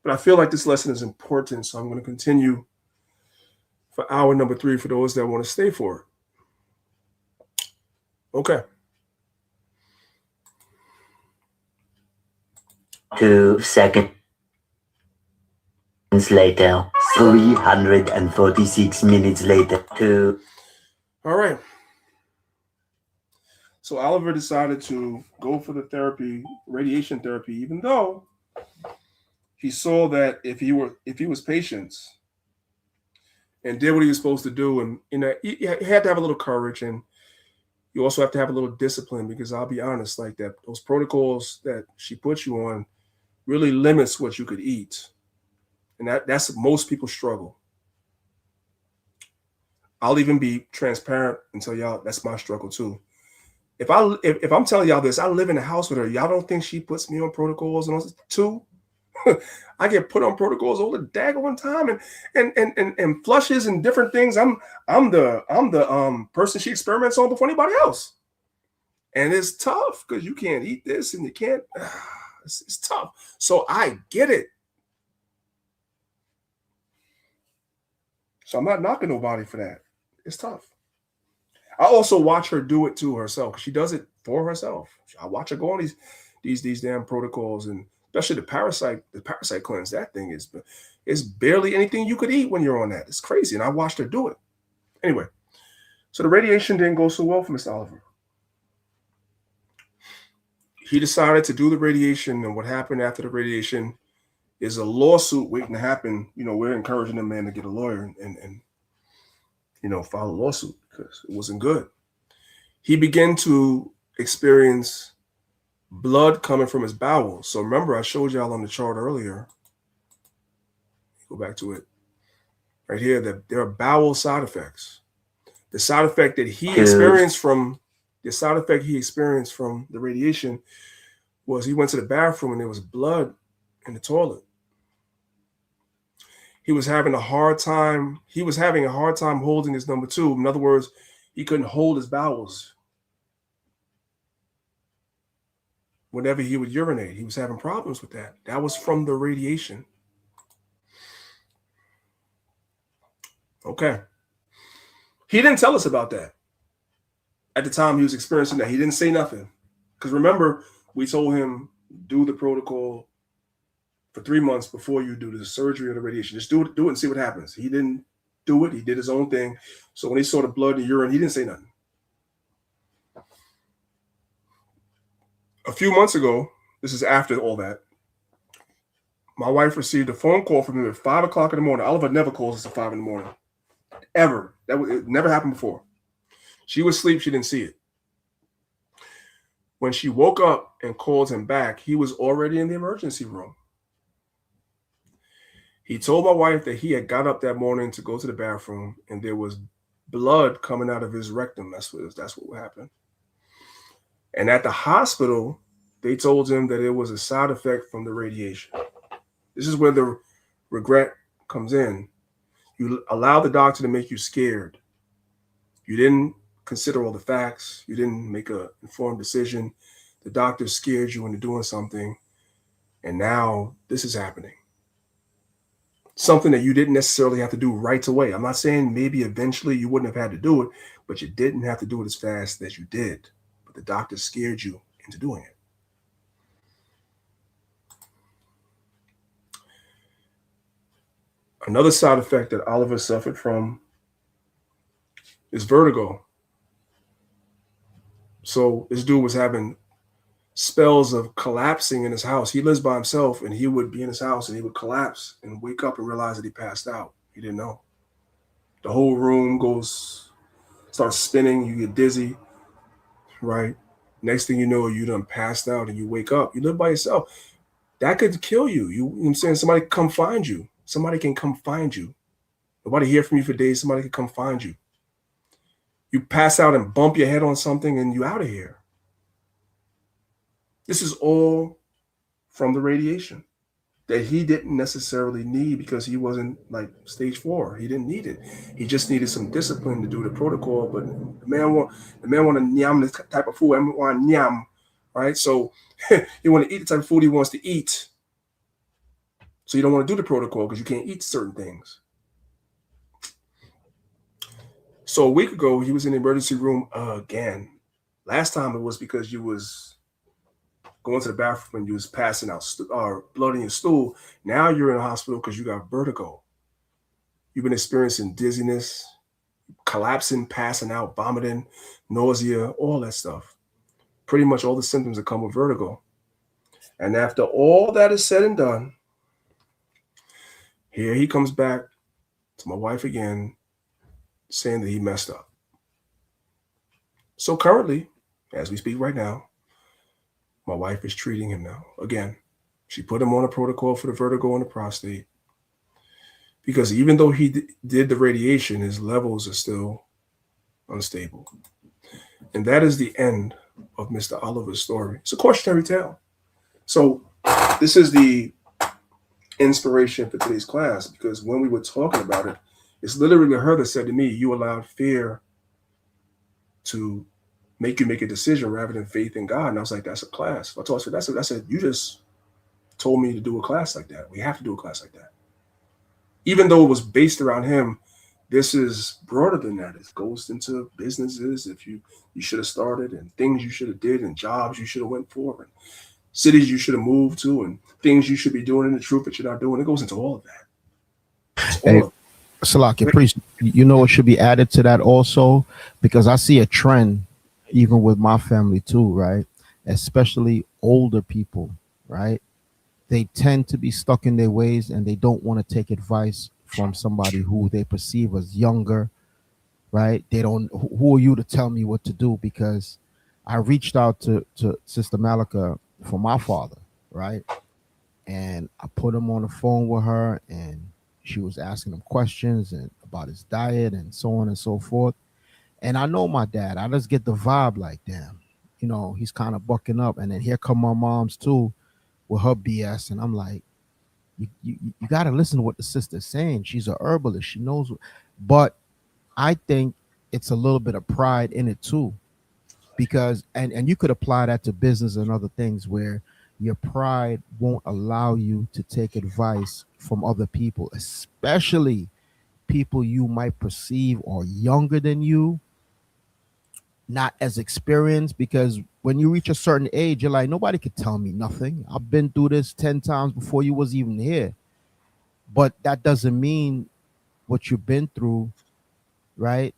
But I feel like this lesson is important, so I'm going to continue for hour number 3 for those that want to stay for it. Okay. 2 seconds later, 346 minutes later. All right. So Oliver decided to go for the therapy, radiation therapy, even though he saw that if he was patient and did what he was supposed to do, and he had to have a little courage, and you also have to have a little discipline, because I'll be honest, like that, those protocols that she put you on really limits what you could eat, and that's most people struggle. I'll even be transparent and tell y'all that's my struggle too. If I'm telling y'all this, I live in a house with her. Y'all don't think she puts me on protocols and all this too? I get put on protocols all the daggone time and flushes and different things. I'm the person she experiments on before anybody else, and it's tough because you can't eat this and you can't. It's tough. So I get it. So I'm not knocking nobody for that. It's tough. I also watch her do it to herself. She does it for herself. I watch her go on these damn protocols, and especially the parasite cleanse. That thing is barely anything you could eat when you're on that. It's crazy. And I watched her do it. Anyway, so the radiation didn't go so well for Mr. Oliver. He decided to do the radiation, and what happened after the radiation is a lawsuit waiting to happen. You know, we're encouraging the man to get a lawyer and file a lawsuit because it wasn't good. He began to experience blood coming from his bowels. So remember, I showed y'all on the chart earlier. Go back to it right here, that there are bowel side effects. The side effect that he experienced from the radiation was he went to the bathroom and there was blood in the toilet. He was having a hard time holding his number 2. In other words, he couldn't hold his bowels. Whenever he would urinate, he was having problems with that. That was from the radiation. Okay. He didn't tell us about that. At the time he was experiencing that, he didn't say nothing. Because remember, we told him, do the protocol for 3 months before you do the surgery or the radiation. Just do it and see what happens. He didn't do it. He did his own thing. So when he saw the blood and urine, he didn't say nothing. A few months ago, this is after all that, my wife received a phone call from him at 5 o'clock in the morning. Oliver never calls us at 5 in the morning. Ever. It never happened before. She was asleep. She didn't see it. When she woke up and called him back, he was already in the emergency room. He told my wife that he had got up that morning to go to the bathroom and there was blood coming out of his rectum. That's what happened. And at the hospital, they told him that it was a side effect from the radiation. This is where the regret comes in. You allow the doctor to make you scared. You didn't consider all the facts. You didn't make an informed decision. The doctor scared you into doing something. And now this is happening. Something that you didn't necessarily have to do right away. I'm not saying maybe eventually you wouldn't have had to do it, but you didn't have to do it as fast as you did. But the doctor scared you into doing it. Another side effect that Oliver suffered from is vertigo. So this dude was having spells of collapsing in his house. He lives by himself and he would be in his house and he would collapse and wake up and realize that he passed out. He didn't know. The whole room starts spinning. You get dizzy, right? Next thing you know, you done passed out and you wake up. You live by yourself. That could kill you. You know what I'm saying? Somebody come find you. Somebody can come find you. Nobody hear from you for days. Somebody can come find you. You pass out and bump your head on something and you out of here. This is all from the radiation that he didn't necessarily need because he wasn't like stage 4. He didn't need it. He just needed some discipline to do the protocol. But the man want to nyam this type of food. I want nyam, right? So you want to eat the type of food he wants to eat. So you don't want to do the protocol because you can't eat certain things. So a week ago, he was in the emergency room again. Last time it was because you was going to the bathroom and you was passing out blood in your stool. Now you're in a hospital because you got vertigo. You've been experiencing dizziness, collapsing, passing out, vomiting, nausea, all that stuff. Pretty much all the symptoms that come with vertigo. And after all that is said and done, here he comes back to my wife again, saying that he messed up. So currently, as we speak right now, my wife is treating him now. Again, she put him on a protocol for the vertigo and the prostate because even though he did the radiation, his levels are still unstable. And that is the end of Mr. Oliver's story. It's a cautionary tale. So this is the inspiration for today's class because when we were talking about it, it's literally her that said to me, you allowed fear to make you make a decision rather than faith in God. And I was like, that's a class. I told her, I said, you just told me to do a class like that. We have to do a class like that. Even though it was based around him, this is broader than that. It goes into businesses if you should have started and things you should have did and jobs you should have went for and cities you should have moved to and things you should be doing in the truth that you're not doing. It goes into all of that. Hey, Salaki, priest, you know what should be added to that also? Because I see a trend even with my family too, right? Especially older people, right? They tend to be stuck in their ways and they don't want to take advice from somebody who they perceive as younger, right? They don't, who are you to tell me what to do? Because I reached out to Sister Malika for my father, right? And I put him on the phone with her and she was asking him questions and about his diet and so on and so forth. And I know my dad, I just get the vibe like, damn, you know, he's kind of bucking up. And then here come my mom's too with her BS. And I'm like, you got to listen to what the sister's saying. She's a herbalist. She knows. But I think it's a little bit of pride in it too. Because, and you could apply that to business and other things where your pride won't allow you to take advice from other people, especially people you might perceive are younger than you, not as experienced, because when you reach a certain age, you're like, nobody could tell me nothing. I've been through this 10 times before you was even here. But that doesn't mean what you've been through, right,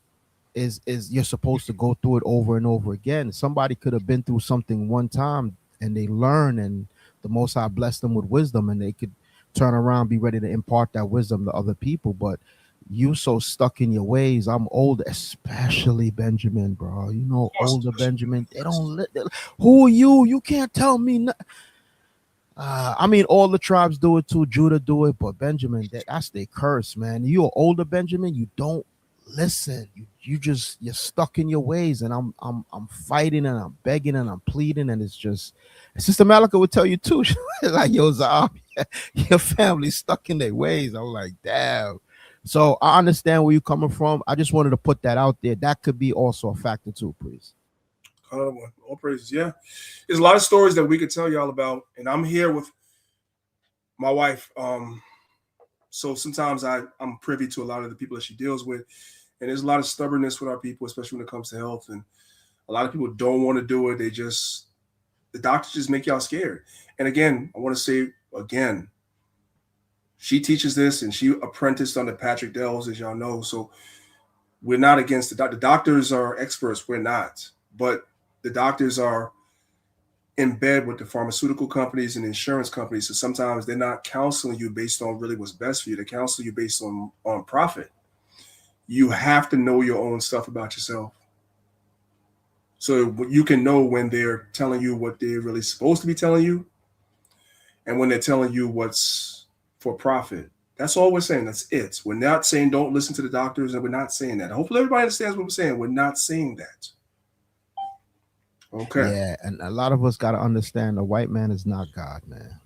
is you're supposed to go through it over and over again. Somebody could have been through something one time and they learn, and the Most High blessed them with wisdom, and they could turn around, be ready to impart that wisdom to other people. But you so stuck in your ways. I'm old, especially Benjamin, bro. You know, older Benjamin. They don't let. Who are you? You can't tell me. I mean, all the tribes do it too. Judah do it, but Benjamin, that's their curse, man. You're older Benjamin. You don't listen. You're stuck in your ways, and I'm fighting and I'm begging and I'm pleading, and it's just Sister Malika would tell you too. Like, yo, Zahab, your family's stuck in their ways. I'm like, damn. So I understand where you're coming from. I just wanted to put that out there. That could be also a factor too, please. All praises. Yeah. There's a lot of stories that we could tell y'all about. And I'm here with my wife. So sometimes I'm privy to a lot of the people that she deals with. And there's a lot of stubbornness with our people, especially when it comes to health. And a lot of people don't want to do it. The doctors just make y'all scared. And again, I want to say again, she teaches this and she apprenticed under Patrick Dells, as y'all know. So we're not against the doctor. The doctors are experts. We're not. But the doctors are in bed with the pharmaceutical companies and insurance companies. So sometimes they're not counseling you based on really what's best for you. They counsel you based on profit. You have to know your own stuff about yourself. So you can know when they're telling you what they're really supposed to be telling you and when they're telling you what's for profit. That's all we're saying. That's it. We're not saying don't listen to the doctors, and we're not saying that. Hopefully everybody understands what we're saying. We're not saying that. Okay. Yeah, and a lot of us got to understand the white man is not God, man.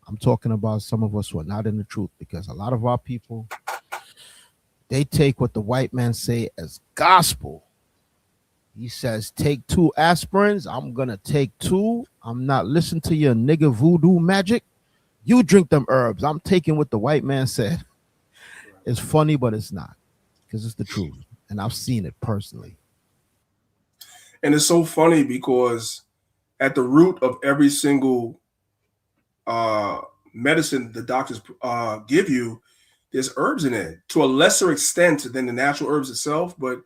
I'm talking about some of us who are not in the truth, because a lot of our people, they take what the white man say as gospel. He says, take 2 aspirins. I'm going to take 2. I'm not listening to your nigga voodoo magic. You drink them herbs. I'm taking what the white man said. It's funny, but it's not, because it's the truth. And I've seen it personally. And it's so funny because at the root of every single medicine the doctors give you, there's herbs in it to a lesser extent than the natural herbs itself. But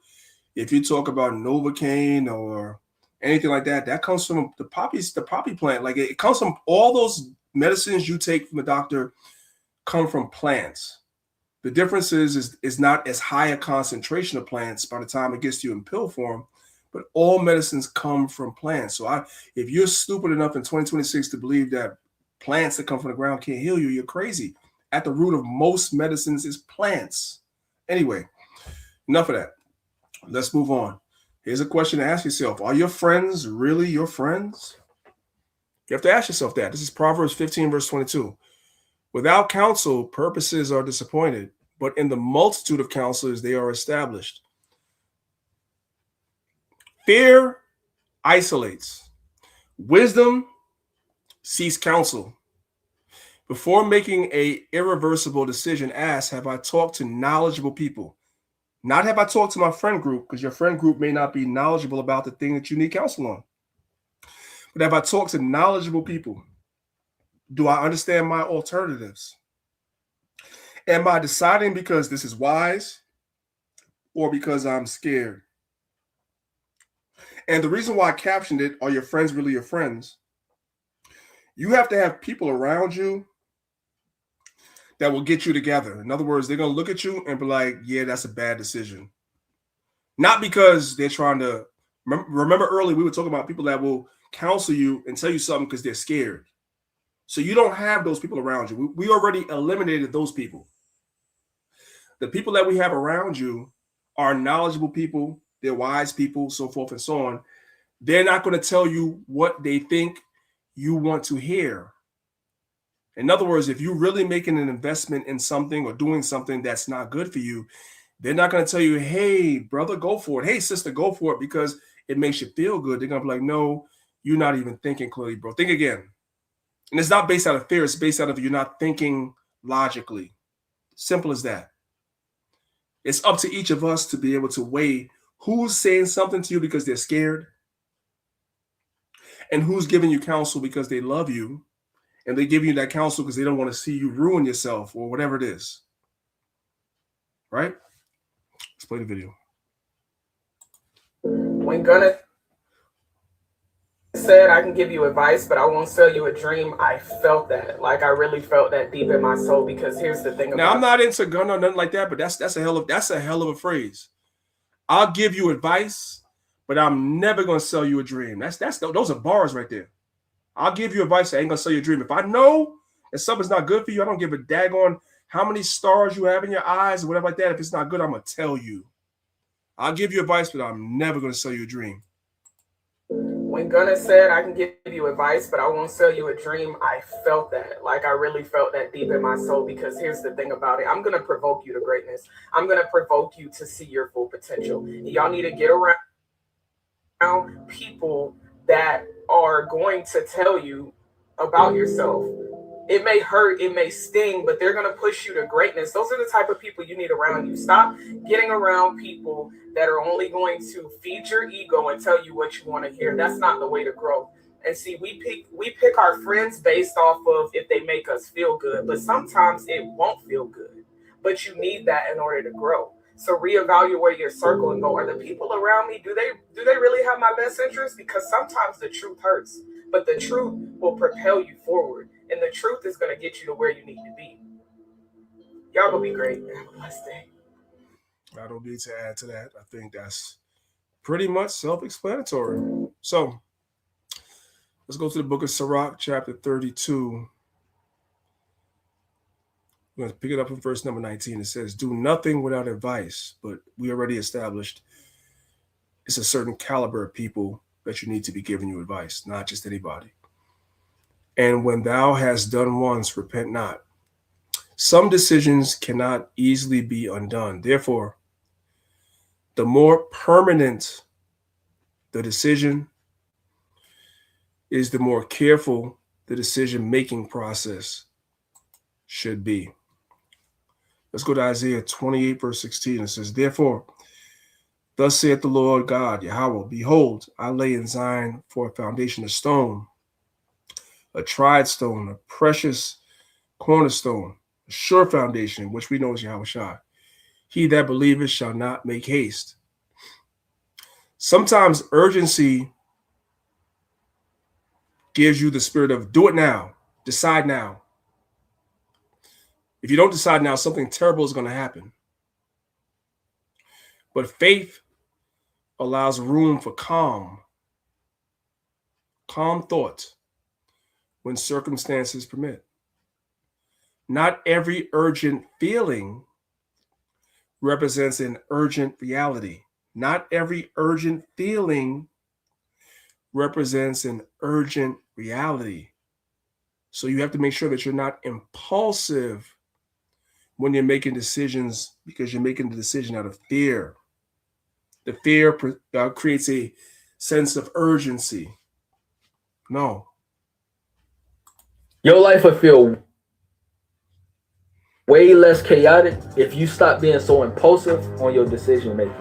if you talk about Novocaine or anything like that, that comes from the poppy plant. Like it comes from all those medicines you take from the doctor come from plants. The difference is not as high a concentration of plants by the time it gets to you in pill form, but all medicines come from plants. So if you're stupid enough in 2026 to believe that plants that come from the ground can't heal you, you're crazy. At the root of most medicines is plants. Anyway, enough of that. Let's move on. Here's a question to ask yourself. Are your friends really your friends? You have to ask yourself that. This is Proverbs 15, verse 22. Without counsel, purposes are disappointed, but in the multitude of counselors, they are established. Fear isolates. Wisdom seeks counsel. Before making an irreversible decision, ask, have I talked to knowledgeable people? Not have I talked to my friend group, because your friend group may not be knowledgeable about the thing that you need counsel on. But have I talked to knowledgeable people? Do I understand my alternatives? Am I deciding because this is wise or because I'm scared? And the reason why I captioned it, are your friends really your friends? You have to have people around you that will get you together. In other words, they're going to look at you and be like, yeah, that's a bad decision. Not because they're trying to, remember earlier we were talking about people that will counsel you and tell you something because they're scared. So you don't have those people around you. We already eliminated those people. The people that we have around you are knowledgeable people. They're wise people, so forth and so on. They're not going to tell you what they think you want to hear. In other words, if you're really making an investment in something or doing something that's not good for you, they're not going to tell you, hey, brother, go for it. Hey, sister, go for it because it makes you feel good. They're going to be like, no, you're not even thinking clearly, bro. Think again. And it's not based out of fear. It's based out of you're not thinking logically. Simple as that. It's up to each of us to be able to weigh who's saying something to you because they're scared and who's giving you counsel because they love you and they give you that counsel because they don't want to see you ruin yourself or whatever it is. Right? Let's play the video. When Gunna said, I can give you advice, but I won't sell you a dream, I felt that. Like, I really felt that deep in my soul, because here's the thing about Now, I'm not into Gunna or nothing like that, but that's a hell of a phrase. I'll give you advice, but I'm never gonna sell you a dream. Those are bars right there. I'll give you advice, I ain't gonna sell you a dream. If I know that something's not good for you, I don't give a daggone how many stars you have in your eyes or whatever like that. If it's not good, I'm gonna tell you. I'll give you advice, but I'm never gonna sell you a dream. When Gunna said, I can give you advice, but I won't sell you a dream, I felt that. Like, I really felt that deep in my soul, because here's the thing about it. I'm going to provoke you to greatness. I'm going to provoke you to see your full potential. Y'all need to get around people that are going to tell you about yourself. It may hurt, it may sting, but they're going to push you to greatness. Those are the type of people you need around you. Stop getting around people that are only going to feed your ego and tell you what you want to hear. That's not the way to grow. And see, we pick our friends based off of if they make us feel good, but sometimes it won't feel good. But you need that in order to grow. So reevaluate your circle and go, are the people around me, do they really have my best interest? Because sometimes the truth hurts, but the truth will propel you forward. And the truth is going to get you to where you need to be. Y'all gonna be great. Have a blessed day. I don't need to add to that. I think that's pretty much self-explanatory. So let's go to the book of Sirach, chapter 32. We're going to pick it up in verse number 19. It says, do nothing without advice. But we already established it's a certain caliber of people that you need to be giving you advice, not just anybody. And when thou hast done once, repent not. Some decisions cannot easily be undone. Therefore, the more permanent the decision is, the more careful the decision-making process should be. Let's go to Isaiah 28, verse 16. It says, therefore, thus saith the Lord God, Yahweh, behold, I lay in Zion for a foundation of stone, a tried stone, a precious cornerstone, a sure foundation, which we know is Yahushua. He that believeth shall not make haste. Sometimes urgency gives you the spirit of do it now, decide now. If you don't decide now, something terrible is going to happen. But faith allows room for calm thought when circumstances permit. Not every urgent feeling represents an urgent reality. Not every urgent feeling represents an urgent reality. So you have to make sure that you're not impulsive when you're making decisions, because you're making the decision out of fear. The fear creates a sense of urgency. No. Your life will feel way less chaotic if you stop being so impulsive on your decision making.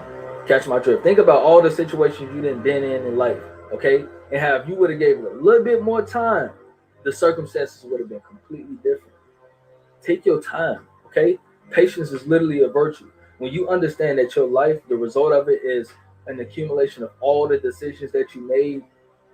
Catch my drift. Think about all the situations you done been in life, okay? And how if you would have gave it a little bit more time, the circumstances would have been completely different. Take your time, okay? Patience is literally a virtue. When you understand that your life, the result of it is an accumulation of all the decisions that you made,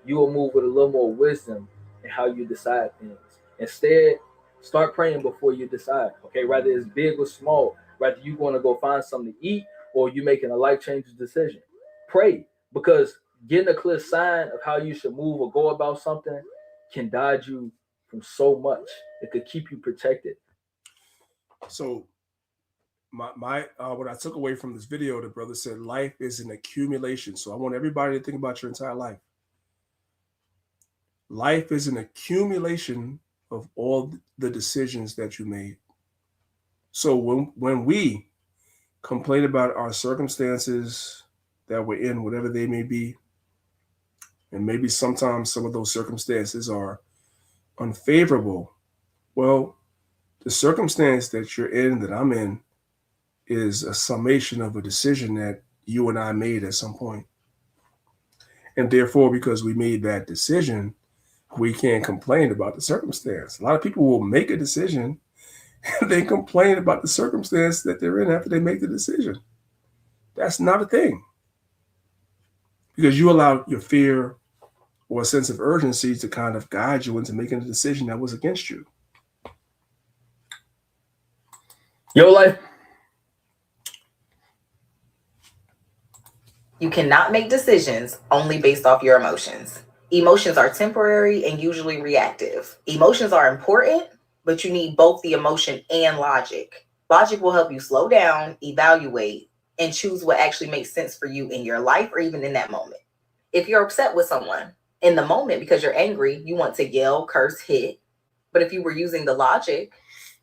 you will move with a little more wisdom in how you decide things. Instead, start praying before you decide, okay? Whether it's big or small, whether you want to go find something to eat or you making a life-changing decision. Pray, because getting a clear sign of how you should move or go about something can dodge you from so much. It could keep you protected. So what I took away from this video, the brother said life is an accumulation. So I want everybody to think about your entire life. Life is an accumulation of all the decisions that you made. So when we complain about our circumstances that we're in, whatever they may be, and maybe sometimes some of those circumstances are unfavorable, well, the circumstance that you're in, that I'm in, is a summation of a decision that you and I made at some point. And therefore, because we made that decision, we can't complain about the circumstance. A lot of people will make a decision They complain about the circumstance that they're in after they make the decision. That's not a thing. Because you allow your fear or a sense of urgency to kind of guide you into making a decision that was against you. Your life. You cannot make decisions only based off your emotions. Emotions are temporary and usually reactive. Emotions are important, but you need both the emotion and logic. Logic will help you slow down, evaluate, and choose what actually makes sense for you in your life or even in that moment. If you're upset with someone in the moment because you're angry, you want to yell, curse, hit. But if you were using the logic,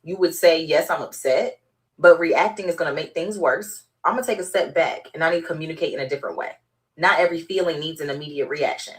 you would say, yes, I'm upset, but reacting is going to make things worse. I'm going to take a step back and I need to communicate in a different way. Not every feeling needs an immediate reaction.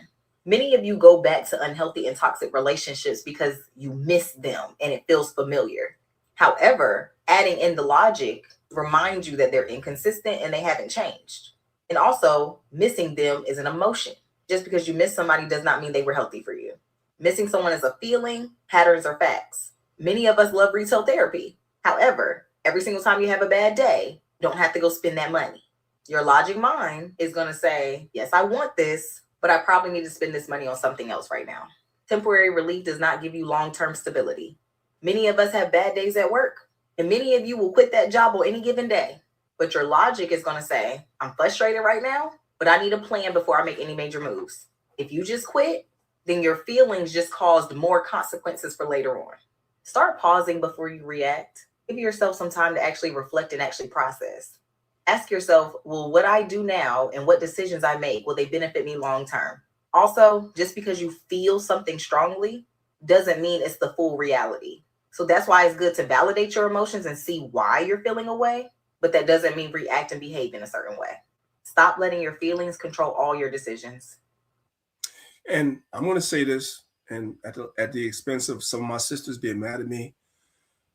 Many of you go back to unhealthy and toxic relationships because you miss them and it feels familiar. However, adding in the logic reminds you that they're inconsistent and they haven't changed. And also, missing them is an emotion. Just because you miss somebody does not mean they were healthy for you. Missing someone is a feeling, patterns are facts. Many of us love retail therapy. However, every single time you have a bad day, you don't have to go spend that money. Your logic mind is going to say, yes, I want this, but I probably need to spend this money on something else right now. Temporary relief does not give you long-term stability. Many of us have bad days at work, and many of you will quit that job on any given day. But your logic is going to say, I'm frustrated right now, but I need a plan before I make any major moves. If you just quit, then your feelings just caused more consequences for later on. Start pausing before you react. Give yourself some time to actually reflect and actually process. Ask yourself, will what I do now and what decisions I make, will they benefit me long term? Also, just because you feel something strongly doesn't mean it's the full reality. So that's why it's good to validate your emotions and see why you're feeling a way, but that doesn't mean react and behave in a certain way. Stop letting your feelings control all your decisions. And I'm going to say this, and at the expense of some of my sisters being mad at me,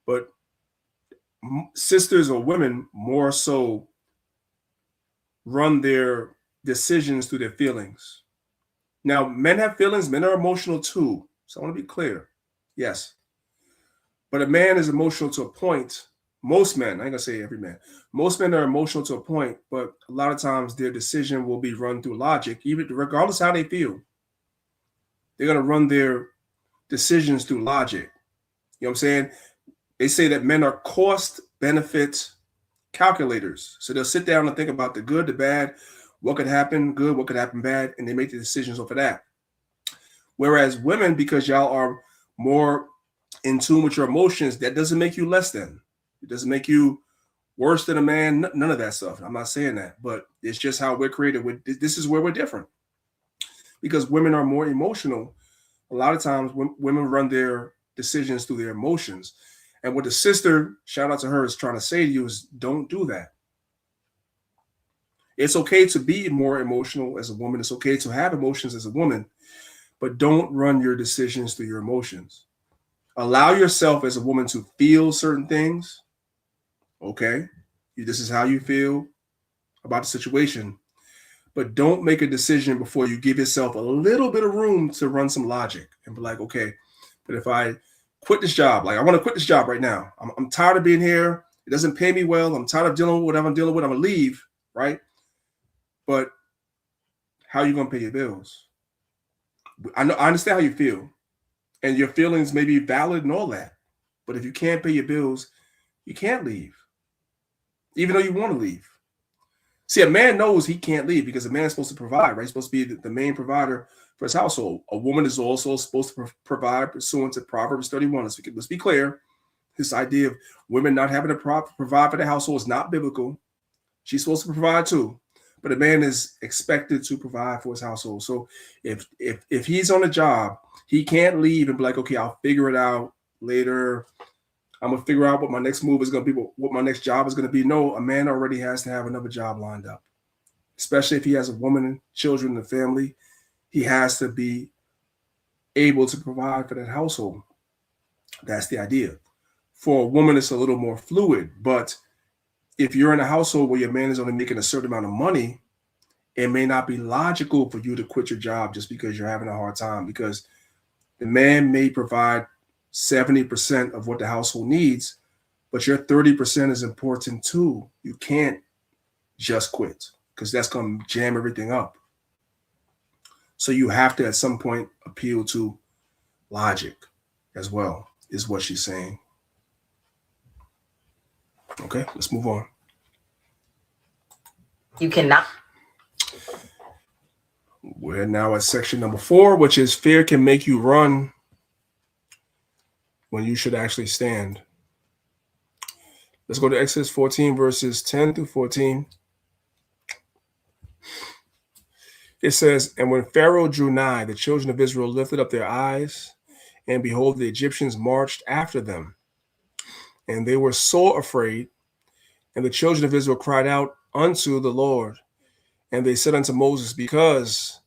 but sisters or women more so run their decisions through their feelings. Now, men have feelings, men are emotional too. So I want to be clear. Yes. But a man is emotional to a point. Most men, I ain't gonna say every man, most men are emotional to a point, but a lot of times their decision will be run through logic, even regardless how they feel. They're gonna run their decisions through logic. You know what I'm saying? They say that men are cost benefit calculators. So they'll sit down and think about the good, the bad, what could happen good, what could happen bad, and they make the decisions off of that. Whereas women, because y'all are more in tune with your emotions, that doesn't make you less than. It doesn't make you worse than a man. None of that stuff. I'm not saying that, but it's just how we're created. This is where we're different. Because women are more emotional. A lot of times women run their decisions through their emotions. And what the sister, shout out to her, is trying to say to you is don't do that. It's okay to be more emotional as a woman. It's okay to have emotions as a woman, but don't run your decisions through your emotions. Allow yourself as a woman to feel certain things. Okay, this is how you feel about the situation, but don't make a decision before you give yourself a little bit of room to run some logic and be like, okay, but if I quit this job, like I want to quit this job right now. I'm tired of being here. It doesn't pay me well. I'm tired of dealing with whatever I'm dealing with. I'm gonna leave, right? But how are you gonna pay your bills? I understand how you feel, and your feelings may be valid and all that. But if you can't pay your bills, you can't leave, even though you want to leave. See, a man knows he can't leave because a man is supposed to provide, right? He's supposed to be the main provider for his household. A woman is also supposed to provide pursuant to Proverbs 31. Let's be clear. This idea of women not having to provide for the household is not biblical. She's supposed to provide too, but a man is expected to provide for his household. So if he's on a job, he can't leave and be like, okay, I'll figure it out later. I'm gonna figure out what my next move is gonna be, what my next job is gonna be. No, a man already has to have another job lined up, especially if he has a woman and children in the family. He has to be able to provide for that household. That's the idea. For a woman, it's a little more fluid, but if you're in a household where your man is only making a certain amount of money, it may not be logical for you to quit your job just because you're having a hard time, because the man may provide 70% of what the household needs, But your 30% is important too. You can't just quit because that's going to jam everything up. So you have to at some point appeal to logic as well, is what she's saying. Okay, let's move on. You cannot. We're now at section number 4, which is fear can make you run when you should actually stand. Let's go to Exodus 14, verses 10 through 14. It says, and when Pharaoh drew nigh, the children of Israel lifted up their eyes, and behold, the Egyptians marched after them. And they were sore afraid. And the children of Israel cried out unto the Lord. And they said unto Moses, because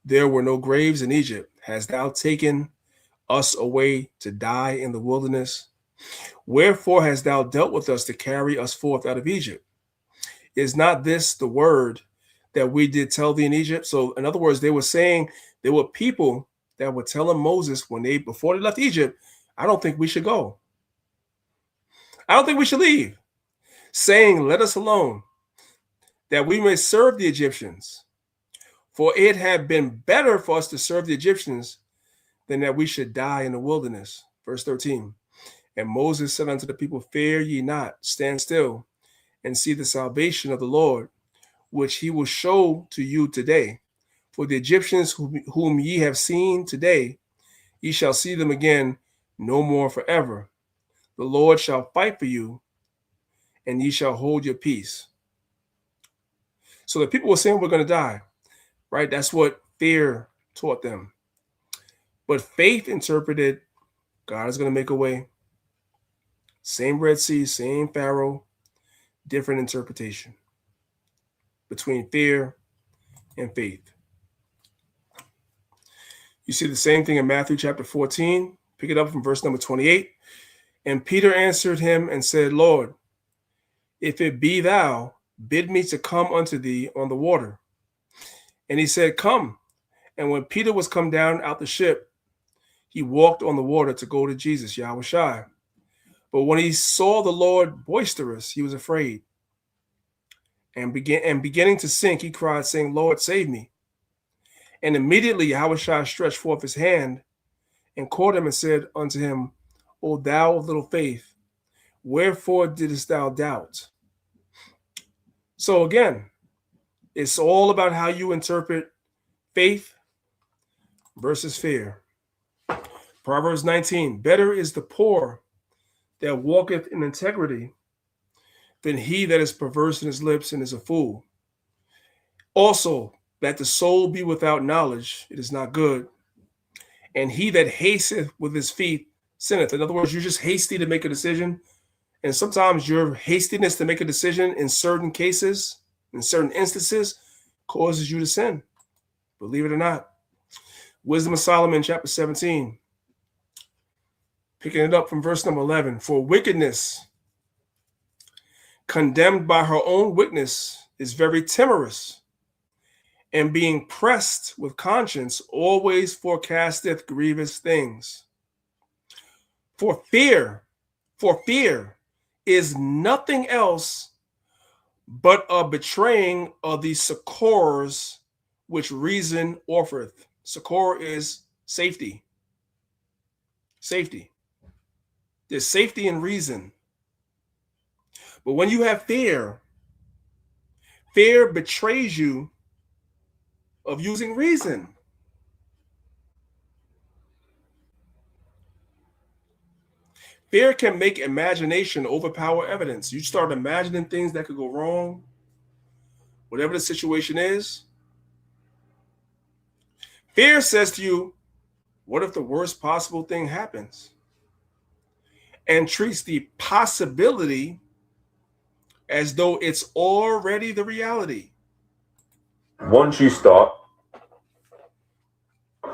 there were no graves in Egypt, hast thou taken us away to die in the wilderness? Wherefore hast thou dealt with us to carry us forth out of Egypt? Is not this the word that we did tell thee in Egypt? So in other words, they were saying there were people that were telling Moses before they left Egypt, I don't think we should go. I don't think we should leave. Saying, let us alone, that we may serve the Egyptians. For it had been better for us to serve the Egyptians than that we should die in the wilderness. Verse 13. And Moses said unto the people, fear ye not, stand still, and see the salvation of the Lord, which he will show to you today. For the Egyptians whom ye have seen today, ye shall see them again no more forever. The Lord shall fight for you, and ye shall hold your peace. So the people were saying we're going to die, right? That's what fear taught them. But faith interpreted, God is going to make a way. Same Red Sea, same Pharaoh, different interpretation between fear and faith. You see the same thing in Matthew chapter 14. Pick it up from verse number 28. And Peter answered him and said, Lord, if it be thou, bid me to come unto thee on the water. And he said, come. And when Peter was come down out the ship, he walked on the water to go to Jesus, Yahushua. But when he saw the Lord boisterous, he was afraid. And beginning to sink, he cried, saying, Lord, save me. And immediately Yahushua stretched forth his hand and caught him and said unto him, O thou of little faith, wherefore didst thou doubt? So again, it's all about how you interpret faith versus fear. Proverbs 19, better is the poor that walketh in integrity than he that is perverse in his lips and is a fool. Also, that the soul be without knowledge, it is not good. And he that hasteth with his feet sinneth. In other words, you're just hasty to make a decision. And sometimes your hastiness to make a decision in certain cases, in certain instances, causes you to sin. Believe it or not. Wisdom of Solomon, chapter 17. Picking it up from verse number 11. For wickedness, condemned by her own witness, is very timorous, and being pressed with conscience always forecasteth grievous things. For fear is nothing else but a betraying of the succors which reason offereth. Succor is safety. Safety. There's safety in reason. But when you have fear, fear betrays you of using reason. Fear can make imagination overpower evidence. You start imagining things that could go wrong, whatever the situation is. Fear says to you, what if the worst possible thing happens? And treats the possibility as though it's already the reality. Once you start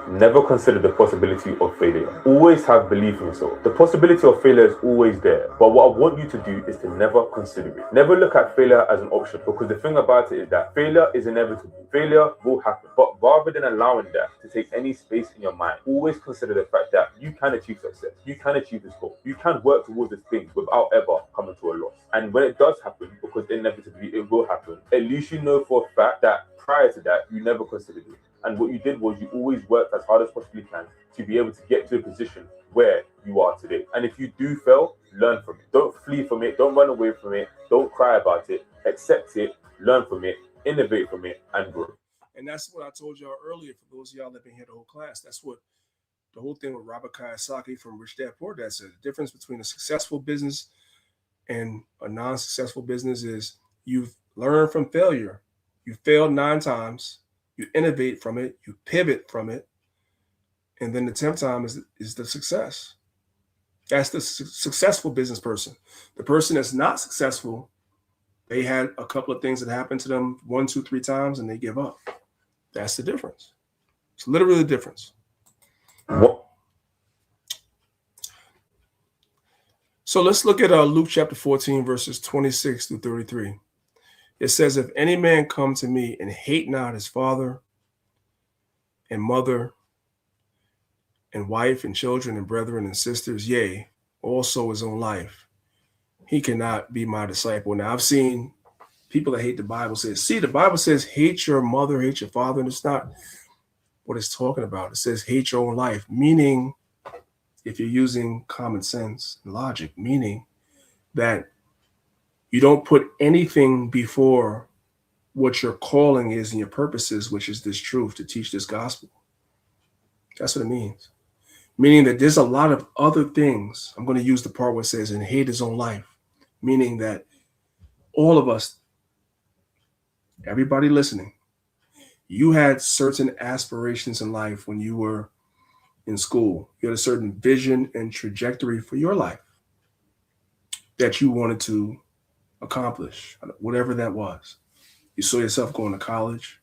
never consider the possibility of failure. Always have belief in yourself. The possibility of failure is always there, but what I want you to do is to never consider it. Never look at failure as an option, because the thing about it is that failure is inevitable. Failure will happen, but rather than allowing that to take any space in your mind, always consider the fact that you can achieve success. You can achieve this goal. You can work towards this thing without ever coming to a loss. And when it does happen, because inevitably it will happen, at least you know for a fact that prior to that, you never considered it. And what you did was you always worked as hard as possibly can to be able to get to a position where you are today. And if you do fail, learn from it. Don't flee from it. Don't run away from it. Don't cry about it. Accept it. Learn from it. Innovate from it and grow. And that's what I told y'all earlier. For those of y'all that been here the whole class, that's what the whole thing with Robert Kiyosaki from Rich Dad Poor Dad said. The difference between a successful business and a non-successful business is you've learned from failure. You failed 9 times. You innovate from it, you pivot from it, and then the 10th time is the success. That's the successful business person. The person that's not successful, they had a couple of things that happened to them 1, 2, 3 times, and they give up. That's the difference. It's literally the difference. So let's look at Luke chapter 14, verses 26 through 33. It says, if any man come to me and hate not his father and mother and wife and children and brethren and sisters, yea, also his own life, he cannot be my disciple. Now, I've seen people that hate the Bible say, see, the Bible says hate your mother, hate your father, and it's not what it's talking about. It says hate your own life, meaning, if you're using common sense and logic, meaning that you don't put anything before what your calling is and your purpose is, which is this truth, to teach this gospel. That's what it means. Meaning that there's a lot of other things. I'm going to use the part where it says, and hate his own life. Meaning that all of us, everybody listening, you had certain aspirations in life when you were in school. You had a certain vision and trajectory for your life that you wanted to accomplish, whatever that was. You saw yourself going to college.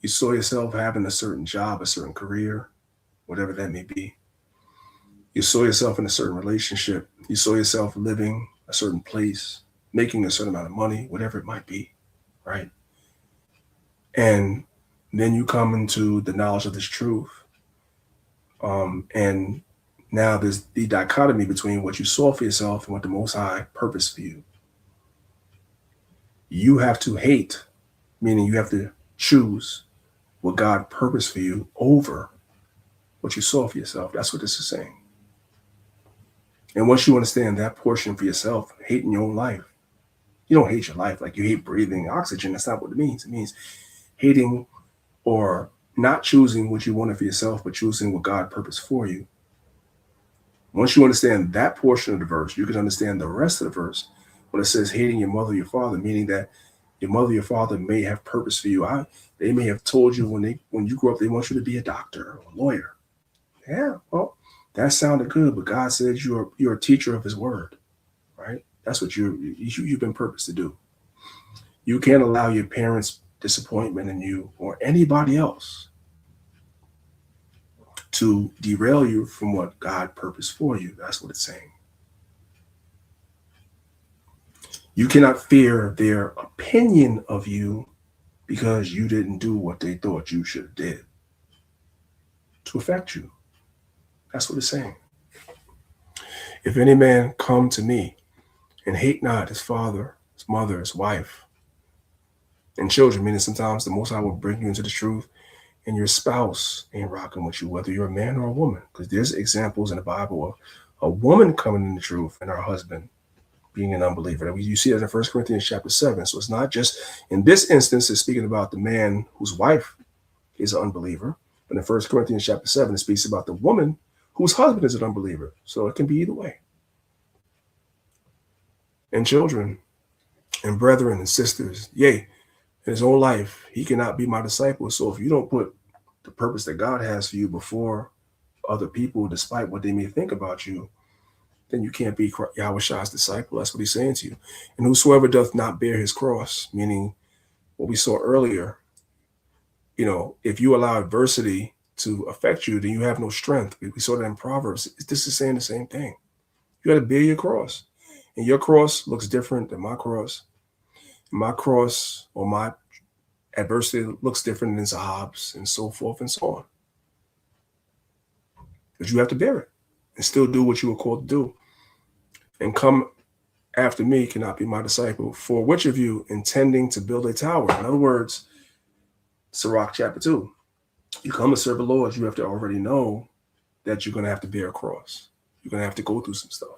You saw yourself having a certain job, a certain career, whatever that may be. You saw yourself in a certain relationship. You saw yourself living a certain place, making a certain amount of money, whatever it might be, right? And then you come into the knowledge of this truth. And now there's the dichotomy between what you saw for yourself and what the Most High purposed for you. You have to hate, meaning you have to choose what God purposed for you over what you saw for yourself. That's what this is saying. And once you understand that portion for yourself, hating your own life, you don't hate your life like you hate breathing oxygen. That's not what it means. It means hating or not choosing what you wanted for yourself, but choosing what God purposed for you. Once you understand that portion of the verse, you can understand the rest of the verse when it says hating your mother, your father, meaning that your mother, your father may have purpose for you. They may have told you when you grow up, they want you to be a doctor or a lawyer. Yeah, well, that sounded good, but God says you're a teacher of his word, right? That's what you've been purposed to do. You can't allow your parents' disappointment in you or anybody else to derail you from what God purposed for you. That's what it's saying. You cannot fear their opinion of you because you didn't do what they thought you should have did to affect you. That's what it's saying. If any man come to me and hate not his father, his mother, his wife, and children, meaning sometimes the Most High will bring you into the truth and your spouse ain't rocking with you, whether you're a man or a woman, because there's examples in the Bible of a woman coming in the truth and her husband being an unbeliever. You see that in 1 Corinthians chapter 7. So it's not just in this instance, it's speaking about the man whose wife is an unbeliever. But in 1 Corinthians chapter 7, it speaks about the woman whose husband is an unbeliever. So it can be either way. And children and brethren and sisters, yea, in his own life, he cannot be my disciple. So if you don't put the purpose that God has for you before other people, despite what they may think about you, then you can't be Yahushua disciple. That's what he's saying to you. And whosoever doth not bear his cross, meaning what we saw earlier, if you allow adversity to affect you, then you have no strength. We saw that in Proverbs. This is saying the same thing. You got to bear your cross. And your cross looks different than my cross. My cross or my adversity looks different than Zahab's, and so forth and so on. But you have to bear it and still do what you were called to do. And come after me cannot be my disciple. For which of you intending to build a tower? In other words, Sirach chapter 2. You come to serve the Lord, you have to already know that you're going to have to bear a cross. You're going to have to go through some stuff.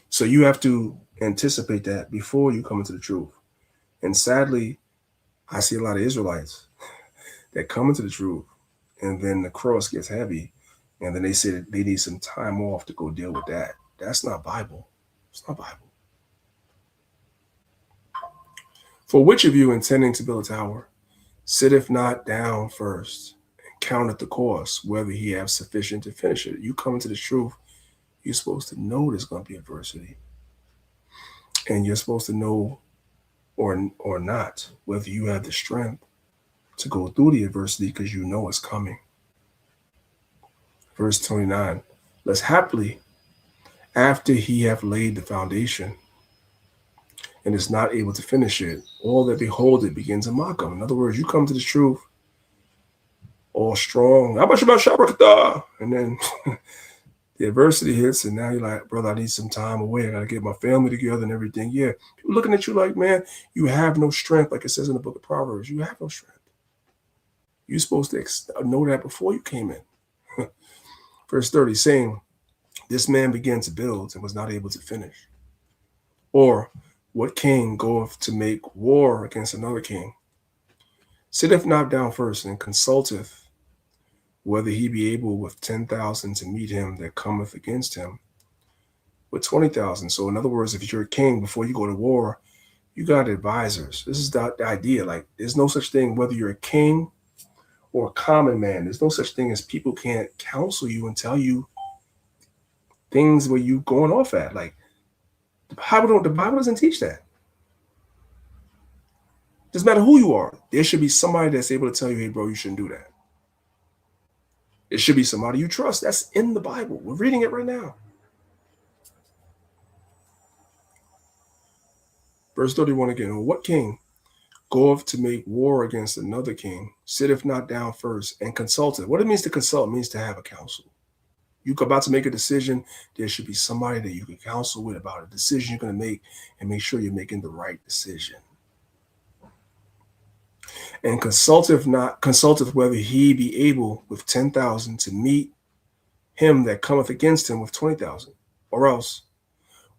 So you have to anticipate that before you come into the truth. And sadly, I see a lot of Israelites that come into the truth, and then the cross gets heavy, and then they say that they need some time off to go deal with that. That's not Bible. It's not Bible. For which of you intending to build a tower sitteth not down first and counteth the cost, whether he have sufficient to finish it? You come into the truth, you're supposed to know there's going to be adversity. And you're supposed to know or not whether you have the strength to go through the adversity because you know it's coming. Verse 29, lest haply after he have laid the foundation and is not able to finish it, all that behold it begin to mock him. In other words, you come to the truth all strong, and then the adversity hits, and now you're like, brother, I need some time away. I got to get my family together and everything. Yeah, people looking at you like, man, you have no strength, like it says in the book of Proverbs. You have no strength. You're supposed to know that before you came in. Verse 30, saying, this man began to build and was not able to finish. Or, what king goeth to make war against another king? Sitteth not down first and consulteth whether he be able with 10,000 to meet him that cometh against him with 20,000. So in other words, if you're a king, before you go to war, you got advisors. This is the idea. Like, there's no such thing, whether you're a king or a common man, there's no such thing as people can't counsel you and tell you things where you going off at. Like, the Bible doesn't teach that. Doesn't matter who you are. There should be somebody that's able to tell you, hey, bro, you shouldn't do that. It should be somebody you trust. That's in the Bible. We're reading it right now. Verse 31 again. What king goeth to make war against another king, sitteth not down first and consulteth? What it means to consult means to have a counsel. You're about to make a decision. There should be somebody that you can counsel with about a decision you're going to make, and make sure you're making the right decision. And consulteth whether he be able with 10,000 to meet him that cometh against him with 20,000. Or else,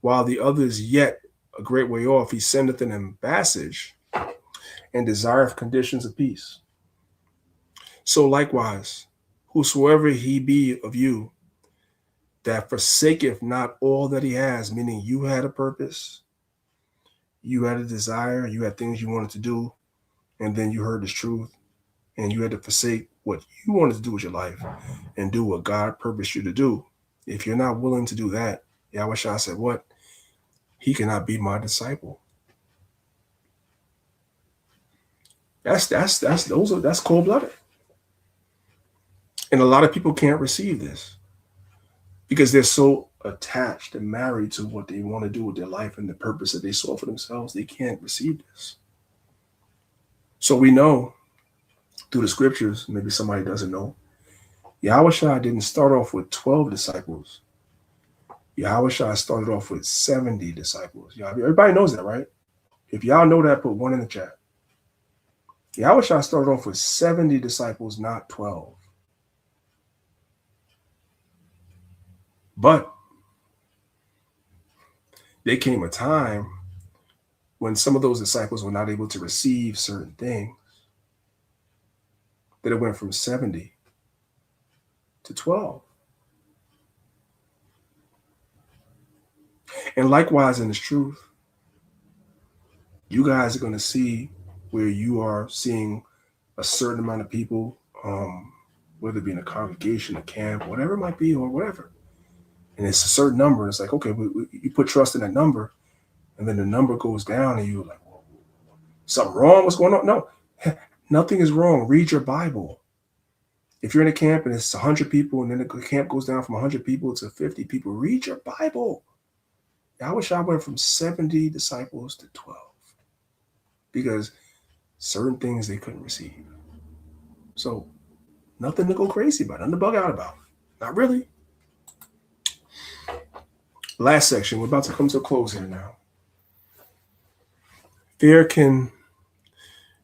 while the other is yet a great way off, he sendeth an ambassage and desireth conditions of peace. So likewise, whosoever he be of you that forsaketh not all that he has, meaning you had a purpose, you had a desire, you had things you wanted to do, and then you heard this truth, and you had to forsake what you wanted to do with your life and do what God purposed you to do. If you're not willing to do that, Yahweh Shah said, what? He cannot be my disciple. That's cold-blooded. And a lot of people can't receive this because they're so attached and married to what they want to do with their life and the purpose that they saw for themselves. They can't receive this. So we know through the scriptures, maybe somebody doesn't know, Yahweh Shah didn't start off with 12 disciples. Yahweh Shah started off with 70 disciples. Everybody knows that, right? If y'all know that, put 1 in the chat. Yahweh Shah started off with 70 disciples, not 12. But there came a time when some of those disciples were not able to receive certain things, that it went from 70 to 12. And likewise in this truth, you guys are going to see where you are seeing a certain amount of people, whether it be in a congregation, a camp, whatever it might be, or whatever. And it's a certain number. And it's like, okay, you put trust in that number, and then the number goes down, and you're like, whoa, something wrong? What's going on? No. Nothing is wrong. Read your Bible. If you're in a camp and it's 100 people and then the camp goes down from 100 people to 50 people, read your Bible. I wish I went from 70 disciples to 12 because certain things they couldn't receive. So nothing to go crazy about, nothing to bug out about. Not really. Last section, we're about to come to a close here now. Fear can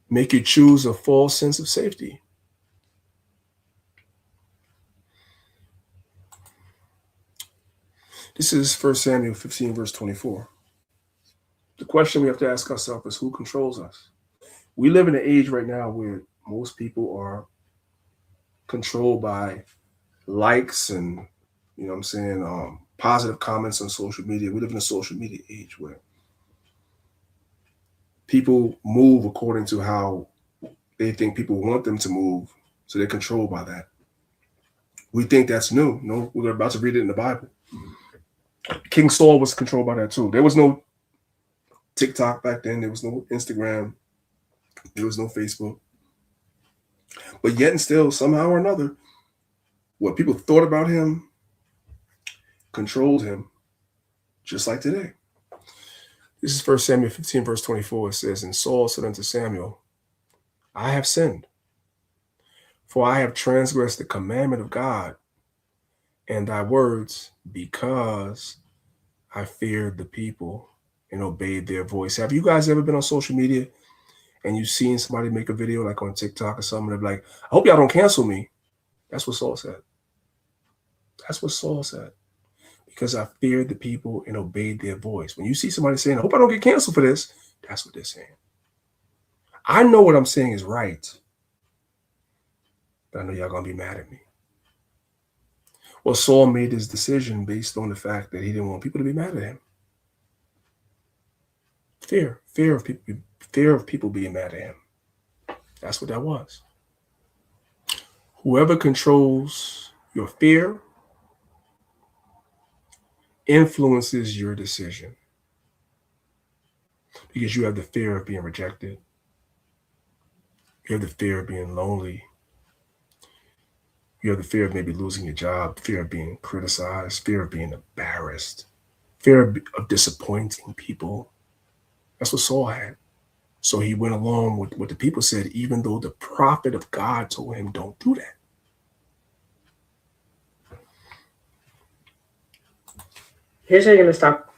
make you choose a false sense of safety. This is 1 Samuel 15, verse 24. The question we have to ask ourselves is, who controls us? We live in an age right now where most people are controlled by likes and, positive comments on social media. We live in a social media age where people move according to how they think people want them to move, so they're controlled by that. We think that's new. No, we're about to read it in the Bible. King Saul was controlled by that too. There was no TikTok back then. There was no Instagram. There was no Facebook. But yet and still, somehow or another, what people thought about him controlled him, just like today. This is 1 Samuel 15, verse 24. It says, and Saul said unto Samuel, I have sinned, for I have transgressed the commandment of God and thy words, because I feared the people and obeyed their voice. Have you guys ever been on social media and you've seen somebody make a video like on TikTok or something, they're like, I hope y'all don't cancel me? That's what Saul said. That's what Saul said. Because I feared the people and obeyed their voice. When you see somebody saying, I hope I don't get canceled for this, that's what they're saying. I know what I'm saying is right, but I know y'all going to be mad at me. Well, Saul made his decision based on the fact that he didn't want people to be mad at him. Fear of people being mad at him. That's what that was. Whoever controls your fear influences your decision, because you have the fear of being rejected. You have the fear of being lonely. You have the fear of maybe losing your job, fear of being criticized, fear of being embarrassed, fear of disappointing people. That's what Saul had. So he went along with what the people said, even though the prophet of God told him, don't do that. Here's how you're going to stop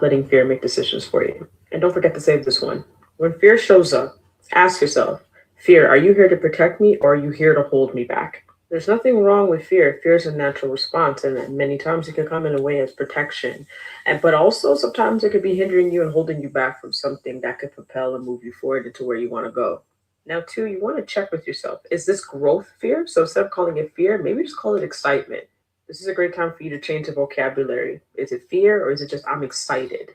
letting fear make decisions for you. And don't forget to save this one. When fear shows up, ask yourself, fear, are you here to protect me or are you here to hold me back? There's nothing wrong with fear. Fear is a natural response, and many times it can come in a way as protection. But also sometimes it could be hindering you and holding you back from something that could propel and move you forward into where you want to go. Now, too, you want to check with yourself. Is this growth fear? So instead of calling it fear, maybe just call it excitement. This is a great time for you to change the vocabulary. Is it fear or is it just I'm excited?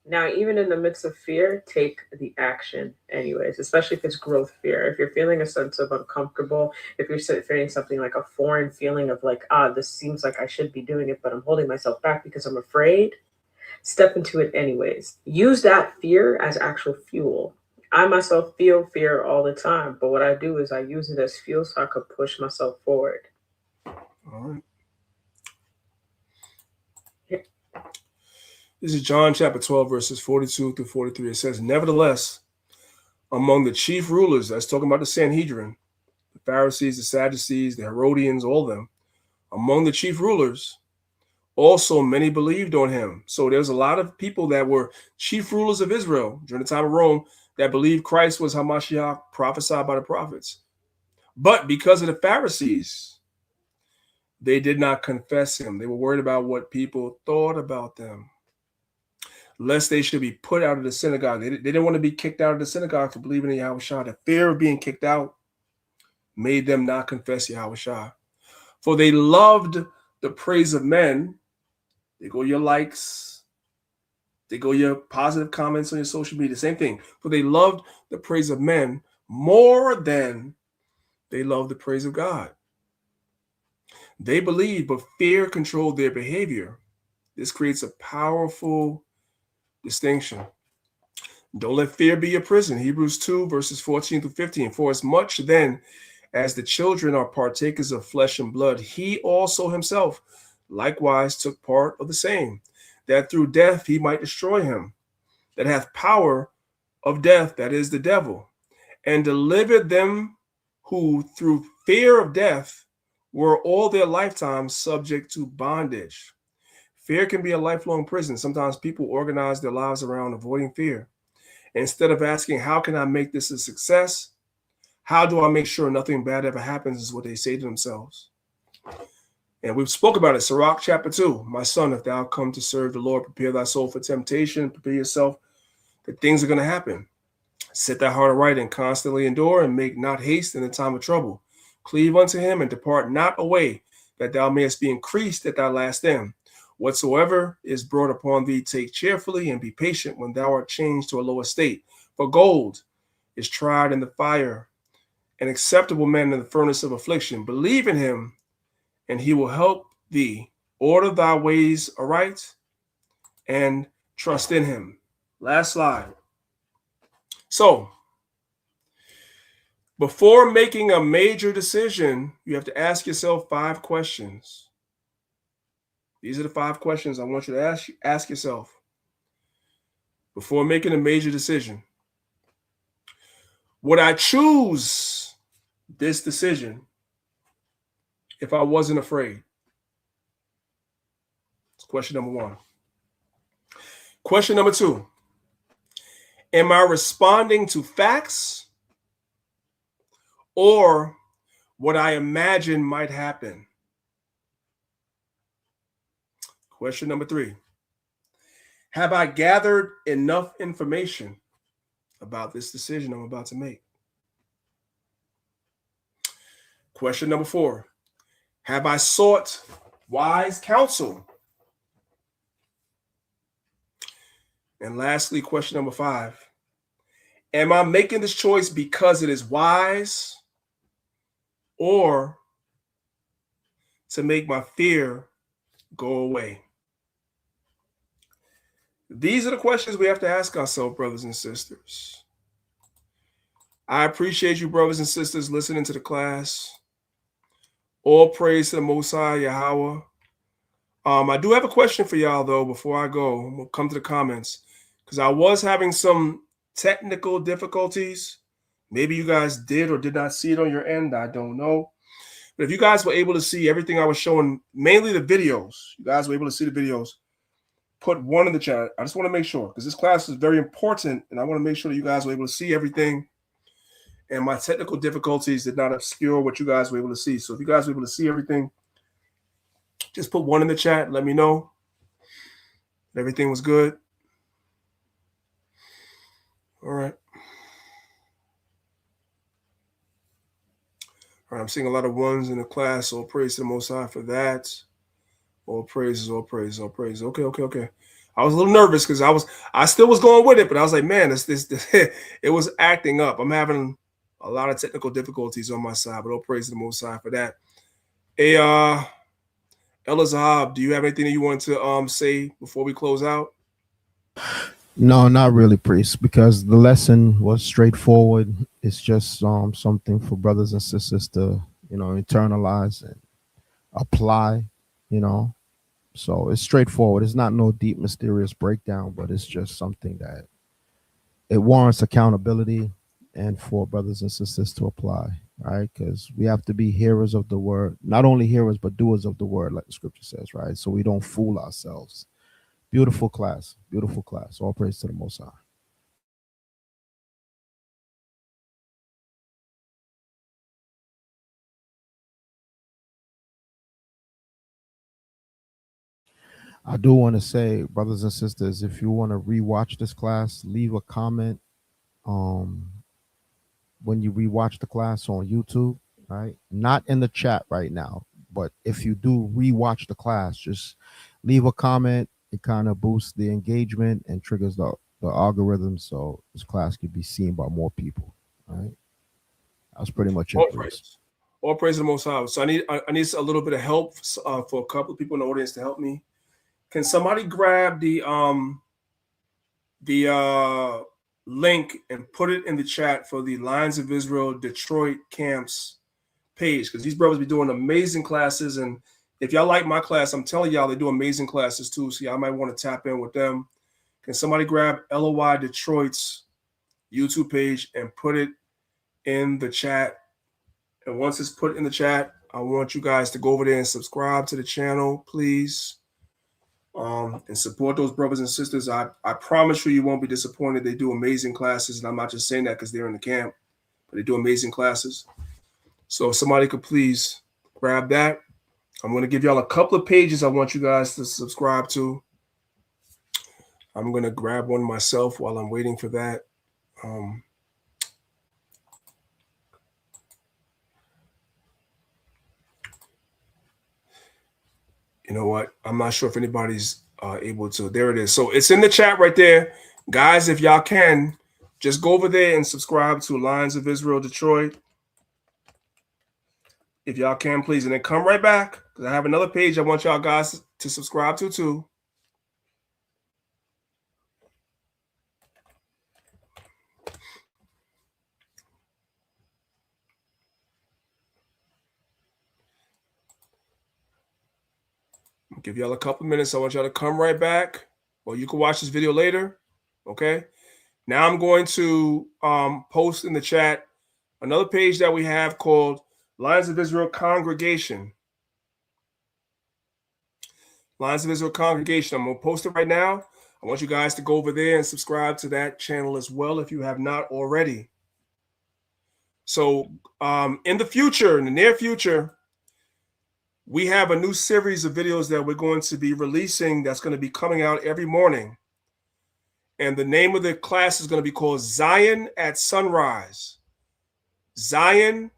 Now, even in the midst of fear, take the action anyways, especially if it's growth fear. If you're feeling a sense of uncomfortable, if you're feeling something like a foreign feeling of like, this seems like I should be doing it, but I'm holding myself back because I'm afraid, step into it anyways. Use that fear as actual fuel. I myself feel fear all the time, but what I do is I use it as fuel so I could push myself forward. All right. This is John chapter 12, verses 42 through 43. It says, nevertheless, among the chief rulers, that's talking about the Sanhedrin, the Pharisees, the Sadducees, the Herodians, all of them, among the chief rulers, also many believed on him. So there's a lot of people that were chief rulers of Israel during the time of Rome that believed Christ was Hamashiach, prophesied by the prophets. But because of the Pharisees, they did not confess him. They were worried about what people thought about them, lest they should be put out of the synagogue. They didn't want to be kicked out of the synagogue for believing in Yahushua. The fear of being kicked out made them not confess Yahushua. For they loved the praise of men. They go your likes. They go your positive comments on your social media. Same thing. For they loved the praise of men more than they loved the praise of God. They believed, but fear controlled their behavior. This creates a powerful distinction. Don't let fear be your prison. Hebrews 2, verses 14 through 15. For as much then as the children are partakers of flesh and blood, he also himself likewise took part of the same, that through death he might destroy him that hath power of death, that is the devil, and delivered them who through fear of death were all their lifetime subject to bondage. Fear can be a lifelong prison. Sometimes people organize their lives around avoiding fear. Instead of asking, how can I make this a success? How do I make sure nothing bad ever happens is what they say to themselves. And we've spoke about it. Sirach chapter 2. My son, if thou come to serve the Lord, prepare thy soul for temptation, prepare yourself that things are going to happen. Set thy heart aright and constantly endure, and make not haste in the time of trouble. Cleave unto him and depart not away, that thou mayest be increased at thy last end. Whatsoever is brought upon thee, take cheerfully, and be patient when thou art changed to a lower state. For gold is tried in the fire, an acceptable man in the furnace of affliction. Believe in him, and he will help thee. Order thy ways aright, and trust in him. Last slide. So, before making a major decision, you have to ask yourself 5 questions. These are the 5 questions I want you to ask yourself before making a major decision. Would I choose this decision if I wasn't afraid? That's question number 1. Question number 2. Am I responding to facts or what I imagine might happen? Question number 3. Have I gathered enough information about this decision I'm about to make? Question number 4. Have I sought wise counsel? And lastly, question number 5. Am I making this choice because it is wise or to make my fear go away? These are the questions we have to ask ourselves, brothers and sisters. I appreciate you, brothers and sisters, listening to the class. All praise to the Most High, Yahweh. I do have a question for y'all, though, before I go. We'll come to the comments, because I was having some technical difficulties. Maybe you guys did or did not see it on your end. I don't know. But if you guys were able to see everything I was showing, mainly the videos, you guys were able to see the videos, put 1 in the chat. I just want to make sure, because this class is very important, and I want to make sure that you guys were able to see everything, and my technical difficulties did not obscure what you guys were able to see. So if you guys were able to see everything, just put 1 in the chat. Let me know that everything was good. All right. All right, I'm seeing a lot of 1s in the class. All praise to the Most High for that. All praises, all praises, all praises. Okay. I was a little nervous because I still was going with it, but I was like, man, this it was acting up. I'm having a lot of technical difficulties on my side, but all praise to the Most High for that. Hey, Ella Zahab, do you have anything that you want to say before we close out? No, not really, priest, because the lesson was straightforward. It's just something for brothers and sisters to, internalize and apply, So it's straightforward. It's not no deep, mysterious breakdown, but it's just something that it warrants accountability and for brothers and sisters to apply, right? Because we have to be hearers of the word, not only hearers, but doers of the word, like the scripture says, right? So we don't fool ourselves. Beautiful class. Beautiful class. All praise to the Most High. I do want to say, brothers and sisters, if you want to rewatch this class, leave a comment when you rewatch the class on YouTube, right? Not in the chat right now, but if you do rewatch the class, just leave a comment. It kind of boosts the engagement and triggers the algorithm, so this class could be seen by more people. All right, that's pretty much it. All praise to the Most High. So I need a little bit of help for a couple of people in the audience to help me. Can somebody grab the link and put it in the chat for the Lions of Israel Detroit camps page, because these brothers be doing amazing classes. And if y'all like my class, I'm telling y'all they do amazing classes too. So y'all might want to tap in with them. Can somebody grab LOI Detroit's YouTube page and put it in the chat? And once it's put in the chat, I want you guys to go over there and subscribe to the channel, please. And support those brothers and sisters. I promise you won't be disappointed. They do amazing classes, and I'm not just saying that because they're in the camp, but they do amazing classes. So if somebody could please grab that. I'm going to give y'all a couple of pages I want you guys to subscribe to. I'm going to grab one myself while I'm waiting for that. You know what? I'm not sure if anybody's able to. There it is. So it's in the chat right there. Guys, if y'all can, just go over there and subscribe to Lions of Israel Detroit. If y'all can, please. And then come right back, because I have another page I want y'all guys to subscribe to too. I'll give y'all a couple minutes. I want y'all to come right back. Or you can watch this video later. Okay. Now I'm going to post in the chat another page that we have called Lions of Israel Congregation. Lions of Israel Congregation. I'm going to post it right now. I want you guys to go over there and subscribe to that channel as well if you have not already. So in the future, in the near future, we have a new series of videos that we're going to be releasing that's going to be coming out every morning. And the name of the class is going to be called Zion at Sunrise. Zion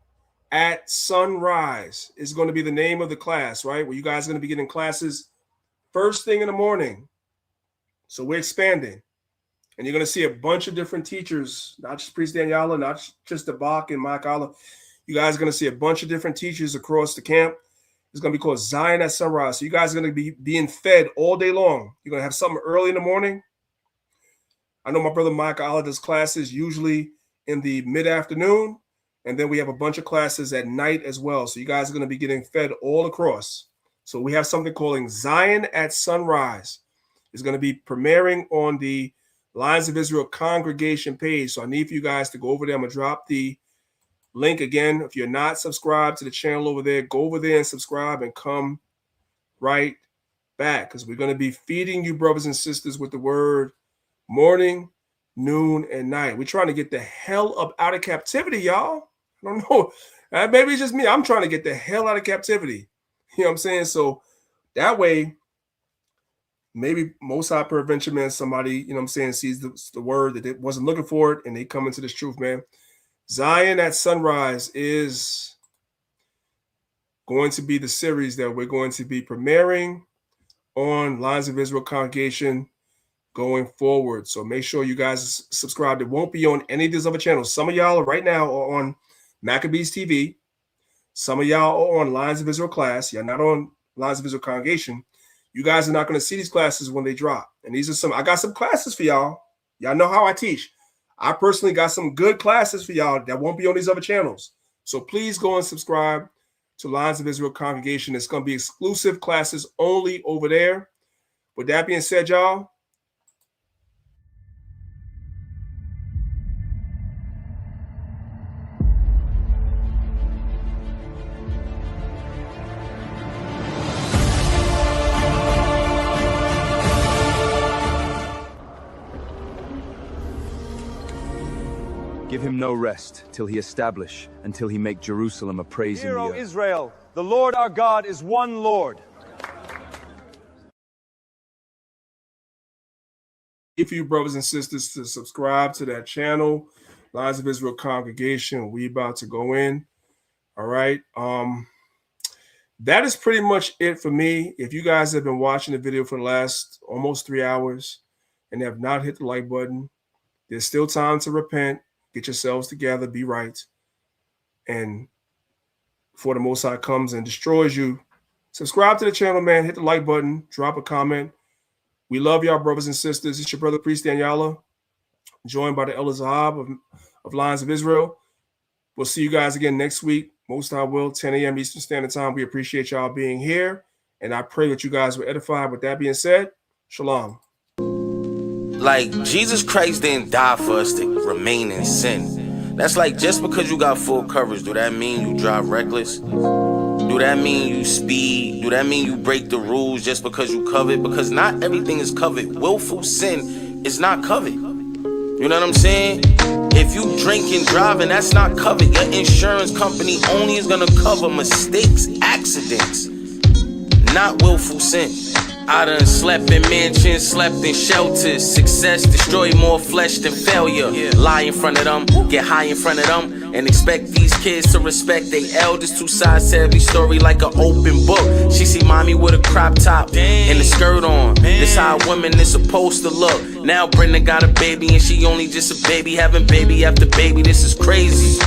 at Sunrise is going to be the name of the class, right? Where you guys are going to be getting classes first thing in the morning. So we're expanding. And you're going to see a bunch of different teachers, not just Priest Daniela, not just the Bach and Mike Allah. You guys are going to see a bunch of different teachers across the camp. It's going to be called Zion at Sunrise. So you guys are going to be being fed all day long. You're going to have something early in the morning. I know my brother Mike Allah does classes usually in the mid-afternoon. And then we have a bunch of classes at night as well. So you guys are going to be getting fed all across. So we have something called Zion at Sunrise. It's going to be premiering on the Lions of Israel Congregation page. So I need for you guys to go over there. I'm going to drop the link again. If you're not subscribed to the channel over there, go over there and subscribe and come right back, because we're going to be feeding you brothers and sisters with the word morning, noon, and night. We're trying to get the hell up out of captivity, y'all. I don't know. Maybe it's just me. I'm trying to get the hell out of captivity. You know what I'm saying? So that way, maybe Most High peradventure, man, somebody, you know what I'm saying, sees the word that they wasn't looking for it, and they come into this truth, man. Zion at Sunrise is going to be the series that we're going to be premiering on Lions of Israel Congregation going forward. So make sure you guys subscribe. It won't be on any of these other channels. Some of y'all right now are on Maccabees TV. Some of y'all are on Lions of Israel class. You're not on Lions of Israel Congregation. You guys are not going to see these classes when they drop. And these are some, I got some classes for y'all. Y'all know how I teach. I personally got some good classes for y'all that won't be on these other channels. So please go and subscribe to Lions of Israel Congregation. It's going to be exclusive classes only over there. With that being said, y'all, give him no rest till he establish, until he make Jerusalem a praise in Hear, the O earth. Israel, the Lord our God is one Lord. if you brothers and sisters to subscribe to that channel, Lions of Israel Congregation, we about to go in. All right. That is pretty much it for me. If you guys have been watching the video for the last almost 3 hours and have not hit the like button, there's still time to repent. Get yourselves together, be right. And before the Most High comes and destroys you, subscribe to the channel, man. Hit the like button, drop a comment. We love y'all, brothers and sisters. It's your brother, Priest Daniela. joined by the Elder Zahab of Lions of Israel. We'll see you guys again next week. Most I will, 10 a.m. Eastern Standard Time. We appreciate y'all being here, and I pray that you guys were edified. With that being said, shalom. Like, Jesus Christ didn't die for us to remain in sin. That's like, just because you got full coverage, do that mean you drive reckless? Do that mean you speed? Do that mean you break the rules just because you covet? Because not everything is covered. Willful sin is not covered. You know what I'm saying? If you drink and driving, that's not covered. Your insurance company only is gonna cover mistakes, accidents, not willful sin. I done slept in mansions, slept in shelters. Success destroy more flesh than failure. Lie in front of them, get high in front of them, and expect these kids to respect their elders. Two sides to every story like an open book. She see mommy with a crop top and a skirt on. This how a woman is supposed to look. Now Brenda got a baby and she only just a baby, having baby after baby. This is crazy.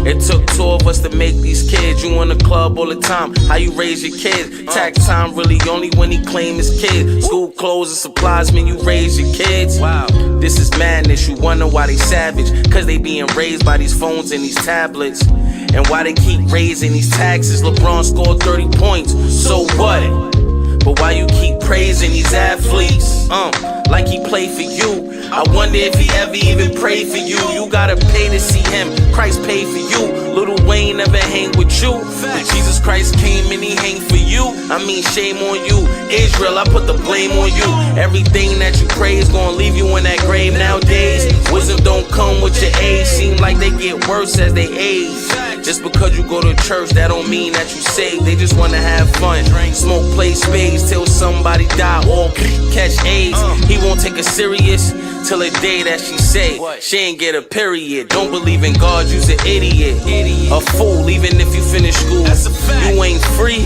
It took two of us to make these kids. You in the club all the time. How you raise your kids? Tax time really only when he claim his kids. School clothes and supplies mean you raise your kids. Wow, this is madness. You wonder why they savage? Cause they being raised by these phones and these tablets. And why they keep raising these taxes? LeBron scored 30 points. So what? But why you keep praising these athletes? Like he played for you. I wonder if he ever even prayed for you. You gotta pay to see him. Christ paid for you. Lil Wayne never hang with you. But Jesus Christ came and he hang for you. I mean, shame on you. Israel, I put the blame on you. Everything that you pray is gonna leave you in that grave nowadays. Wisdom don't come with your age. Seem like they get worse as they age. Just because you go to church, that don't mean that you saved. They just wanna have fun. Smoke, play spades till somebody die or catch AIDS. He won't take her serious till the day that she say she ain't get a period. Don't believe in God, you's an idiot. A fool, even if you finish school. You ain't free.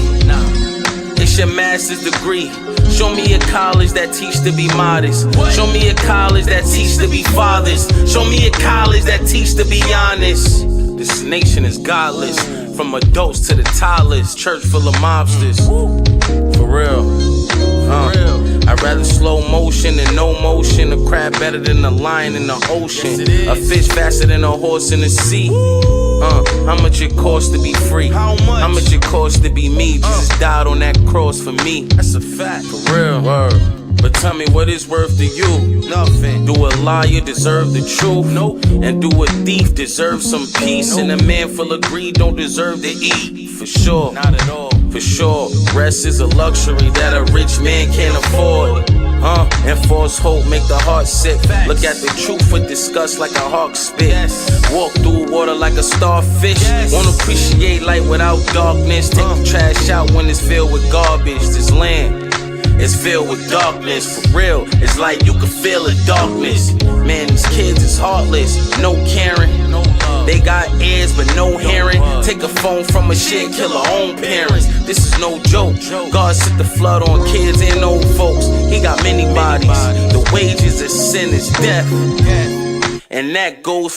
It's your master's degree. Show me a college that teach to be modest. Show me a college that teach to be fathers. Show me a college that teach to be honest. This nation is godless, from adults to the toddlers. Church full of mobsters. For real. I'd rather slow motion than no motion. A crab better than a lion in the ocean. A fish faster than a horse in the sea. How much it costs to be free? How much it costs to be me? Jesus died on that cross for me. That's a fact. For real. Word. But tell me what it's worth to you. Nothing. Do a liar deserve the truth? Nope. And do a thief deserve some peace? And a man full of greed don't deserve to eat. For sure. Not at all. For sure. Rest is a luxury that a rich man can't afford. And false hope make the heart sick. Look at the truth with disgust like a hawk spit. Walk through water like a starfish. Won't appreciate light without darkness. Take the trash out when it's filled with garbage. This land is filled with darkness. For real, it's like you can feel the darkness. Man, these kids is heartless. No caring. They got ears but no hearing. Take a phone from a shit, kill her own parents. This is no joke. God set the flood on kids and old folks. He got many bodies. The wages of sin is death. And that goes